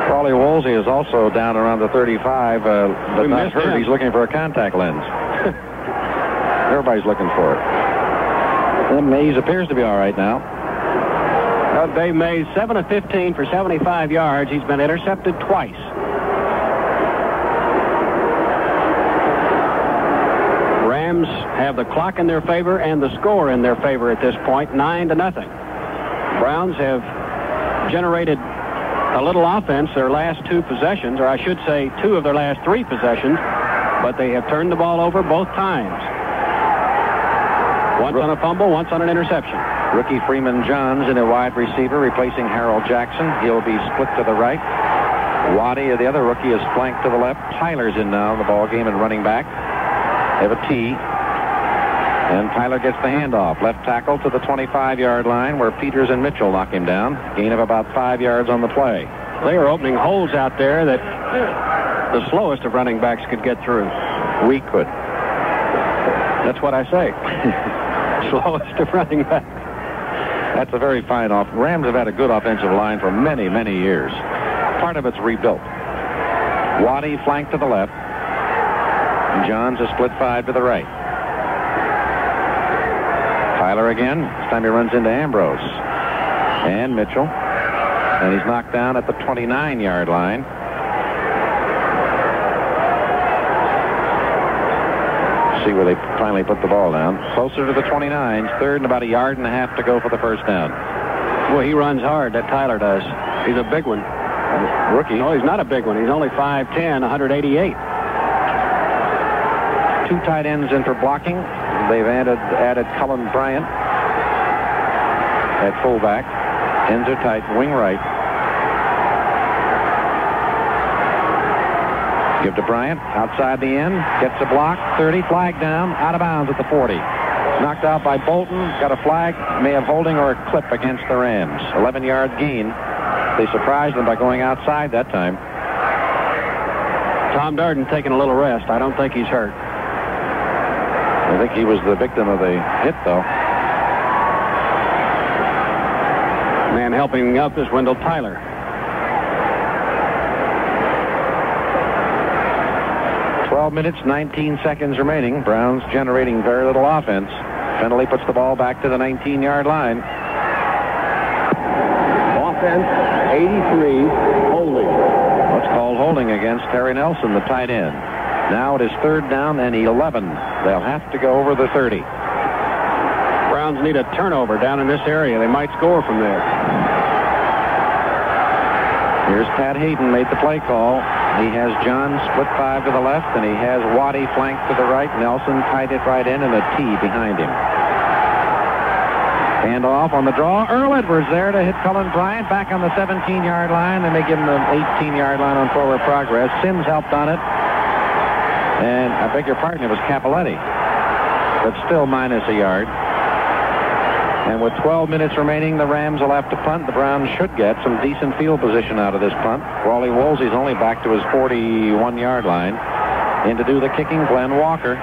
Crawley Woolsey is also down around the 35, but not hurt. He's looking for a contact lens. Everybody's looking for it. And Mays appears to be all right now. Dave Mays, 7 of 15 for 75 yards. He's been intercepted twice. Rams have the clock in their favor and the score in their favor at this point, 9-0. Browns have generated a little offense their last 2 possessions, or I should say 2 of their last 3 possessions, but they have turned the ball over both times. Once on a fumble, once on an interception. Rookie Freeman Johns in a wide receiver, replacing Harold Jackson. He'll be split to the right. Waddy, the other rookie, is flanked to the left. Tyler's in now in the ball game and running back. They have a T. And Tyler gets the handoff. Left tackle to the 25-yard line where Peters and Mitchell knock him down. Gain of about 5 yards on the play. They are opening holes out there that the slowest of running backs could get through. We could. That's what I say. Slowest of running backs. That's a very fine off. Rams have had a good offensive line for many, many years. Part of it's rebuilt. Waddy flanked to the left. Johns a split 5 to the right. Tyler again. This time he runs into Ambrose. And Mitchell. And he's knocked down at the 29-yard line. See where they finally put the ball down. Closer to the 29s. 3rd and about 1.5 yards to go for the first down. Well, he runs hard. That Tyler does. He's a big one. Rookie. No, he's not a big one. He's only 5'10", 188. 2 tight ends in for blocking. They've added Cullen Bryant at fullback. Ends are tight, wing right. Give to Bryant, outside the end, gets a block, 30, flag down, out of bounds at the 40. Knocked out by Bolton, got a flag, may have holding or a clip against the Rams. 11-yard gain. They surprised them by going outside that time. Tom Darden taking a little rest. I don't think he's hurt. I think he was the victim of the hit, though. Man helping up is Wendell Tyler. Minutes, 19 seconds remaining. Browns generating very little offense. Fennelly puts the ball back to the 19-yard line. Offense, 83, holding. What's called holding against Terry Nelson, the tight end. Now it is 3rd down and 11. They'll have to go over the 30. Browns need a turnover down in this area. They might score from there. Here's Pat Hayden, made the play call. He has John split 5 to the left, and he has Waddy flanked to the right. Nelson tied it right in, and a T behind him. Hand off on the draw. Earl Edwards there to hit Cullen Bryant back on the 17-yard line, and they give him the 18-yard line on forward progress. Sims helped on it. And I beg your pardon, it was Capoletti. But still minus a yard. And with 12 minutes remaining, the Rams will have to punt. The Browns should get some decent field position out of this punt. Wally Woolsey's only back to his 41-yard line. In to do the kicking, Glenn Walker. He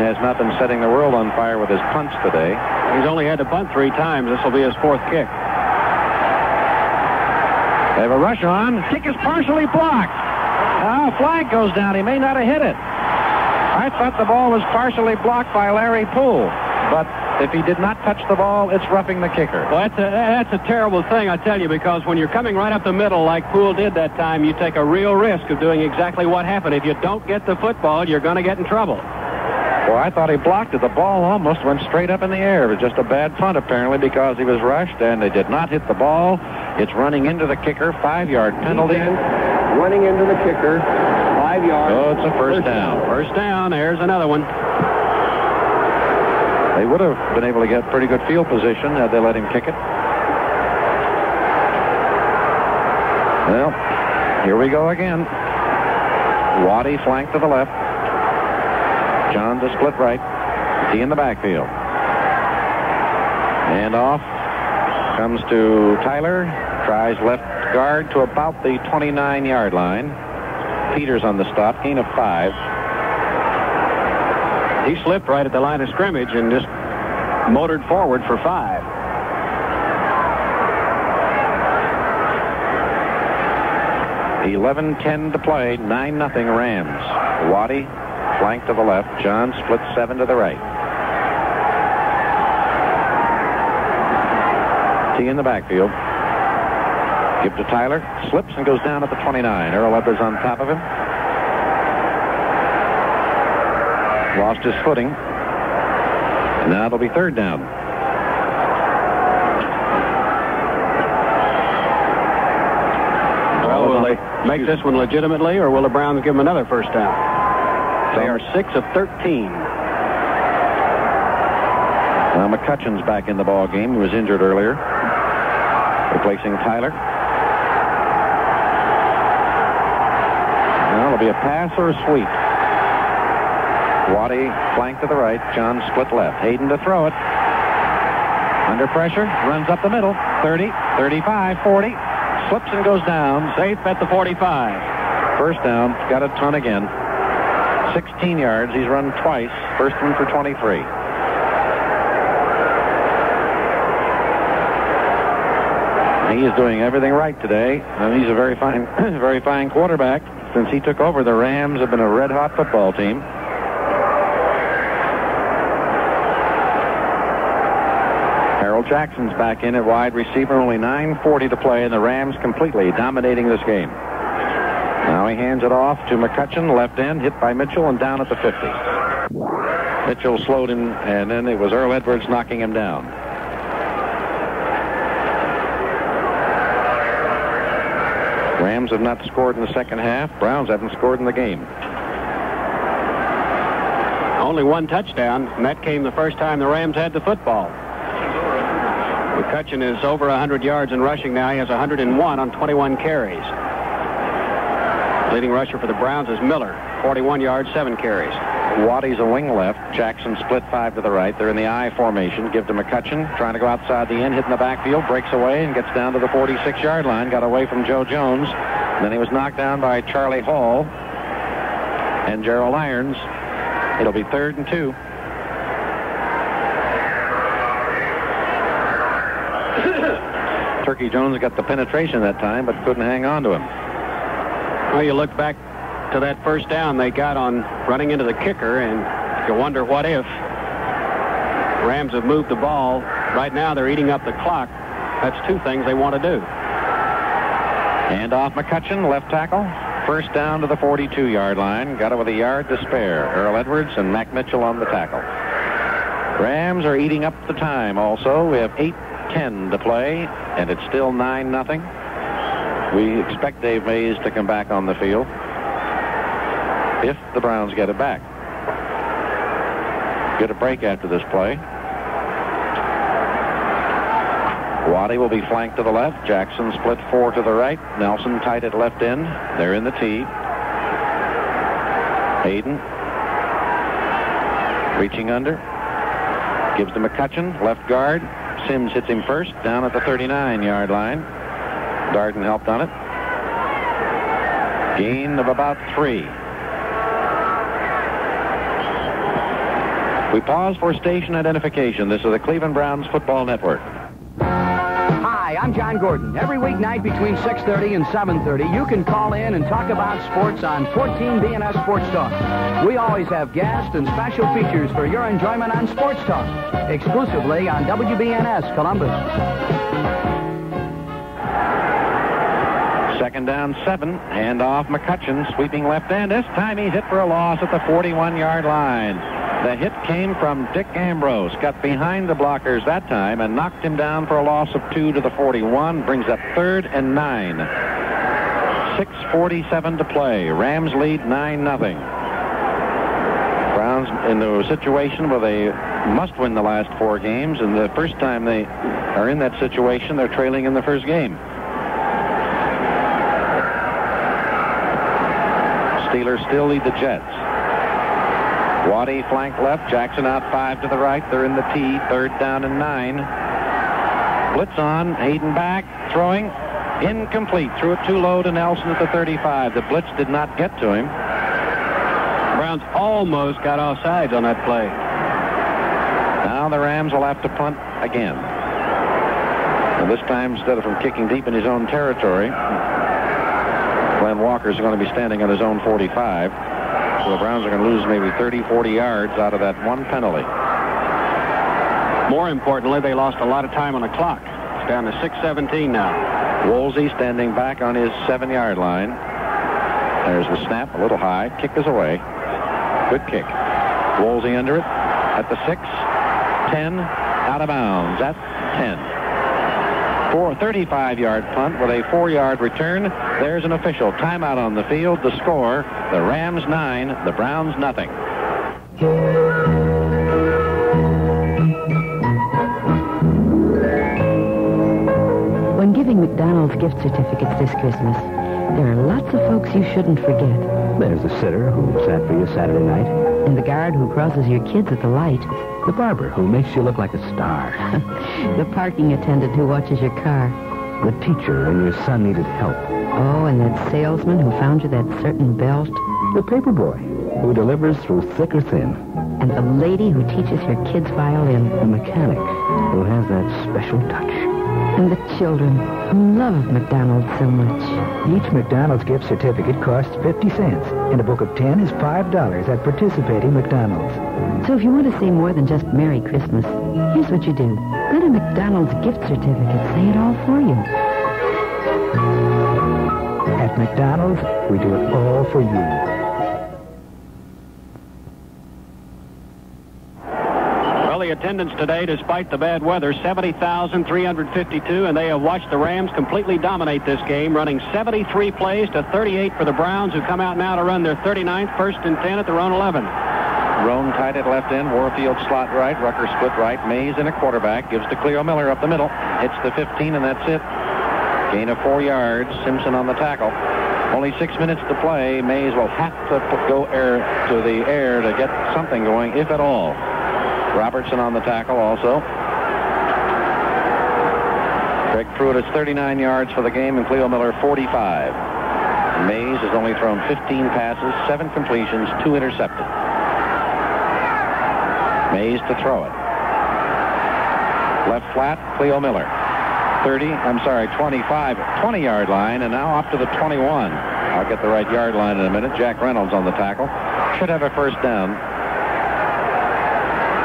has not been setting the world on fire with his punts today. He's only had to punt 3 times. This will be his 4th kick. They have a rush on. Kick is partially blocked. Flag goes down. He may not have hit it. I thought the ball was partially blocked by Larry Poole. But if he did not touch the ball, it's roughing the kicker. Well, that's a terrible thing, I tell you, because when you're coming right up the middle like Poole did that time, you take a real risk of doing exactly what happened. If you don't get the football, you're going to get in trouble. Well, I thought he blocked it. The ball almost went straight up in the air. It was just a bad punt, apparently, because he was rushed, and they did not hit the ball. It's running into the kicker, 5-yard penalty. Running into the kicker, 5 yards. Oh, it's a first down. First down. There's another one. They would have been able to get pretty good field position had they let him kick it. Well, here we go again. Waddy flanked to the left. John to split right. T in the backfield. And off comes to Tyler. Tries left guard to about the 29-yard line. Peters on the stop. Gain of 5. He slipped right at the line of scrimmage and just motored forward for 5. $11:10 to play. 9-0 Rams. Waddy flank to the left. John splits 7 to the right. T in the backfield. Give to Tyler. Slips and goes down at the 29. Earl Edwards on top of him. Lost his footing. Now it'll be 3rd down. Well, will they make this one legitimately, or will the Browns give them another first down? They are 6 of 13. Now McCutcheon's back in the ball game. He was injured earlier. Replacing Tyler. Now it'll be a pass or a sweep. Waddy flank to the right. John split left. Hayden to throw it. Under pressure. Runs up the middle. 30, 35, 40. Slips and goes down. Safe at the 45. First down. Got a ton again. 16 yards. He's run twice. First one for 23. He is doing everything right today. And he's a very fine quarterback. Since he took over, the Rams have been a red-hot football team. Jackson's back in at wide receiver. Only 9:40 to play, and the Rams completely dominating this game. Now he hands it off to McCutcheon, left end, hit by Mitchell, and down at the 50. Mitchell slowed him, and then it was Earl Edwards knocking him down. Rams have not scored in the second half. Browns haven't scored in the game. Only 1 touchdown, and that came the first time the Rams had the football. McCutcheon is over 100 yards in rushing now. He has 101 on 21 carries. Leading rusher for the Browns is Mueller, 41 yards, 7 carries. Waddy's a wing left. Jackson split 5 to the right. They're in the I formation. Give to McCutcheon. Trying to go outside the end, hitting the backfield, breaks away and gets down to the 46-yard line. Got away from Joe Jones. Then he was knocked down by Charlie Hall and Gerald Irons. It'll be 3rd and 2. Turkey Jones got the penetration that time, but couldn't hang on to him. Well, you look back to that first down they got on running into the kicker, and you wonder what if. Rams have moved the ball. Right now they're eating up the clock. That's 2 things they want to do. And off McCutcheon, left tackle. First down to the 42-yard line. Got it with a yard to spare. Earl Edwards and Mac Mitchell on the tackle. Rams are eating up the time also. We have 8:10 to play, and it's still 9-0. We expect Dave Mays to come back on the field if the Browns get it back. Get a break after this play. Waddy will be flanked to the left. Jackson split 4 to the right. Nelson tight at left end. They're in the tee. Hayden reaching under. Gives to McCutcheon, left guard. Sims hits him first, down at the 39-yard line. Darden helped on it. Gain of about 3. We pause for station identification. This is the Cleveland Browns Football Network. Hi, I'm John Gordon. Every weeknight between 6:30 and 7:30, you can call in and talk about sports on 14 BNS Sports Talk. We always have guests and special features for your enjoyment on Sports Talk, exclusively on WBNS Columbus. 2nd down, 7. Hand off McCutcheon, sweeping left end. This time he's hit for a loss at the 41-yard line. The hit came from Dick Ambrose. Got behind the blockers that time and knocked him down for a loss of 2 to the 41. Brings up 3rd and 9. 6:47 to play. Rams lead 9-0. Browns in a situation where they must win the last 4 games, and the first time they are in that situation, they're trailing in the first game. Steelers still lead the Jets. Waddy flank left, Jackson out 5 to the right. They're in the tee, 3rd down and 9. Blitz on, Hayden back, throwing, incomplete. Threw it too low to Nelson at the 35. The blitz did not get to him. Browns almost got offsides on that play. Now the Rams will have to punt again. And this time, instead of from kicking deep in his own territory, Glenn Walker's going to be standing on his own 45. So the Browns are going to lose maybe 30, 40 yards out of that one penalty. More importantly, they lost a lot of time on the clock. It's down to 6:17 now. Woolsey standing back on his 7-yard line. There's the snap, a little high. Kick is away. Good kick. Woolsey under it at the 6. 10, out of bounds at 10. For a 35-yard punt with a 4-yard return. There's an official timeout on the field. The score, the Rams 9, the Browns nothing. When giving McDonald's gift certificates this Christmas, there are lots of folks you shouldn't forget. There's the sitter who sat for you Saturday night. And the guard who crosses your kids at the light. The barber who makes you look like a star. The parking attendant who watches your car. The teacher when your son needed help. Oh, and that salesman who found you that certain belt. The paper boy who delivers through thick or thin. And the lady who teaches her kids violin. The mechanic who has that special touch. And the children who love McDonald's so much. Each McDonald's gift certificate costs 50 cents, and a book of 10 is $5 at participating McDonald's. So if you want to say more than just Merry Christmas, here's what you do. Let a McDonald's gift certificate say it all for you. At McDonald's, we do it all for you. The attendance today, despite the bad weather, 70,352, and they have watched the Rams completely dominate this game, running 73 plays to 38 for the Browns, who come out now to run their 39th, 1st and 10 at their own 11. Roan tight at left end, Warfield slot right, Rucker split right, Mays in a quarterback, gives to Cleo Miller up the middle, hits the 15, and that's it. Gain of 4 yards, Simpson on the tackle. Only 6 minutes to play. Mays will have to go to the air to get something going, if at all. Robertson on the tackle also. Craig Pruitt is 39 yards for the game, and Cleo Miller 45. Mays has only thrown 15 passes, 7 completions, 2 intercepted. Mays to throw it. Left flat, Cleo Miller. 20-yard line, and now up to the 21. I'll get the right yard line in a minute. Jack Reynolds on the tackle. Should have a first down.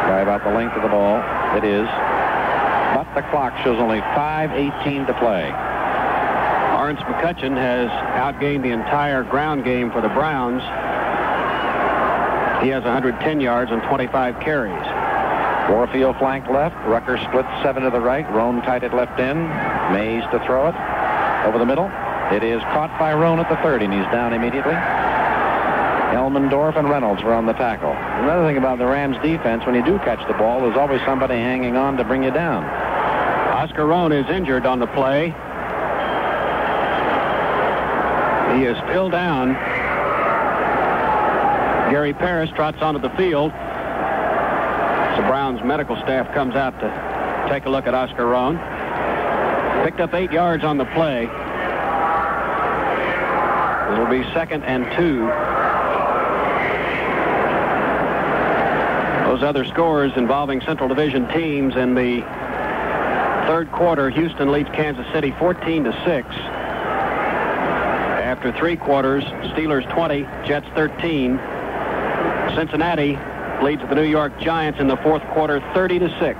By about the length of the ball. It is. But the clock shows only 5:18 to play. Lawrence McCutcheon has outgained the entire ground game for the Browns. He has 110 yards on 25 carries. Warfield flanked left. Rucker split 7 to the right. Roan tight at left end. Mays to throw it. Over the middle. It is caught by Roan at the 30, and he's down immediately. Elmendorf and Reynolds were on the tackle. Another thing about the Rams defense, when you do catch the ball, there's always somebody hanging on to bring you down. Oscar Roan is injured on the play. He is still down. Gary Parrish trots onto the field. The Browns medical staff comes out to take a look at Oscar Roan. Picked up 8 yards on the play. It'll be 2nd and 2. Those other scores involving Central Division teams in the third quarter, Houston leads Kansas City 14-6. After 3 quarters, Steelers 20, Jets 13. Cincinnati leads the New York Giants in the fourth quarter 30-6.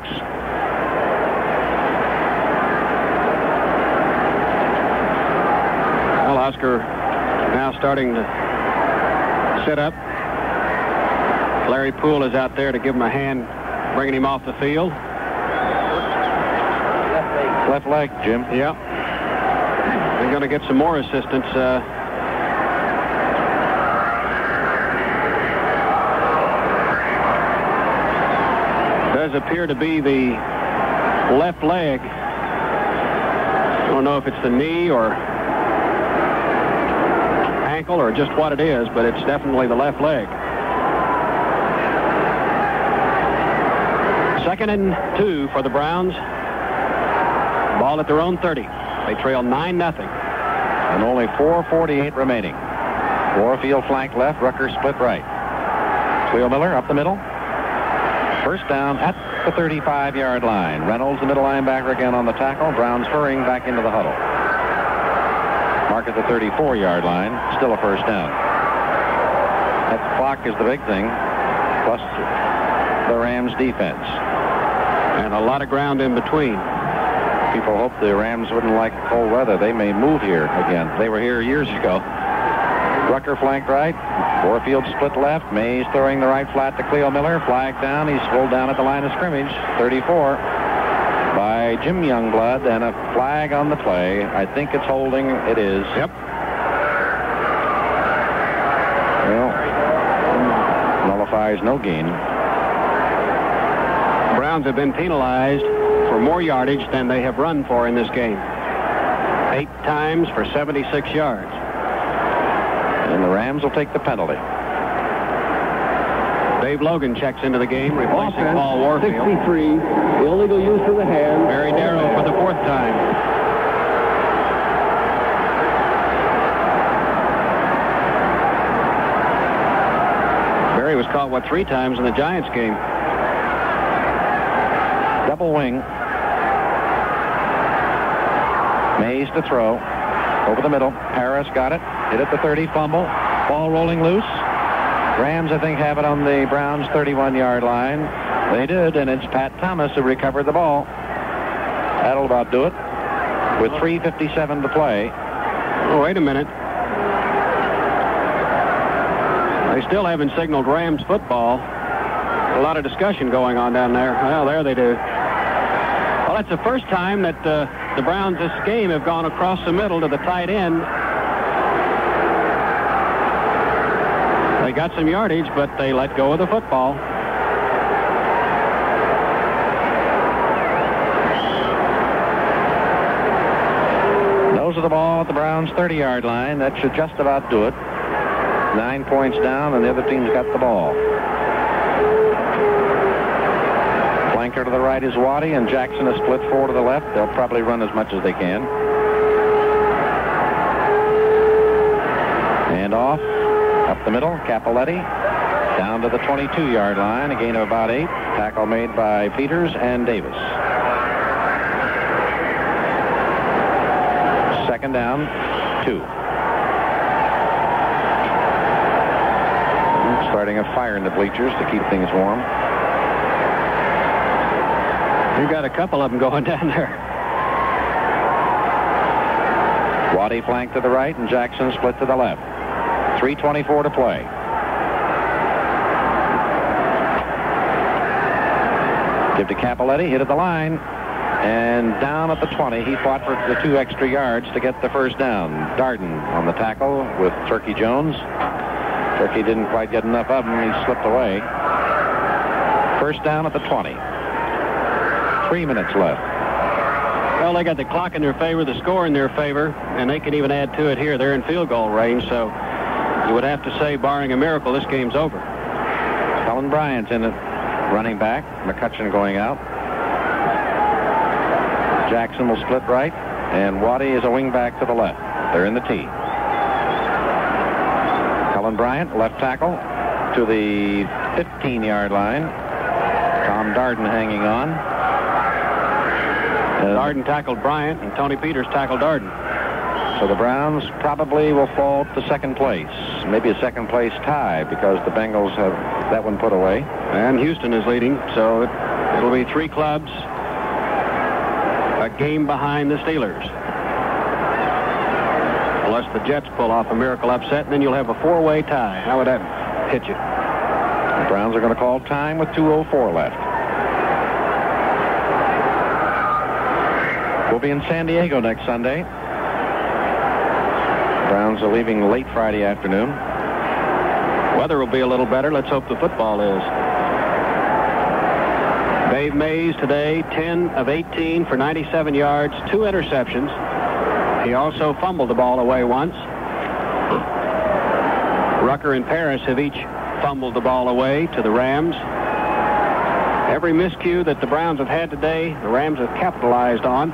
Well, Oscar now starting to sit up. Larry Poole is out there to give him a hand, bringing him off the field. Left leg, Jim. Yeah. They're going to get some more assistance. Does appear to be the left leg. I don't know if it's the knee or ankle or just what it is, but it's definitely the left leg. 2nd and 2 for the Browns. Ball at their own 30. They trail 9-0. And only 4:48 remaining. Warfield flank left, Rucker split right. Cleo Miller up the middle. First down at the 35-yard line. Reynolds, the middle linebacker, again on the tackle. Browns hurrying back into the huddle. Mark at the 34-yard line. Still a first down. That clock is the big thing, plus the Rams defense. And a lot of ground in between. People hope the Rams wouldn't like cold weather. They may move here again. They were here years ago. Rucker flanked right. Warfield split left. Mays throwing the right flat to Cleo Miller. Flag down. He's pulled down at the line of scrimmage. 34 by Jim Youngblood, and a flag on the play. I think it's holding. It is. Yep. Well, nullifies no gain. Browns have been penalized for more yardage than they have run for in this game. 8 times for 76 yards. And the Rams will take the penalty. Dave Logan checks into the game, replacing Paul Warfield. 63, illegal use of the hand. Barry Darrow for the 4th time. Barry was caught, 3 times in the Giants game. Double wing. Mays to throw. Over the middle. Harris got it. Hit at the 30. Fumble. Ball rolling loose. Rams, I think, have it on the Browns' 31-yard line. They did, and it's Pat Thomas who recovered the ball. That'll about do it. With 3:57 to play. Oh, wait a minute. They still haven't signaled Rams football. A lot of discussion going on down there. Well, there they do. Well, that's the first time that the Browns this game have gone across the middle to the tight end. They got some yardage, but they let go of the football. Nose of the ball at the Browns' 30-yard line. That should just about do it. 9 points down, and the other team's got the ball. Flanker to the right is Waddy, and Jackson is split 4 to the left. They'll probably run as much as they can. And off, up the middle, Capoletti, down to the 22-yard line, a gain of about 8. Tackle made by Peters and Davis. 2nd down, 2. Starting a fire in the bleachers to keep things warm. You've got a couple of them going down there. Waddy flanked to the right, and Jackson split to the left. 3:24 to play. Give to Capoletti, hit at the line, and down at the 20. He fought for the 2 extra yards to get the first down. Darden on the tackle with Turkey Jones. Turkey didn't quite get enough of him. He slipped away. First down at the 20. 3 minutes left. Well, they got the clock in their favor, the score in their favor, and they can even add to it here. They're in field goal range, so you would have to say, barring a miracle, this game's over. Cullen Bryant's in it, running back. McCutcheon going out. Jackson will split right, and Waddy is a wing back to the left. They're in the T. Cullen Bryant, left tackle, to the 15-yard line. Tom Darden hanging on. Darden tackled Bryant, and Tony Peters tackled Darden. So the Browns probably will fall to second place. Maybe a second place tie because the Bengals have that one put away. And Houston is leading, so it'll be 3 clubs, a game behind the Steelers. Unless the Jets pull off a miracle upset, and then you'll have a 4-way tie. How would that hit you? The Browns are going to call time with 2:04 left. We'll be in San Diego next Sunday. Browns are leaving late Friday afternoon. Weather will be a little better. Let's hope the football is. Dave Mays today, 10 of 18 for 97 yards, 2 interceptions. He also fumbled the ball away once. Rucker and Paris have each fumbled the ball away to the Rams. Every miscue that the Browns have had today, the Rams have capitalized on.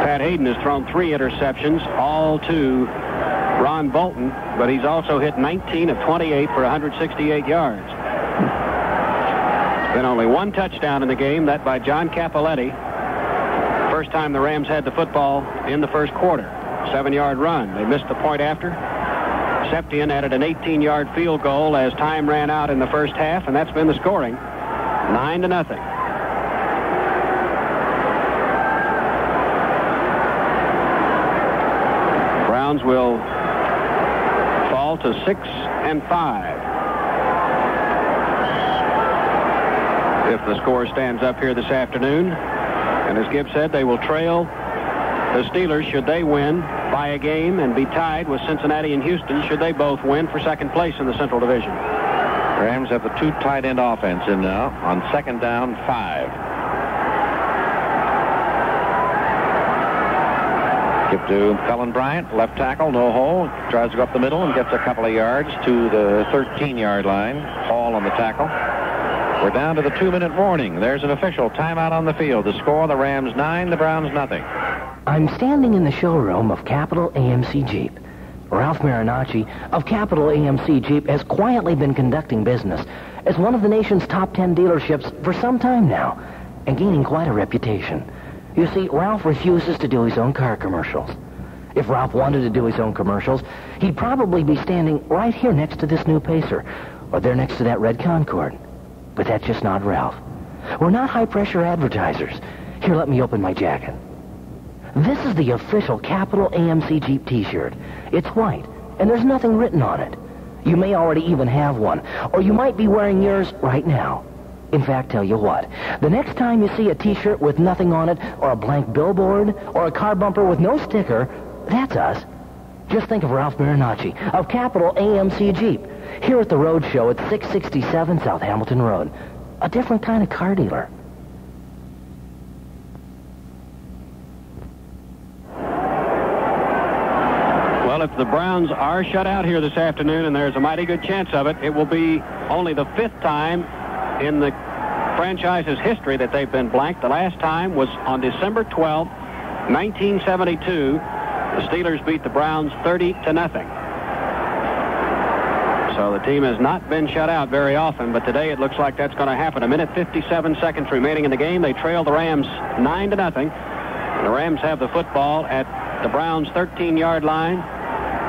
Pat Hayden has thrown 3 interceptions, all to Ron Bolton, but he's also hit 19 of 28 for 168 yards. Been only 1 touchdown in the game, that by John Capoletti. First time the Rams had the football in the first quarter. 7-yard run. They missed the point after. Septian added an 18-yard field goal as time ran out in the first half, and that's been the scoring. 9-0. Browns will fall to 6-5. If the score stands up here this afternoon. And as Gibb said, they will trail the Steelers should they win by a game and be tied with Cincinnati and Houston should they both win for second place in the Central Division. Rams have the 2 tight end offense in now on 2nd down 5. Give to Cullen Bryant, left tackle, no hole. Tries to go up the middle and gets a couple of yards to the 13-yard line. Hall on the tackle. We're down to the 2-minute warning. There's an official timeout on the field. The score, the Rams 9, the Browns nothing. I'm standing in the showroom of Capital AMC Jeep. Ralph Marinacci of Capital AMC Jeep has quietly been conducting business as one of the nation's top 10 dealerships for some time now and gaining quite a reputation. You see, Ralph refuses to do his own car commercials. If Ralph wanted to do his own commercials, he'd probably be standing right here next to this new Pacer or there next to that red Concorde. But that's just not Ralph. We're not high-pressure advertisers. Here, let me open my jacket. This is the official Capital AMC Jeep T-shirt. It's white, and there's nothing written on it. You may already even have one, or you might be wearing yours right now. In fact, tell you what, the next time you see a T-shirt with nothing on it, or a blank billboard, or a car bumper with no sticker, that's us. Just think of Ralph Marinacci of Capital AMC Jeep, here at the Road Show at 667 South Hamilton Road. A different kind of car dealer. Well, if the Browns are shut out here this afternoon, and there's a mighty good chance of it, it will be only the 5th time in the franchise's history that they've been blanked. The last time was on December 12, 1972. The Steelers beat the Browns 30-0. So the team has not been shut out very often, but today it looks like that's going to happen. 1:57 seconds remaining in the game. They trail the Rams 9-0. The Rams have the football at the Browns' 13-yard line,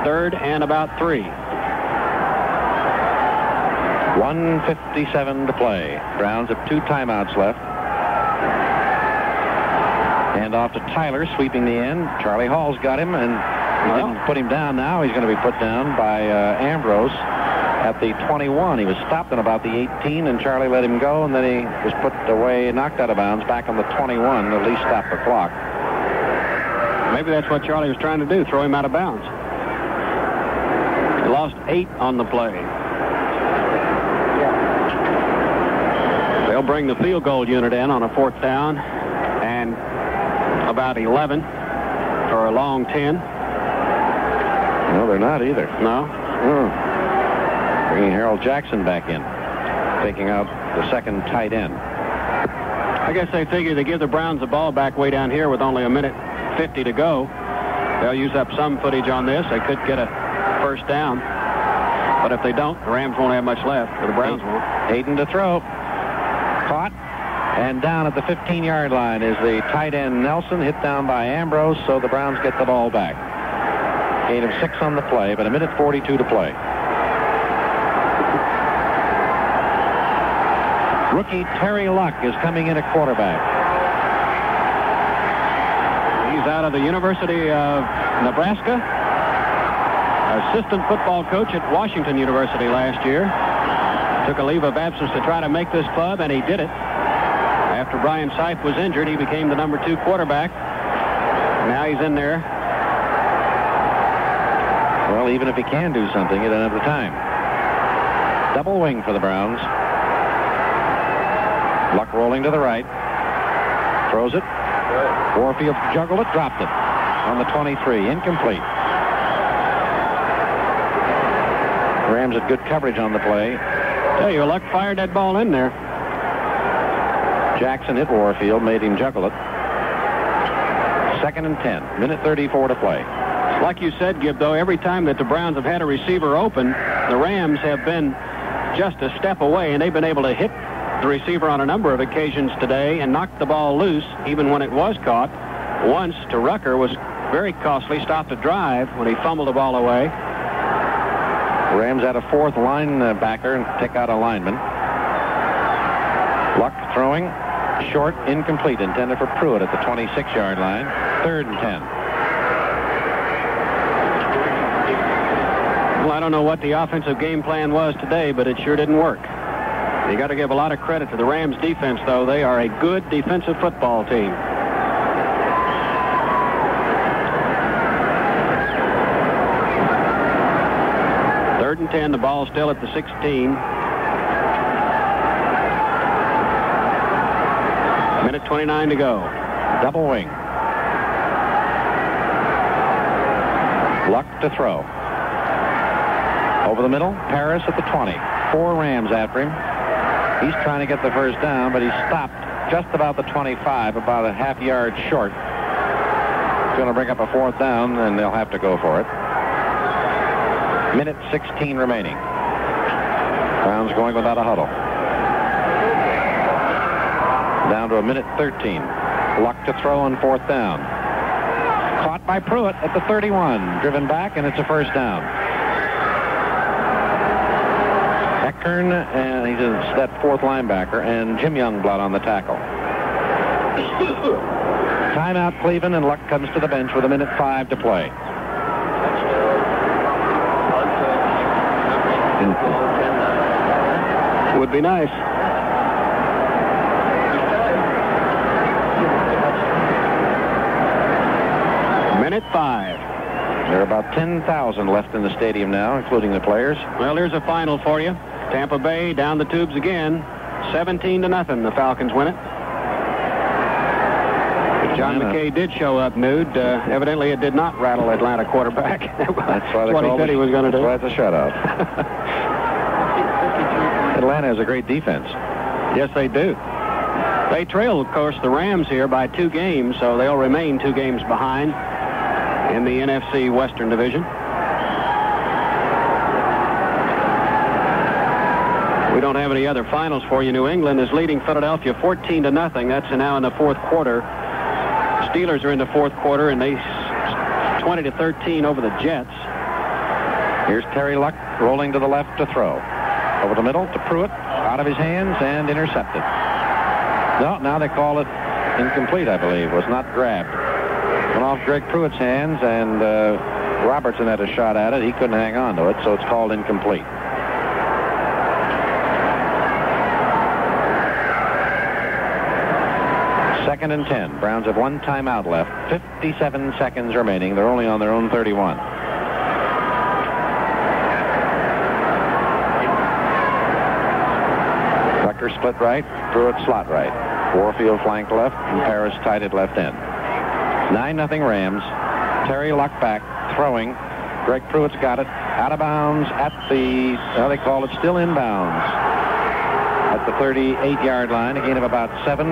3rd and about 3. 1:57 to play. Browns have 2 timeouts left. And off to Tyler, sweeping the end. Charlie Hall's got him, and he didn't put him down now. He's going to be put down by Ambrose. at the 21. He was stopped in about the 18, and Charlie let him go, and then he was put away, knocked out of bounds, back on the 21, to at least stop the clock. Maybe that's what Charlie was trying to do, throw him out of bounds. He lost 8 on the play. They'll bring the field goal unit in on a 4th down and about 11 for a long 10. No, they're not either. No? Bringing Harold Jackson back in, taking out the second tight end. I guess they figure they give the Browns the ball back way down here with only 1:50 to go. They'll use up some footage on this. They could get a first down. But if they don't, the Rams won't have much left, or the Browns won't. Hayden to throw. Caught. And down at the 15-yard line is the tight end Nelson, hit down by Ambrose, so the Browns get the ball back. Gain of 6 on the play, but 1:42 to play. Rookie Terry Luck is coming in at quarterback. He's out of the University of Nebraska. Assistant football coach at Washington University last year. Took a leave of absence to try to make this club, and he did it. After Brian Seif was injured, he became the number 2 quarterback. Now he's in there. Well, even if he can do something, he doesn't have the time. Double wing for the Browns. Luck rolling to the right. Throws it. Warfield juggled it, dropped it. On the 23, incomplete. Rams had good coverage on the play. Tell you, Luck fired that ball in there. Jackson hit Warfield, made him juggle it. 2nd and 10, 1:34 to play. Like you said, Gib, though, every time that the Browns have had a receiver open, the Rams have been just a step away, and they've been able to hit the receiver on a number of occasions today and knock the ball loose, even when it was caught. Once to Rucker was very costly, stopped a drive when he fumbled the ball away. Rams had a 4th linebacker and take out a lineman. Luck throwing, short, incomplete, intended for Pruitt at the 26-yard line. 3rd and 10. Well, I don't know what the offensive game plan was today, but it sure didn't work. You got to give a lot of credit to the Rams defense, though. They are a good defensive football team. Third and 10, the ball still at the 16. 1:29 to go. Double wing. Luck to throw. Over the middle, Paris at the 20. 4 Rams after him. He's trying to get the first down, but he's stopped just about the 25, about a half yard short. It's going to bring up a 4th down, and they'll have to go for it. 1:16 remaining. Browns going without a huddle. Down to 1:13. Luck to throw on 4th down. Caught by Pruitt at the 31. Driven back, and it's a first down. Eckern, and he's that 4th linebacker, and Jim Youngblood on the tackle. Timeout Cleveland, and Luck comes to the bench with 1:05 to play. Would be nice. Minute 5. There are about 10,000 left in the stadium now, including the players. Well, here's a final for you. Tampa Bay down the tubes again. 17-0. The Falcons win it. John McKay did show up nude. Evidently, it did not rattle Atlanta quarterback. That's why what he said he was going to do. That's a shutout. Atlanta has a great defense. Yes, they do. They trail, of course, the Rams here by 2 games, so they'll remain 2 games behind in the NFC Western Division. We don't have any other finals for you. New England is leading Philadelphia 14-0. That's now in the 4th quarter. Steelers are in the 4th quarter, and they 20-13 over the Jets. Here's Terry Luck rolling to the left to throw. Over the middle to Pruitt, out of his hands and intercepted. No, now they call it incomplete, I believe. Was not grabbed. Went off Greg Pruitt's hands, and Robertson had a shot at it. He couldn't hang on to it, so it's called incomplete. 2nd and 10. Browns have 1 timeout left. 57 seconds remaining. They're only on their own 31. Tucker split right. Pruitt slot right. Warfield flank left. And Paris tight at left end. 9-0 Rams. Terry Luck back. Throwing. Greg Pruitt's got it. Out of bounds at the, they call it still inbounds. At the 38-yard line. A gain of about 7.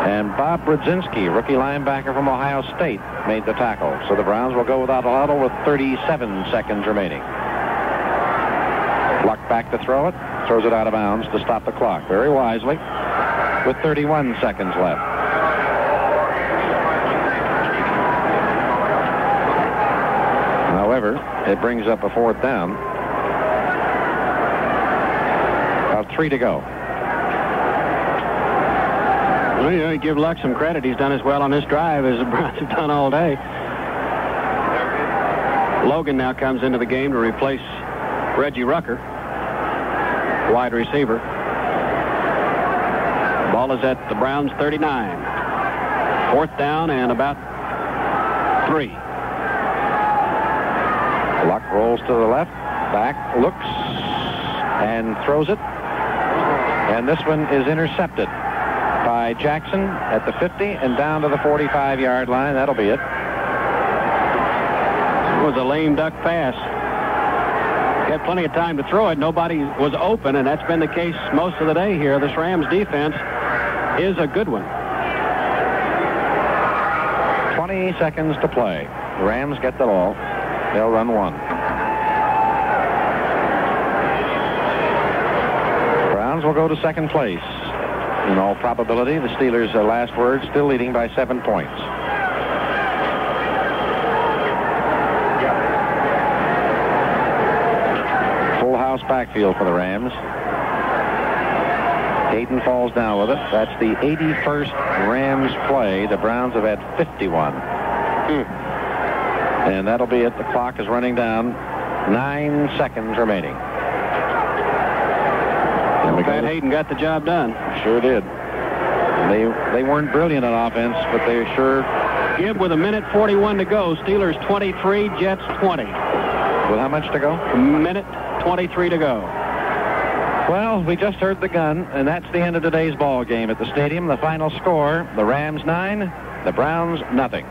And Bob Brzezinski, rookie linebacker from Ohio State, made the tackle. So the Browns will go without a huddle with 37 seconds remaining. Luck back to throw it. Throws it out of bounds to stop the clock. Very wisely. With 31 seconds left. However, it brings up a 4th down. About 3 to go. Well, you give Luck some credit. He's done as well on this drive as the Browns have done all day. Logan now comes into the game to replace Reggie Rucker, wide receiver. Ball is at the Browns' 39. 4th down and about 3. Luck rolls to the left, back, looks, and throws it. And this one is intercepted by Jackson at the 50 and down to the 45-yard line. That'll be it. It was a lame duck pass. He had plenty of time to throw it. Nobody was open, and that's been the case most of the day here. This Rams defense is a good one. 20 seconds to play. The Rams get the ball. They'll run 1. Browns will go to second place. In all probability, the Steelers' last word still leading by 7 points. Full house backfield for the Rams. Hayden falls down with it. That's the 81st Rams play. The Browns have had 51. And that'll be it. The clock is running down. 9 seconds remaining. Pat Hayden got the job done. Sure did. They weren't brilliant on offense, but they sure. Gib with 1:41 to go. Steelers 23, Jets 20. With how much to go? 1:23 to go. Well, we just heard the gun, and that's the end of today's ball game at the stadium. The final score, the Rams 9, the Browns nothing.